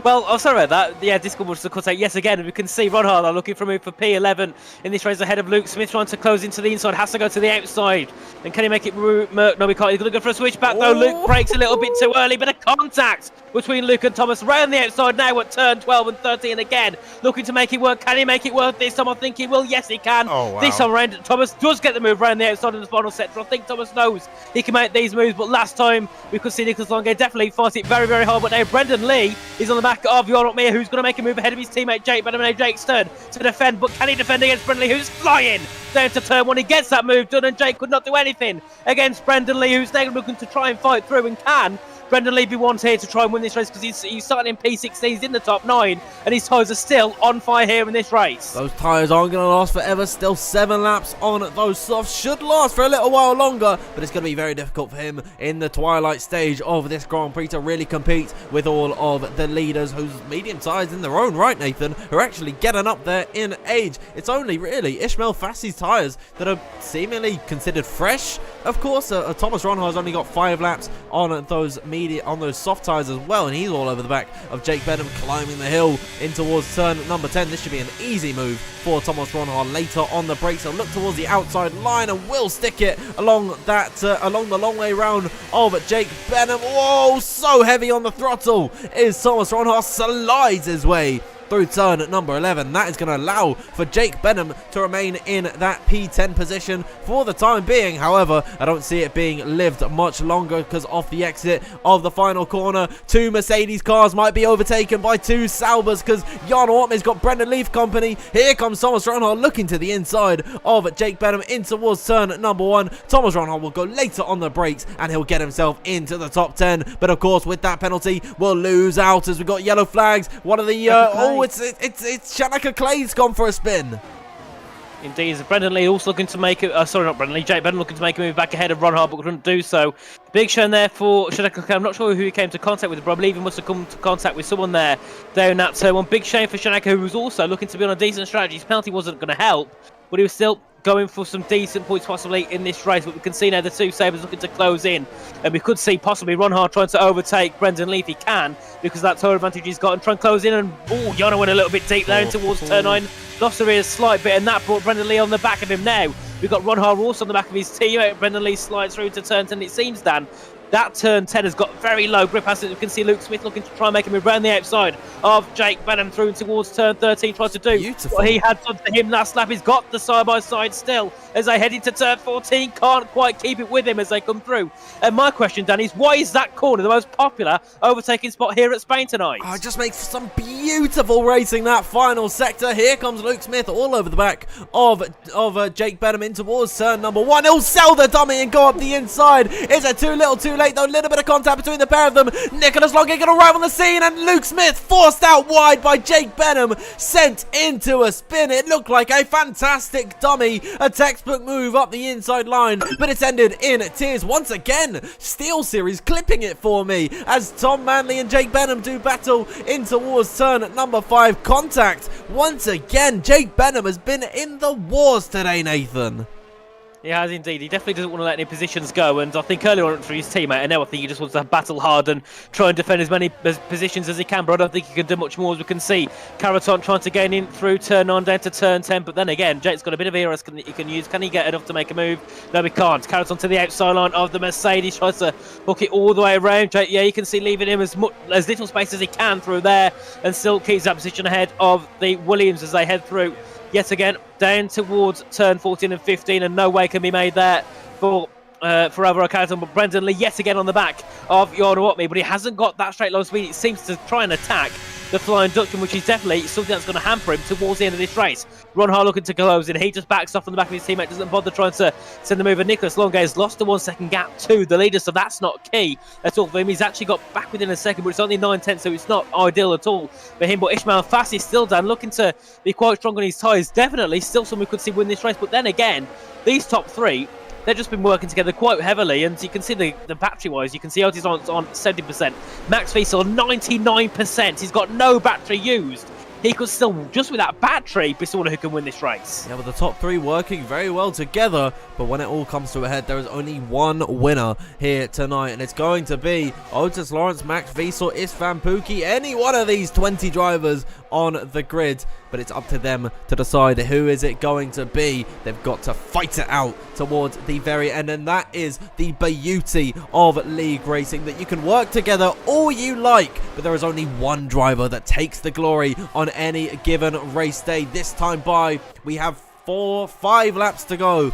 well, I'm sorry about that. Yeah, Discord was to cut out yet again. We can see Ron Harlow looking for a move for P11 in this race ahead of Luke Smith, trying to close into the inside. Has to go to the outside. And can he make it work? No, he can't. He's going to go for a switchback, though. Luke breaks a little bit too early, but a contact between Luke and Thomas round the outside now at turn 12 and 13 again. Looking to make it work. Can he make it work this time? I think he will. Yes, he can. Oh, wow. This time around, Thomas does get the move round the outside in the final sector. I think Thomas knows he can make these moves, but last time we could see Nicholas Longo definitely fight it very, very hard. But now Brendan Lee is on the back of Jan Watmere, who's going to make a move ahead of his teammate Jake Benham. Now Jake's turn to defend, but can he defend against Brendan Lee, who's flying down to turn 1? He gets that move done, and Jake could not do anything against Brendan Lee, who's now looking to try and fight through. And can Brendan Lee be one here to try and win this race, because he's starting in P16, he's in the top 9, and his tyres are still on fire here in this race. Those tyres aren't going to last forever. Still 7 laps on those softs. Should last for a little while longer, but it's going to be very difficult for him in the twilight stage of this Grand Prix to really compete with all of the leaders, whose medium tyres in their own right, Nathan, are actually getting up there in age. It's only really Ishmael Fassi's tyres that are seemingly considered fresh. Of course, Thomas Ronhard's only got 5 laps on those soft tyres as well, and he's all over the back of Jake Benham, climbing the hill in towards turn number 10. This should be an easy move for Thomas Ronhard later on the brakes. He'll look towards the outside line and will stick it along the long way round of Jake Benham. Whoa, so heavy on the throttle is Thomas Ronhard, slides his way through turn number 11. That is going to allow for Jake Benham to remain in that P10 position for the time being. However, I don't see it being lived much longer, because off the exit of the final corner, 2 Mercedes cars might be overtaken by 2 Saubers, because Jan Watmere's got Brendan Leaf company. Here comes Thomas Ronhard looking to the inside of Jake Benham in towards turn number 1. Thomas Ronhard will go later on the brakes, and he'll get himself into the top 10. But of course, with that penalty, we'll lose out as we got yellow flags. One of the it's Shanaka Clay's gone for a spin. Indeed, Brendan Lee also looking to make it. Sorry, not Brendan Lee. Jake Benham looking to make a move back ahead of Ron Hart, but couldn't do so. Big showing there for Shanaka Clay. I'm not sure who he came to contact with, but I believe he must have come to contact with someone there down that turn 1. Big shame for Shanaka, who was also looking to be on a decent strategy. His penalty wasn't going to help, but he was still going for some decent points possibly in this race. But we can see now the 2 Sabres looking to close in, and we could see possibly Ron Hart trying to overtake Brendan Lee if he can, because that tyre advantage he's got, and try and close in. And Yana went a little bit deep there towards turn 9, lost the rear slight bit, and that brought Brendan Lee on the back of him. Now we've got Ron Hart also on the back of his teammate. Brendan Lee slides through to turn 10. It seems, Dan, that turn 10 has got very low grip, as you can see Luke Smith looking to try and make a move around the outside of Jake Benham through towards turn 13, tries to do what he had done to him last lap. He's got the side-by-side still as they head into turn 14, can't quite keep it with him as they come through. And my question, Dan, is why is that corner the most popular overtaking spot here at Spain tonight? It just makes for some beautiful racing, that final sector. Here comes Luke Smith all over the back of Jake Benham in towards turn number 1. He'll sell the dummy and go up the inside. Is it too little too late though. A little bit of contact between the pair of them. Nicholas Longgate going to arrive on the scene, and Luke Smith forced out wide by Jake Benham, sent into a spin. It looked like a fantastic dummy, a textbook move up the inside line, but it's ended in tears once again. Steel Series clipping it for me as Tom Manley and Jake Benham do battle in towards turn number 5. Contact once again. Jake Benham has been in the wars today, Nathan. He has indeed. He definitely doesn't want to let any positions go, and I think earlier on for his teammate, and now I think he just wants to battle hard and try and defend as many positions as he can, but I don't think he can do much more. As we can see, Caraton trying to gain in through turn 9 down to turn 10, but then again, Jake's got a bit of ERS he can use. Can he get enough to make a move? No, he can't. Caraton to the outside line of the Mercedes, tries to hook it all the way around. Jake, yeah, you can see leaving him as little space as he can through there, and still keeps that position ahead of the Williams as they head through. Yet again, down towards turn 14 and 15, and no way can be made there for Alvaro Caraton. But Brendan Lee yet again on the back of Yorno Otme, but he hasn't got that straight line speed. It seems to try and attack the Flying Dutchman, which is definitely something that's going to hamper him towards the end of this race. Ron Hart looking to close, and he just backs off on the back of his teammate, doesn't bother trying to send the move. And Nicholas Longay has lost the 1 second gap to the leader, so that's not key at all for him. He's actually got back within a second, but it's only 9/10, so it's not ideal at all for him. But Ishmael Fassi is still down, looking to be quite strong on his tyres. Definitely still someone we could see win this race, but then again, these top 3, they've just been working together quite heavily, and you can see the battery-wise, you can see Otis on 70%. Max Wiesel 99%. He's got no battery used. He could still, just with that battery, be someone who can win this race. Yeah, with the top 3 working very well together, but when it all comes to a head, there is only one winner here tonight, and it's going to be Otis Lawrence, Max Wiesel, Istvan Pukki, any one of these 20 drivers on the grid. But it's up to them to decide who is it going to be. They've got to fight it out towards the very end, and that is the beauty of league racing, that you can work together all you like, but there is only one driver that takes the glory on any given race day. This time by, we have 5 laps to go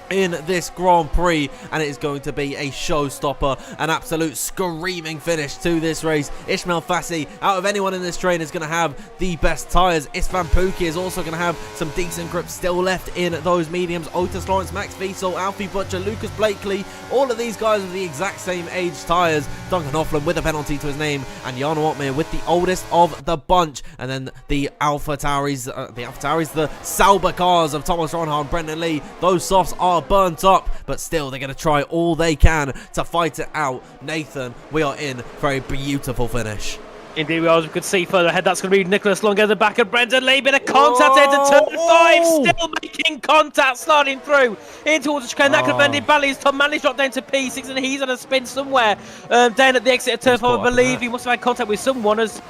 in this Grand Prix, and it is going to be a showstopper, an absolute screaming finish to this race. Ishmael Fassi, out of anyone in this train, is going to have the best tyres. Istvan Pukki is also going to have some decent grip still left in those mediums. Otis Lawrence, Max Wiesel, Alfie Butcher, Lucas Blakely, all of these guys with the exact same age tyres. Duncan Hoffman with a penalty to his name, and Jarno Otmir with the oldest of the bunch. And then the Alpha Tauris, the Sauber cars of Thomas Ronhard and Brendan Lee, those softs are burnt up, but still they're going to try all they can to fight it out. Nathan, we are in for a beautiful finish. Indeed we are. As we could see further ahead, that's going to be Nicholas Long at the back of Brendan Lee. Bit of contact into turn 5, still making contact, sliding through in towards the chicane. That could have ended badly as Tom Manley's dropped down to P6, and he's on a spin somewhere down at the exit of turn 5. I believe he must have had contact with someone as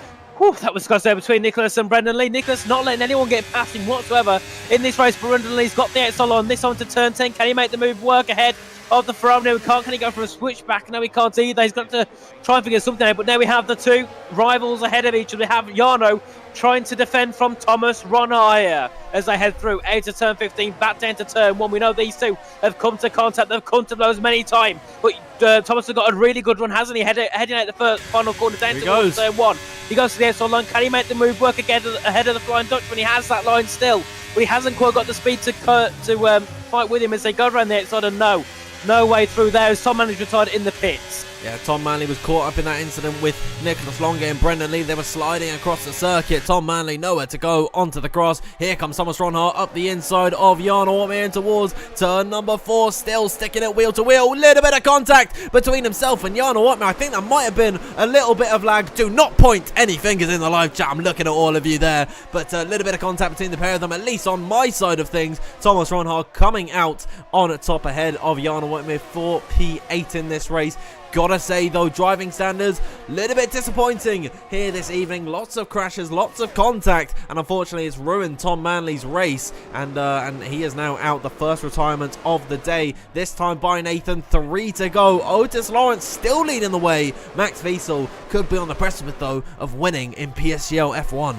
that was close there between Nicholas and Brendan Lee. Nicholas not letting anyone get past him whatsoever in this race. Brendan Lee's got the outside on this on to turn 10. Can he make the move work ahead of the Ferrari? No, he can't. Can he go for a switchback? No, he can't either. He's got to try and figure something out. But now we have the 2 rivals ahead of each other. We have Jarno trying to defend from Thomas Ronaya as they head through out of turn 15, back down to turn 1. We know these 2 have come to contact. They've come to blows many times. But Thomas has got a really good run, hasn't he? Heading out the first final corner down to turn 1. He goes to the outside line. Can he make the move work again ahead of the Flying Dutchman? He has that line still, but he hasn't quite got the speed to fight with him as they go around the outside. And no way through there as Tom Manley's retired in the pits. Yeah, Tom Manley was caught up in that incident with Nicholas Longay and Brendan Lee. They were sliding across the circuit. Tom Manley nowhere to go onto the cross. Here comes Thomas Ronhart up the inside of Jarno Otmir towards turn number 4. Still sticking it wheel to wheel. Little bit of contact between himself and Jarno Otmir. I think that might have been a little bit of lag. Do not point any fingers in the live chat. I'm looking at all of you there. But a little bit of contact between the pair of them, at least on my side of things. Thomas Ronhart coming out on top ahead of Jarno Otmir for P8 in this race. Gotta say though, driving standards, a little bit disappointing here this evening. Lots of crashes, lots of contact, and unfortunately it's ruined Tom Manley's race, and he is now out, the first retirement of the day. This time by Nathan, 3 to go. Otis Lawrence still leading the way. Max Wiesel could be on the precipice though of winning in PSGL F1.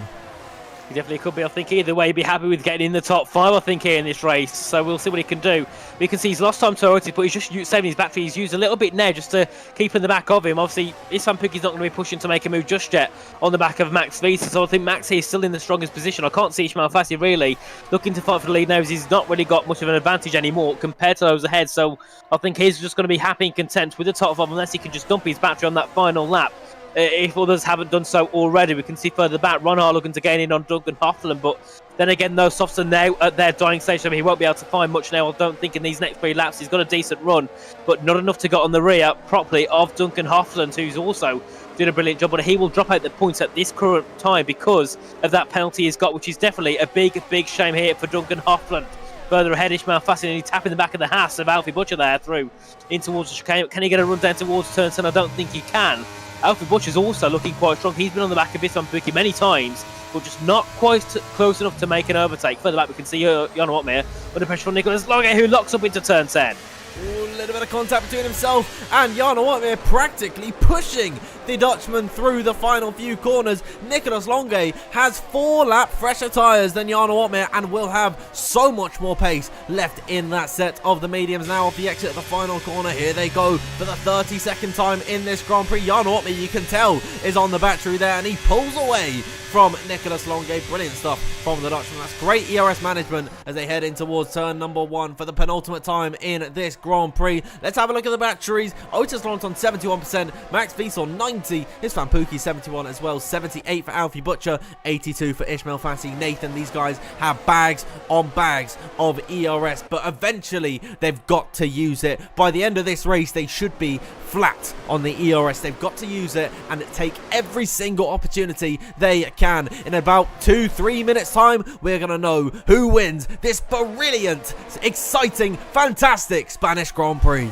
He definitely could be. I think either way, he'd be happy with getting in the top 5, I think, here in this race. So we'll see what he can do. We can see he's lost time to Otis, but he's just saving his battery. He's used a little bit now just to keep in the back of him. Obviously, Isfan Puki's not going to be pushing to make a move just yet on the back of Max Visa. So I think Max here is still in the strongest position. I can't see Ismail Fassi really looking to fight for the lead now, as he's not really got much of an advantage anymore compared to those ahead. So I think he's just going to be happy and content with the top 5 unless he can just dump his battery on that final lap. If others haven't done so already, we can see further back Ronhar looking to gain in on Duncan Hoffland, but then again, those softs are now at their dying stage. So he won't be able to find much now. I don't think in these next 3 laps. He's got a decent run, but not enough to get on the rear properly of Duncan Hoffland, who's also doing a brilliant job. But he will drop out the points at this current time because of that penalty he's got, which is definitely a big shame here for Duncan Hoffland. Further ahead, Ismail Fassi, and he's tapping the back of the Haas of Alfie Butcher there through in towards the chicane. Can he get a run down towards turn 10? I don't think he can. Alfie Butcher's also looking quite strong. He's been on the back of Isfan Puki many times, but just not quite close enough to make an overtake. Further back, we can see Jan Watmere under pressure from Nicholas Longe, who locks up into turn 10. Ooh, a little bit of contact between himself and Jan Watmere, practically pushing the Dutchman through the final few corners. Nicolas Longe has 4 lap fresher tyres than Jan Watmere and will have so much more pace left in that set of the mediums. Now off the exit of the final corner, here they go for the 32nd time in this Grand Prix. Jan Watmere, you can tell, is on the battery there, and he pulls away from Nicolas Longe. Brilliant stuff from the Dutchman. That's great ERS management as they head in towards turn number 1 for the penultimate time in this Grand Prix. Let's have a look at the batteries. Otis Lawrence on 71%, Max Wiesel 90, Isfan Puki 71 as well, 78 for Alfie Butcher, 82 for Ismail Fassi. Nathan, these guys have bags on bags of ERS, but eventually they've got to use it. By the end of this race, they should be flat on the ERS. They've got to use it and take every single opportunity they can. In about 2-3 minutes time, we're going to know who wins this brilliant, exciting, fantastic Spanish Grand Prix.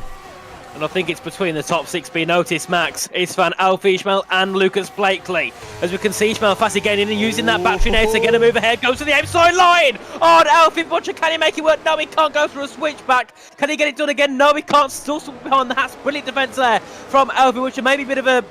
And I think it's between the top 6 being Otis, Max, Isfan, Alfie Ishmael and Lucas Blakely. As we can see Ishmael Fassi getting in and using that battery now to get a move ahead. Goes to the outside line. Oh, and Alfie Butcher, can he make it work? No, he can't. Go through a switchback. Can he get it done again? No, he can't. Still behind the hats. Brilliant defence there from Alfie Butcher. Maybe a bit of a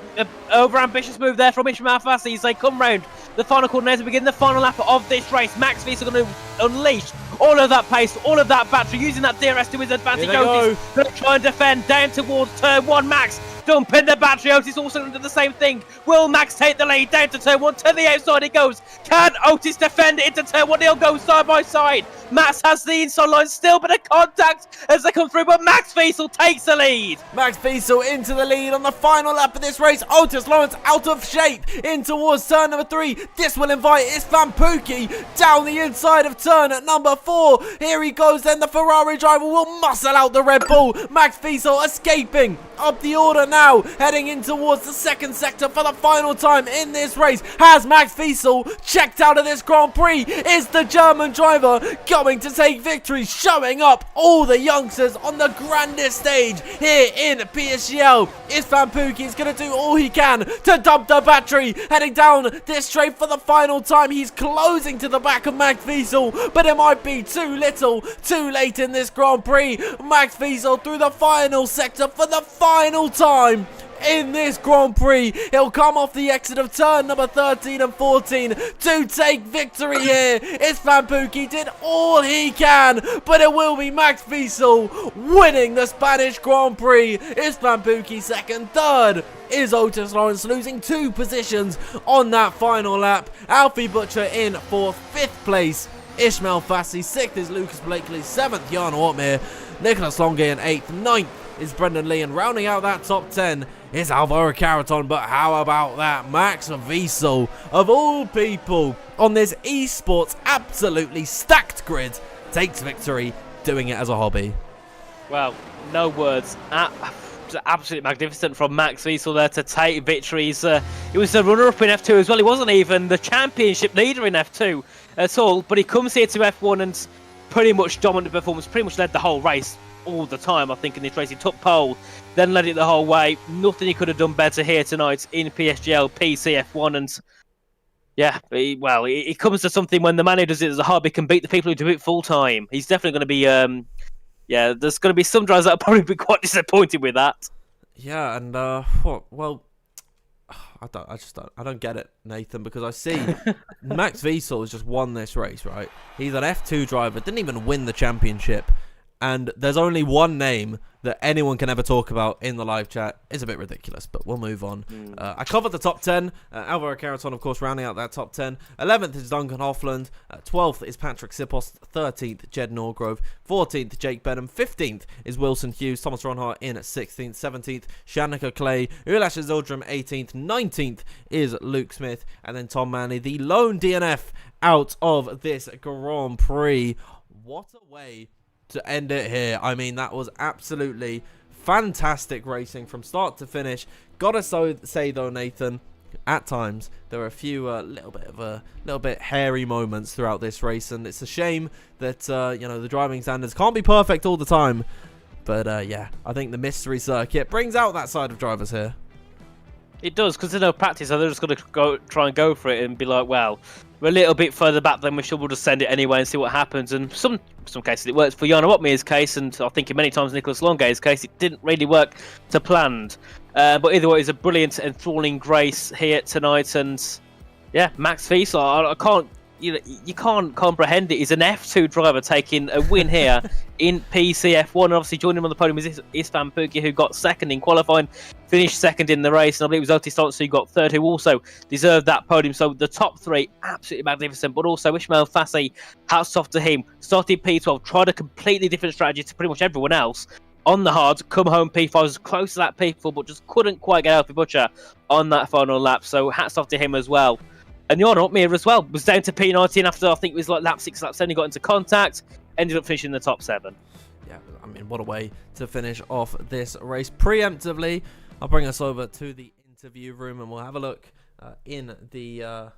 over-ambitious move there from Ishmael Fassi as they come round the final corner now to begin the final lap of this race. Max Wiesel going to unleash all of that pace, all of that battery, using that DRS to his advantage. Otis going to try and defend down towards turn 1. Max dumping the battery. Otis also going to do the same thing. Will Max take the lead down to turn 1? To the outside it goes. Can Otis defend it into turn 1? They'll go side by side. Max has the inside line, still bit of contact as they come through, but Max Wiesel takes the lead. Max Wiesel into the lead on the final lap of this race. Otis Lawrence out of shape in towards turn number 3. This will invite Isfan Puki down the inside of turn at number 4. Here he goes then. The Ferrari driver will muscle out the Red Bull. Max Wiesel escaping up the order now, heading in towards the second sector for the final time in this race. Has Max Wiesel checked out of this Grand Prix? Is the German driver going to take victory, showing up all the youngsters on the grandest stage here in PSGL? Isfan Puki is going to do all he can to dump the battery, heading down this straight for the final time. He's closing to the back of Max Wiesel, but it might be too little, too late in this Grand Prix. Max Wiesel through the final sector for the final time in this Grand Prix. He'll come off the exit of turn number 13 and 14 to take victory here. Isfan Puki did all he can, but it will be Max Wiesel winning the Spanish Grand Prix. Isfan Puki second, third is Otis Lawrence, losing 2 positions on that final lap. Alfie Butcher in 4th, 5th place Ismail Fassi, 6th is Lucas Blakely, 7th Jan Watmere, Nicolas Longe in 8th, 9th is Brendan Lee, and rounding out that top 10 is Alvaro Caraton. But how about that? Max Wiesel, of all people on this esports absolutely stacked grid, takes victory, doing it as a hobby. Well, no words. Absolutely magnificent from Max Wiesel there to take victories. He was the runner-up in F2 as well. He wasn't even the championship leader in F2 at all, but he comes here to F1 and pretty much dominant performance, pretty much led the whole race all the time. I think in this race he took pole, then led it the whole way. Nothing he could have done better here tonight in PSGL PCF1. And yeah, he comes to something when the man who does it as a hobby can beat the people who do it full time. He's definitely going to be yeah, there's going to be some drivers that will probably be quite disappointed with that. Yeah, and well, I don't get it, Nathan, because I see Max Wiesel has just won this race, right? He's an F2 driver, didn't even win the championship, and there's only one name that anyone can ever talk about in the live chat. It's a bit ridiculous, but we'll move on. I covered the top 10. Alvaro Caraton, of course, rounding out that top 10. 11th is Duncan Hoffland. 12th is Patrick Sipos. 13th, Jed Norgrove. 14th, Jake Benham. 15th is Wilson Hughes. Thomas Ronhart in at 16th. 17th, Shanika Clay. Ulash Zildrum, 18th. 19th is Luke Smith. And then Tom Manley, the lone DNF out of this Grand Prix. What a way to end it here. I mean, that was absolutely fantastic racing from start to finish. Gotta say though, Nathan, at times there were a few little bit hairy moments throughout this race, and it's a shame that you know, the driving standards can't be perfect all the time. But yeah, I think the mystery circuit brings out that side of drivers here. It does, because there's no practice, so they're just going to try and go for it and be like, well, we're a little bit further back than we should, we'll just send it anyway and see what happens. And some cases it works. For Jana Watmir's case, and I think in many times Nicholas Longa's case, it didn't really work to planned. But either way, it's a brilliant, enthralling race here tonight. And yeah, Max Wiesel, I can't, you can't comprehend it. He's an F2 driver taking a win here in PCF1. And obviously joining him on the podium is Istvan Pukki, who got second in qualifying, finished second in the race. And I believe it was Otis Thompson who got third, who also deserved that podium. So the top three, absolutely magnificent. But also Ishmael Fassi, hats off to him. Started P12, tried a completely different strategy to pretty much everyone else. On the hard, come home P5, as close to that P4, but just couldn't quite get Alfie Butcher on that final lap. So hats off to him as well. And Jana Watmir as well was down to P19 after, I think it was like lap 6, lap 7, he got into contact, ended up finishing in the top 7. Yeah, I mean, what a way to finish off this race. Preemptively, I'll bring us over to the interview room and we'll have a look in the...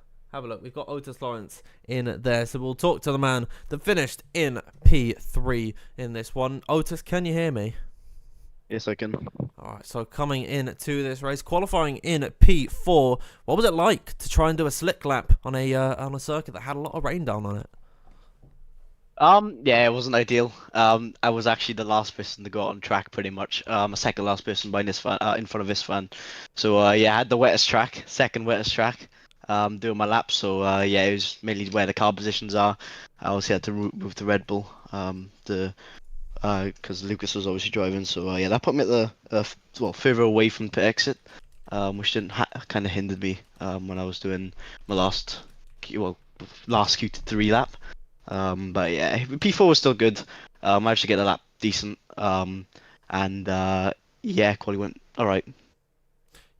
We've got Otis Lawrence in there, so we'll talk to the man that finished in P3 in this one. Otis, can you hear me? Yes, I can. Alright, so coming in to this race, qualifying in P4, what was it like to try and do a slick lap on a circuit that had a lot of rain down on it? Yeah, it wasn't ideal. I was actually the last person to go on track, pretty much. A second last person behind Istvan, in front of Istvan. So yeah, I had the wettest track, second wettest track. Doing my laps, so yeah, it was mainly where the car positions are. I obviously had to move to Red Bull, because Lucas was obviously driving. So yeah, that put me at the further away from the exit, which didn't kind of hindered me when I was doing my last Q3 lap. But yeah, P4 was still good. I managed to get the lap decent, and yeah, quality went all right.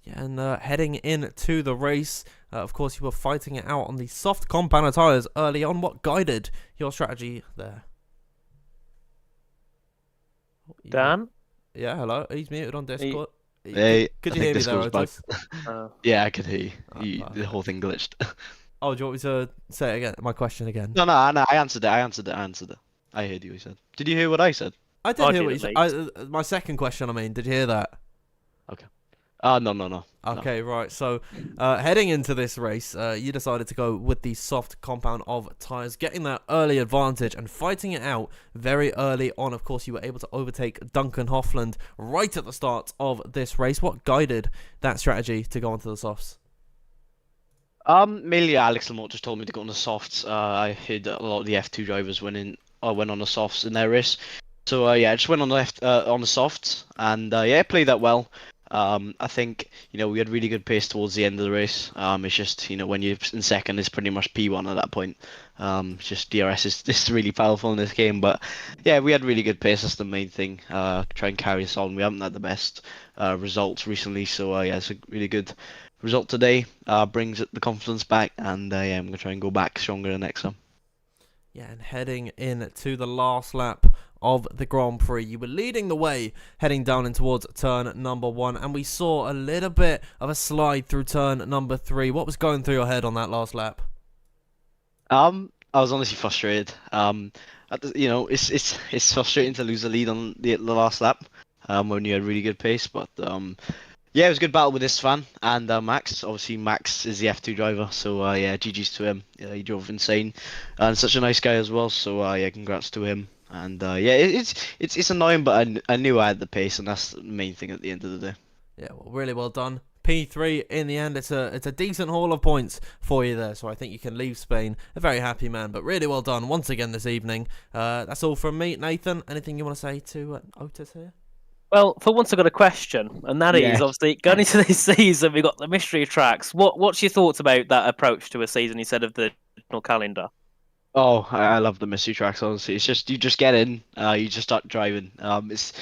Yeah, and heading into the race, of course, you were fighting it out on the soft compound tyres early on. What guided your strategy there? Dan? Yeah, hello. He's muted on Discord. Hey, Could you hear me there, Otis? Yeah, I could hear you. The whole thing glitched. Oh, do you want me to say it again? My question again? No, I answered it. I heard you. He said. Did you hear what I said? I did hear what you said. My second question, I mean, did you hear that? Okay. No. Okay, right. So, heading into this race, you decided to go with the soft compound of tyres, getting that early advantage and fighting it out very early on. Of course, you were able to overtake Duncan Hoffland right at the start of this race. What guided that strategy to go onto the softs? Mainly Alex Lamont just told me to go on the softs. I heard a lot of the F2 drivers went on the softs in their race. So yeah, I just went on the softs, and yeah, played that well. I think, we had really good pace towards the end of the race. It's just, when you're in second, it's pretty much P1 at that point. Just DRS is just really powerful in this game. But yeah, we had really good pace. That's the main thing. Try and carry us on. We haven't had the best results recently. So yeah, it's a really good result today. Brings the confidence back. And yeah, I'm going to try and go back stronger the next time. Yeah, and heading in to the last lap of the Grand Prix, you were leading the way heading down in towards turn number 1, and we saw a little bit of a slide through turn number 3. What was going through your head on that last lap? I was honestly frustrated. It's frustrating to lose the lead on the last lap when you had really good pace, but yeah, it was a good battle with Istvan and Max. Obviously, Max is the F2 driver, so yeah, GG's to him. Yeah, he drove insane, and such a nice guy as well. So yeah, congrats to him. And yeah, it's annoying, but I knew I had the pace, and that's the main thing at the end of the day. Yeah, well, really well done. P3 in the end. It's a decent haul of points for you there, so I think you can leave Spain a very happy man. But really well done once again this evening. That's all from me. Nathan, anything you want to say to Otis here? Well, for once I got a question, and that Yeah. is obviously going into this season, we've got the mystery tracks. What's your thoughts about that approach to a season instead of the traditional calendar? Oh, I love the mystery tracks. Honestly, it's just you just get in, you just start driving. It's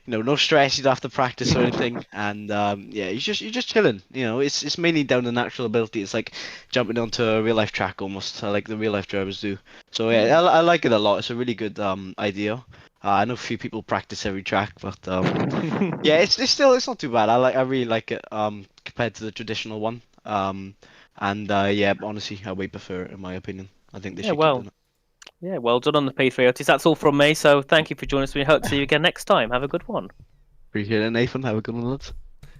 no stress. You don't have to practice or anything, and yeah, you're just chilling. It's mainly down to natural ability. It's like jumping onto a real life track almost, like the real life drivers do. So yeah, I like it a lot. It's a really good idea. I know a few people practice every track, but yeah, it's not too bad. I really like it compared to the traditional one. And yeah, honestly, I way prefer it in my opinion. I think they Yeah, should keep well, doing it. yeah, well done on the P3 Otis. That's all from me. So thank you for joining us. We hope to see you again next time. Have a good one. Appreciate it, Nathan. Have a good one, lads.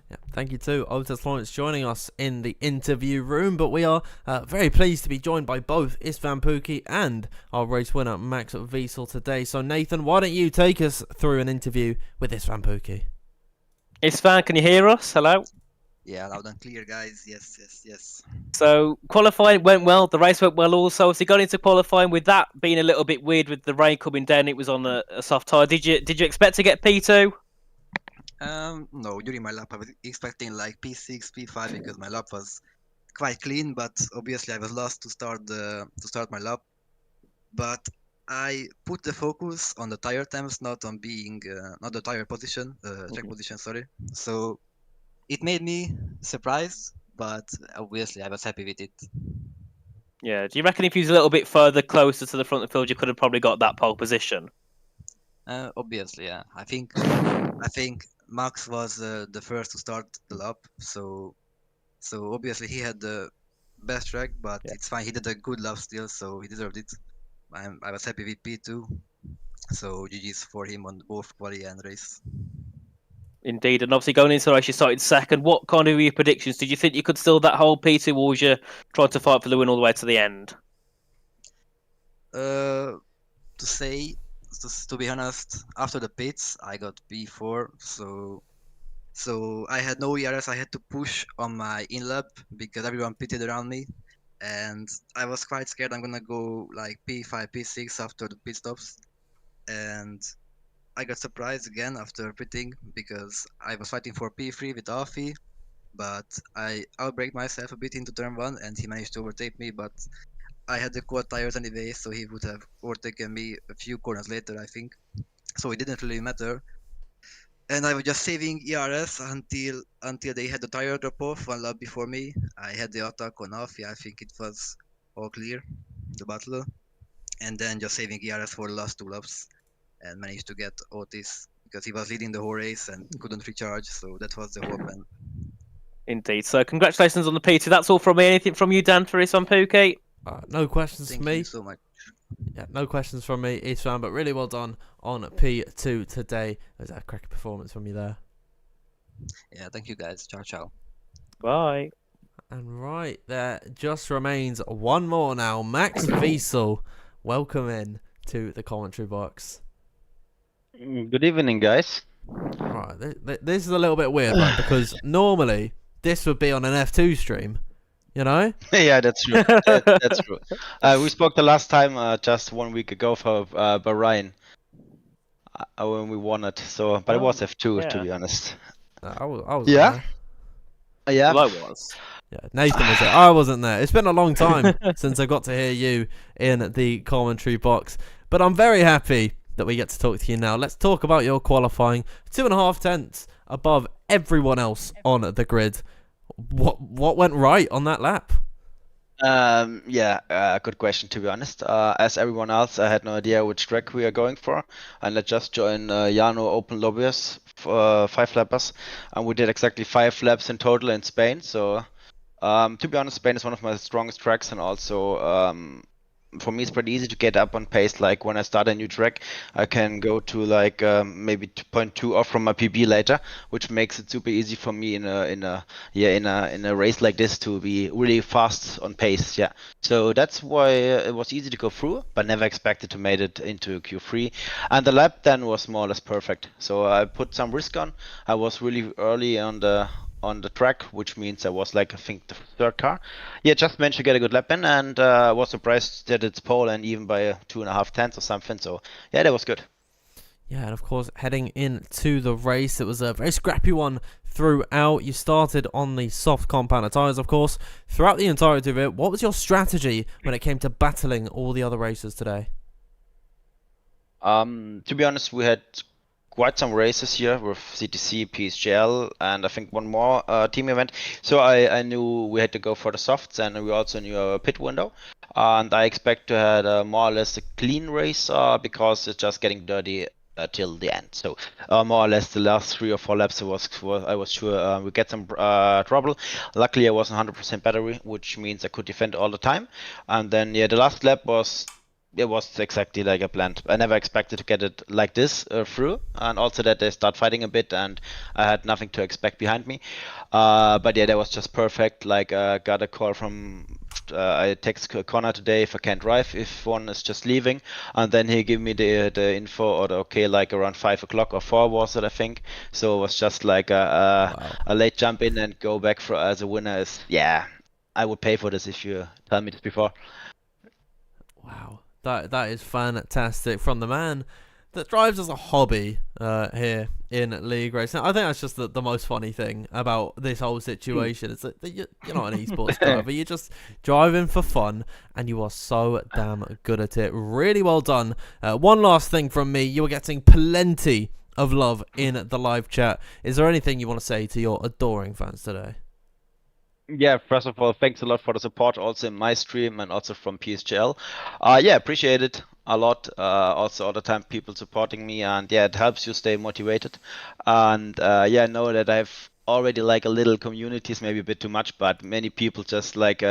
Yeah, thank you to Otis Lawrence joining us in the interview room. But we are very pleased to be joined by both Istvan Pukki and our race winner Max Wiesel today. So Nathan, why don't you take us through an interview with Istvan Pukki? Istvan, can you hear us? Hello? Yeah, loud and clear, guys. Yes. So qualifying went well. The race went well also. So you got into qualifying with that being a little bit weird with the rain coming down. It was on a soft tyre. Did you expect to get P2? No, during my lap, I was expecting like P6, P5 because my lap was quite clean, but obviously I was lost to start my lap. But I put the focus on the tire times, not on being not the tire position, track position. Sorry. So it made me surprised, but obviously I was happy with it. Yeah. Do you reckon if you was a little bit further closer to the front of the field, you could have probably got that pole position? Obviously, yeah. I think Max was the first to start the lap, so obviously he had the best track, but Yeah. it's fine. He did a good lap still, so he deserved it. I was happy with P2, so GG's for him on both quali and race. Indeed, and obviously going into the race, you started second. What kind of your predictions? Did you think you could steal that whole P2, or was you trying to fight for the win all the way to the end? To be honest, after the pits, I got P4, so I had no ERS. I had to push on my in lap because everyone pitted around me, and I was quite scared I'm gonna go like P5, P6 after the pit stops, and I got surprised again after pitting because I was fighting for P3 with Afi, but I outbraked myself a bit into turn 1 and he managed to overtake me, but I had the quad tires anyway, so he would have overtaken me a few corners later, I think. So it didn't really matter. And I was just saving ERS until they had the tire drop off one lap before me. I had the attack on Afi, I think it was all clear, the battle. And then just saving ERS for the last 2 laps and managed to get Otis because he was leading the whole race and couldn't recharge, so that was the whole plan. Indeed. So congratulations on the P2. That's all from me. Anything from you, Dan, for on Pukki? No questions Thank from me. you so much. Yeah, no questions from me, Istvan, but really well done on P2 today. It was a cracking performance from you there. Yeah, thank you guys. Ciao. Bye. And right, there just remains one more now. Max Wiesel, welcome in to the commentary box. Good evening, guys. Right, this is a little bit weird, right? Because normally this would be on an F2 stream, you know? Yeah, that's true. That's true. We spoke the last time just 1 week ago for Bahrain when we won it. So, but it was F2 to be honest. I was Yeah? there. Yeah. Well, I was. Yeah, Nathan was there. I wasn't there. It's been a long time since I got to hear you in the commentary box, but I'm very happy that we get to talk to you now. Let's talk about your qualifying. 2.5 tenths above everyone else on the grid. What went right on that lap? Good question to be honest. As everyone else, I had no idea which track we are going for, and I just joined Yano Open Lobbyists for 5 lappers, and we did exactly 5 laps in total in Spain. So, to be honest, Spain is one of my strongest tracks, and also for me it's pretty easy to get up on pace. Like when I start a new track, I can go to like maybe 2.2 off from my PB later, which makes it super easy for me in a race like this to be really fast on pace. Yeah, so that's why it was easy to go through, but never expected to make it into Q3. And the lap then was more or less perfect. So I put some risk on. I was really early on on the track, which means I was like, I think, the third car. Yeah, just managed to get a good lap in, and was surprised that it's pole and even by 2.5 tenths or something. So yeah, that was good. Yeah, and of course, heading into the race, it was a very scrappy one throughout. You started on the soft compounder tyres, of course, throughout the entirety of it. What was your strategy when it came to battling all the other racers today? To be honest, we had quite some races here with CTC, PSGL, and I think one more team event. So I knew we had to go for the softs, and we also knew our pit window. And I expect to have more or less a clean race because it's just getting dirty till the end. So more or less the last 3 or 4 laps, I was sure we get some trouble. Luckily, I was 100% battery, which means I could defend all the time. And then yeah, the last lap was. It was exactly like I planned. I never expected to get it like this through, and also that they start fighting a bit, and I had nothing to expect behind me. But yeah, that was just perfect. Like, got a call from. I text Connor today if I can't drive, if one is just leaving, and then he gave me the info or the okay, like around 5 o'clock or 4 was it, I think. So it was just like a late jump in and go back for as a winner. Is yeah, I would pay for this if you tell me this before. Wow. That is fantastic from the man that drives as a hobby here in League Racing. I think that's just the most funny thing about this whole situation. It's that you're not an esports driver. You're just driving for fun, and you are so damn good at it. Really well done. One last thing from me. You are getting plenty of love in the live chat. Is there anything you want to say to your adoring fans today? Yeah, first of all, thanks a lot for the support also in my stream and also from PSGL. Yeah, appreciate it a lot. Also all the time people supporting me, and yeah, it helps you stay motivated. And yeah, I know that I've already like a little communities, maybe a bit too much, but many people just like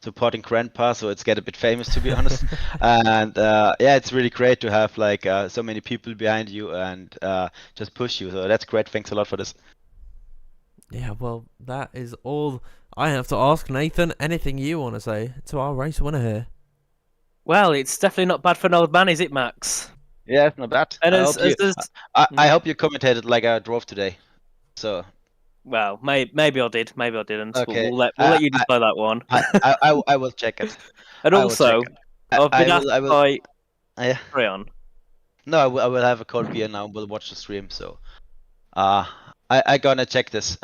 supporting grandpa, so it's get a bit famous to be honest. And yeah, it's really great to have like so many people behind you and just push you. So that's great. Thanks a lot for this. Yeah, well, that is all I have to ask. Nathan, anything you want to say to our race winner here? Well, it's definitely not bad for an old man, is it, Max? Yeah, it's not bad. And I hope you commentated like I drove today. So. Well, maybe I did, maybe I didn't. Okay. We'll let you decide that one. I will check it. And also, I've been asked by. Yeah. Carry on. No, I will have a cold beer now. We'll watch the stream. So, I gonna check this.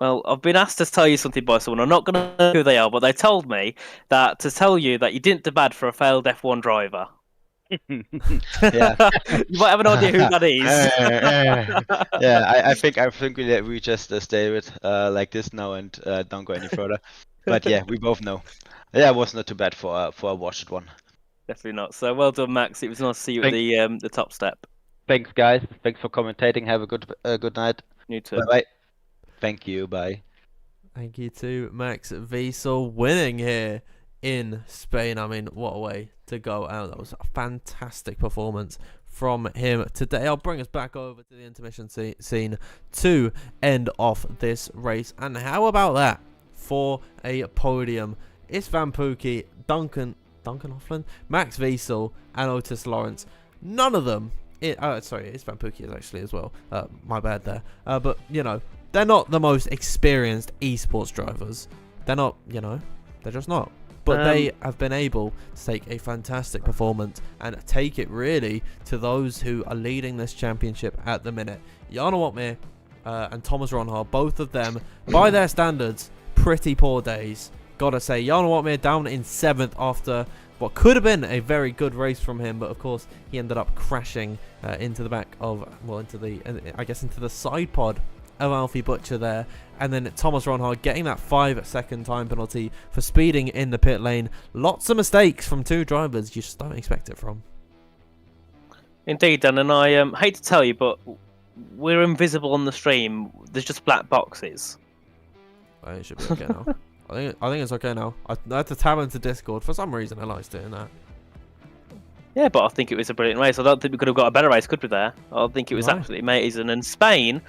Well, I've been asked to tell you something by someone. I'm not gonna know who they are, but they told me that to tell you that you didn't do bad for a failed F1 driver. Yeah. You might have an idea who that is. Yeah, I think we just stay with like this now and don't go any further. But yeah, we both know. Yeah, it was not too bad for a washed one. Definitely not. So well done, Max. It was nice to see you at the top step. Thanks, guys. Thanks for commentating. Have a good night. You too. Bye bye. Thank you. Bye. Thank you to Max Wiesel winning here in Spain. I mean, what a way to go out. That was a fantastic performance from him today. I'll bring us back over to the intermission scene to end off this race. And how about that for a podium? It's Van Pookie, Duncan Hoffland, Max Wiesel, and Otis Lawrence. None of them. Sorry, it's Van Pookie actually as well. My bad there. But, you know, they're not the most experienced esports drivers. They're not, you know, they're just not. But they have been able to take a fantastic performance and take it really to those who are leading this championship at the minute. Jarno Watmir and Thomas Ronhard, both of them, by their standards, pretty poor days. Gotta say, Jarno Watmir down in 7th after what could have been a very good race from him, but of course he ended up crashing into the back of, well, into the side pod of Alfie Butcher there. And then Thomas Ronhard getting that 5-second time penalty for speeding in the pit lane. Lots of mistakes from 2 drivers you just don't expect it from. Indeed, Dan, and I hate to tell you, but we're invisible on the stream. There's just black boxes. Well, it should be okay now. I think it's okay now. I had to tab into Discord. For some reason I liked doing that. Yeah, but I think it was a brilliant race. I don't think we could have got a better race, could we there? I think it was absolutely amazing. And Spain,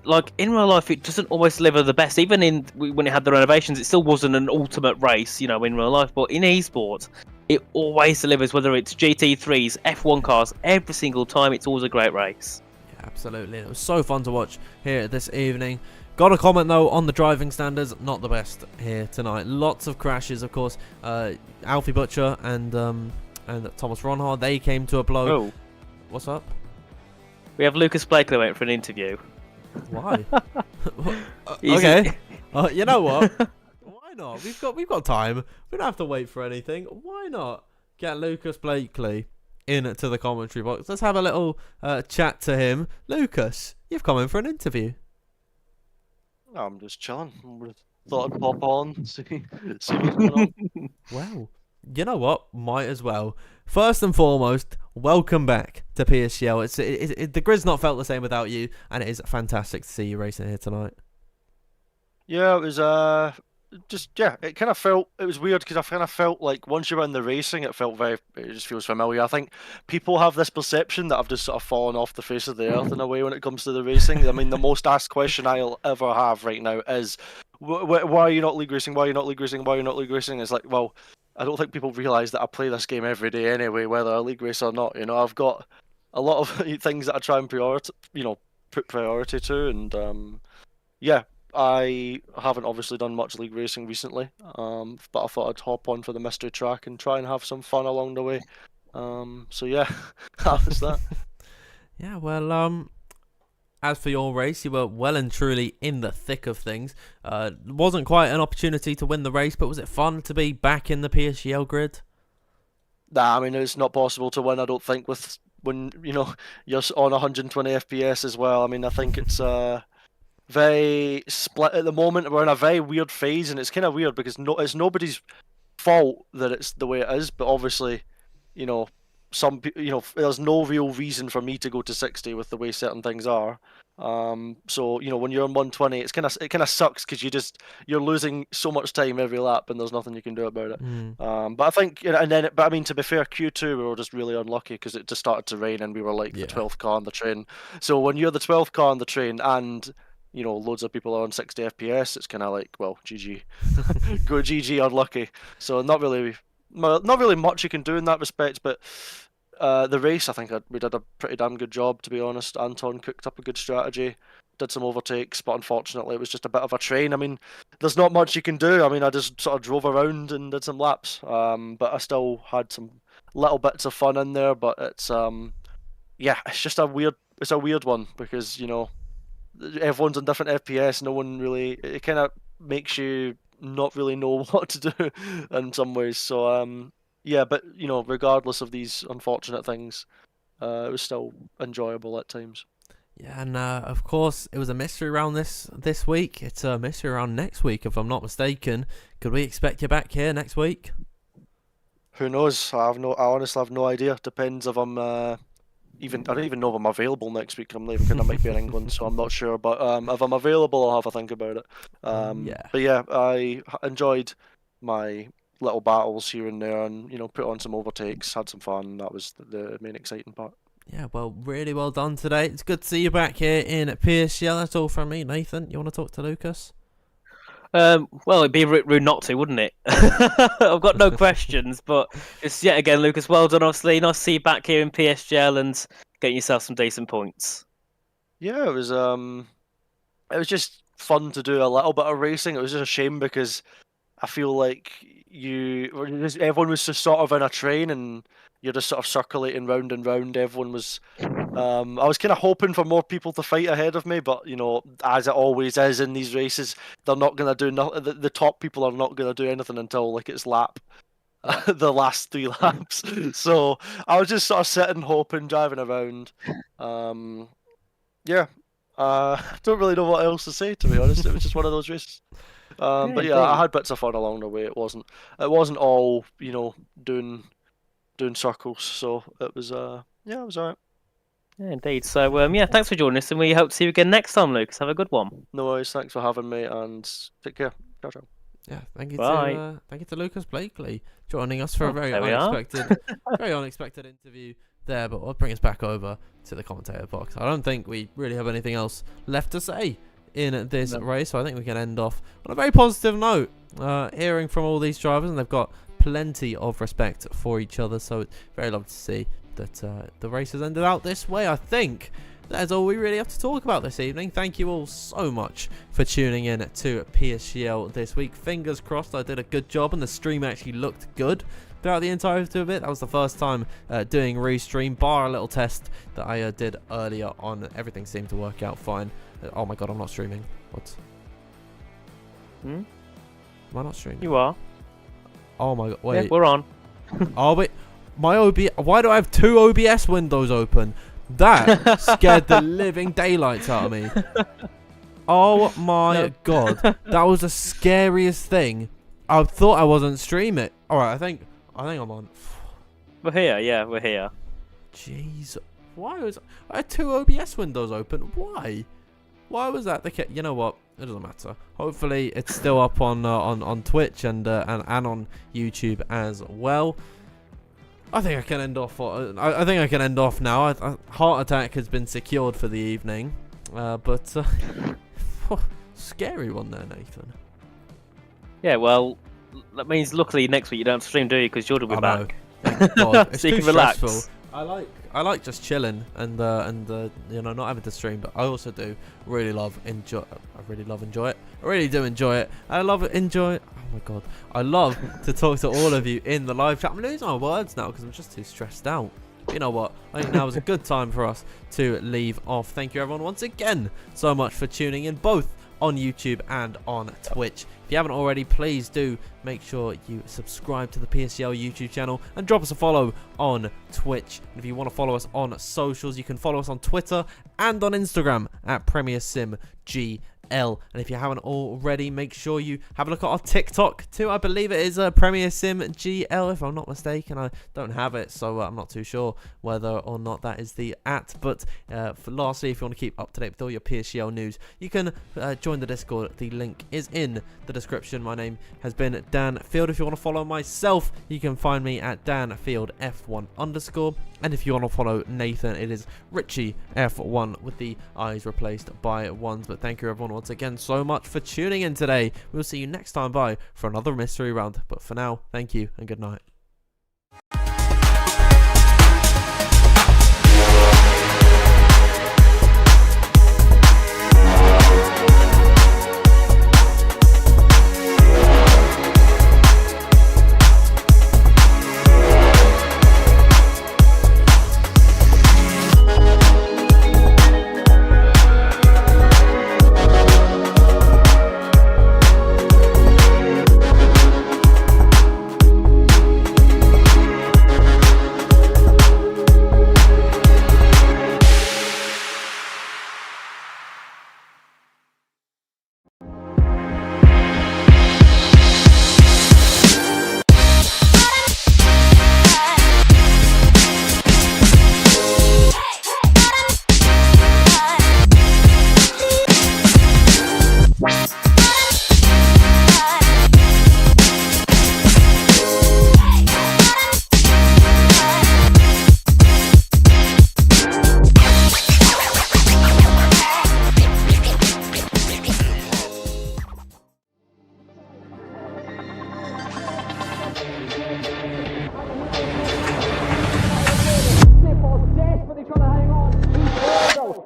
like, in real life, it doesn't always deliver the best. Even when it had the renovations, it still wasn't an ultimate race, you know, in real life. But in esports, it always delivers, whether it's GT3s, F1 cars, every single time. It's always a great race. Yeah, absolutely. It was so fun to watch here this evening. Got a comment though on the driving standards, not the best here tonight. Lots of crashes, of course. Alfie Butcher and Thomas Ronhard, they came to a blow. Oh, What's up? we have Lucas Blakely waiting for an interview. Why? He's- Okay. You know what? Why not? We've got time. We don't have to wait for anything. Why not get Lucas Blakely into the commentary box? Let's have a little chat to him. Lucas, you've come in for an interview. I'm just chilling. Thought I'd pop on, see what's going on. Well, you know what? Might as well. First and foremost, welcome back to PSGL. The grid's not felt the same without you, and it is fantastic to see you racing here tonight. Yeah, it was it kind of felt, it was weird because I kind of felt like once you were in the racing, it just feels familiar. I think people have this perception that I've just sort of fallen off the face of the earth in a way when it comes to the racing. I mean, the most asked question I'll ever have right now is, why are you not league racing? Why are you not league racing? Why are you not league racing? It's like, well, I don't think people realise that I play this game every day anyway, whether I league race or not. You know, I've got a lot of things that I try and put priority to, and yeah. I haven't obviously done much league racing recently, but I thought I'd hop on for the mystery track and try and have some fun along the way. So yeah, that was that. Yeah, well, as for your race, you were well and truly in the thick of things. Wasn't quite an opportunity to win the race, but was it fun to be back in the PSGL grid? Nah, I mean it's not possible to win. I don't think when you're on 120 FPS as well. I mean I think it's very split at the moment. We're in a very weird phase, and it's kind of weird because it's nobody's fault that it's the way it is. But obviously, there's no real reason for me to go to 60 with the way certain things are. So when you're on 120, it kind of sucks because you're losing so much time every lap, and there's nothing you can do about it. But I think, but I mean, to be fair, Q2 we were just really unlucky because it just started to rain, and we were like the 12th car on the train. So when you're the 12th car on the train and loads of people are on 60 FPS, it's kind of like, well, GG. Go GG, unlucky. So not really much you can do in that respect, but the race, I think we did a pretty damn good job, to be honest. Anton cooked up a good strategy, did some overtakes, but unfortunately it was just a bit of a train. I mean, there's not much you can do. I mean, I just sort of drove around and did some laps, but I still had some little bits of fun in there, but it's it's just a weird one because, everyone's on different FPS. No one really. It kind of makes you not really know what to do in some ways. So but regardless of these unfortunate things, it was still enjoyable at times. Yeah, and of course it was a mystery round this week. It's a mystery round next week, if I'm not mistaken. Could we expect you back here next week? Who knows? I honestly have no idea. Depends if I'm I don't even know if I'm available next week. I'm leaving, I might be in England, so I'm not sure. But if I'm available, I'll have a think about it. But yeah, I enjoyed my little battles here and there, and put on some overtakes, had some fun. That was the main exciting part. Yeah, well, really well done today. It's good to see you back here in PSGL. That's all from me. Nathan, you want to talk to Lucas? Well, it'd be rude not to, wouldn't it? I've got no questions, but it's yet again, Lucas, well done, obviously. Nice to see you back here in PSGL and getting yourself some decent points. Yeah, it was just fun to do a little bit of racing. It was just a shame because I feel like everyone was just sort of in a train and you're just sort of circulating round and round. Everyone was. I was kind of hoping for more people to fight ahead of me, but as it always is in these races, they're not gonna do nothing. The top people are not gonna do anything until like it's lap, the last 3 laps. So I was just sort of sitting, hoping, driving around. I don't really know what else to say, to be honest. It was just one of those races. But yeah, I had bits of fun along the way. It wasn't all doing circles. So it was it was alright. Yeah, indeed. So thanks for joining us, and we hope to see you again next time, Lucas. Have a good one. No worries. Thanks for having me, and take care. Ciao, ciao. Yeah, thank you Bye. to Lucas Blakely joining us for a very there we are. unexpected interview there. But we'll bring us back over to the commentator box. I don't think we really have anything else left to say in this race, so I think we can end off on a very positive note. Hearing from all these drivers, and they've got plenty of respect for each other, so it's very lovely to see that the race has ended out this way. I think that's all we really have to talk about this evening. Thank you all so much for tuning in to PSGL this week. Fingers crossed I did a good job and the stream actually looked good throughout the entirety of it. That was the first time doing restream, bar a little test that I did earlier on. Everything seemed to work out fine. Oh my god, I'm not streaming. What? Am I not streaming? You are. Oh my god, wait. Yeah, we're on. Oh wait, my OBS. Why do I have 2 OBS windows open? That scared the living daylights out of me. Oh my god, that was the scariest thing. I thought I wasn't streaming. All right, I think I'm on. We're here. Yeah, we're here. Jeez, why was I had 2 OBS windows open? Why? Why was that the case? You know what? It doesn't matter. Hopefully, it's still up on Twitch and on YouTube as well. I think I can end off. I think I can end off now. Heart attack has been secured for the evening, but scary one there, Nathan. Yeah, well, that means luckily next week you don't have to stream, do you? Because Jordan will be I know. back. Thank God. It's So you too can relax. stressful. I like just chilling and you know, not having to stream, but I also do really love enjoy. I really love enjoy it. I really do enjoy it. I love it. Enjoy. Oh my god, I love to talk to all of you in the live chat. I'm losing my words now because I'm just too stressed out. But you know what? I think now is a good time for us to leave off. Thank you everyone once again so much for tuning in, both on YouTube and on Twitch. If you haven't already, please do make sure you subscribe to the PSGL YouTube channel and drop us a follow on Twitch. And if you want to follow us on socials, you can follow us on Twitter and on Instagram at PremierSimGL. And if you haven't already, make sure you have a look at our TikTok too. I believe it is PremierSimGL, if I'm not mistaken. I don't have it, so I'm not too sure whether or not that is the @. But lastly, if you want to keep up to date with all your PSGL news, you can join the Discord. The link is in the description. My name has been Dan Field. If you want to follow myself, you can find me at DanFieldF1_. And if you want to follow Nathan, it is RichieF1 with the I's replaced by ones. But thank you everyone once again so much for tuning in today. We'll see you next time by for another mystery round. But for now, thank you and good night.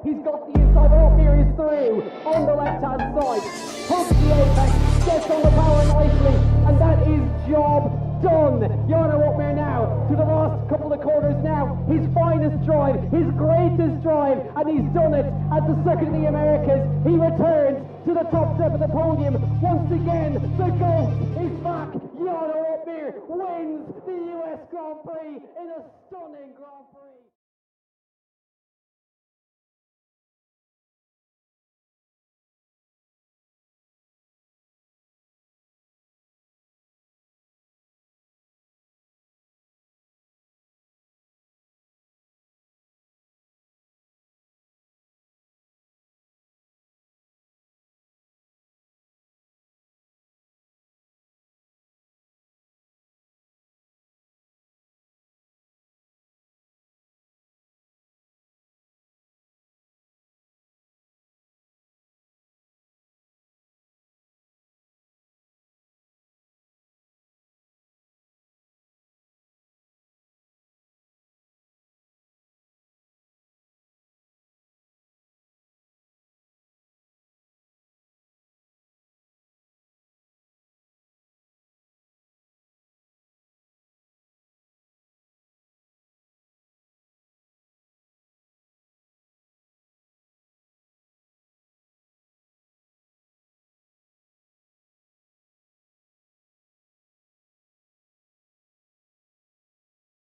He's got the inside, Orpheus is through on the left hand side. Hooks the apex, gets on the power nicely, and that is job done. Jarno Orpheus now to the last couple of corners now. His finest drive, his greatest drive, and he's done it at the Circuit of the Americas. He returns to the top step of the podium. Once again, the GOAT is back. Jarno Orpheus wins the US Grand Prix in a stunning Grand Prix.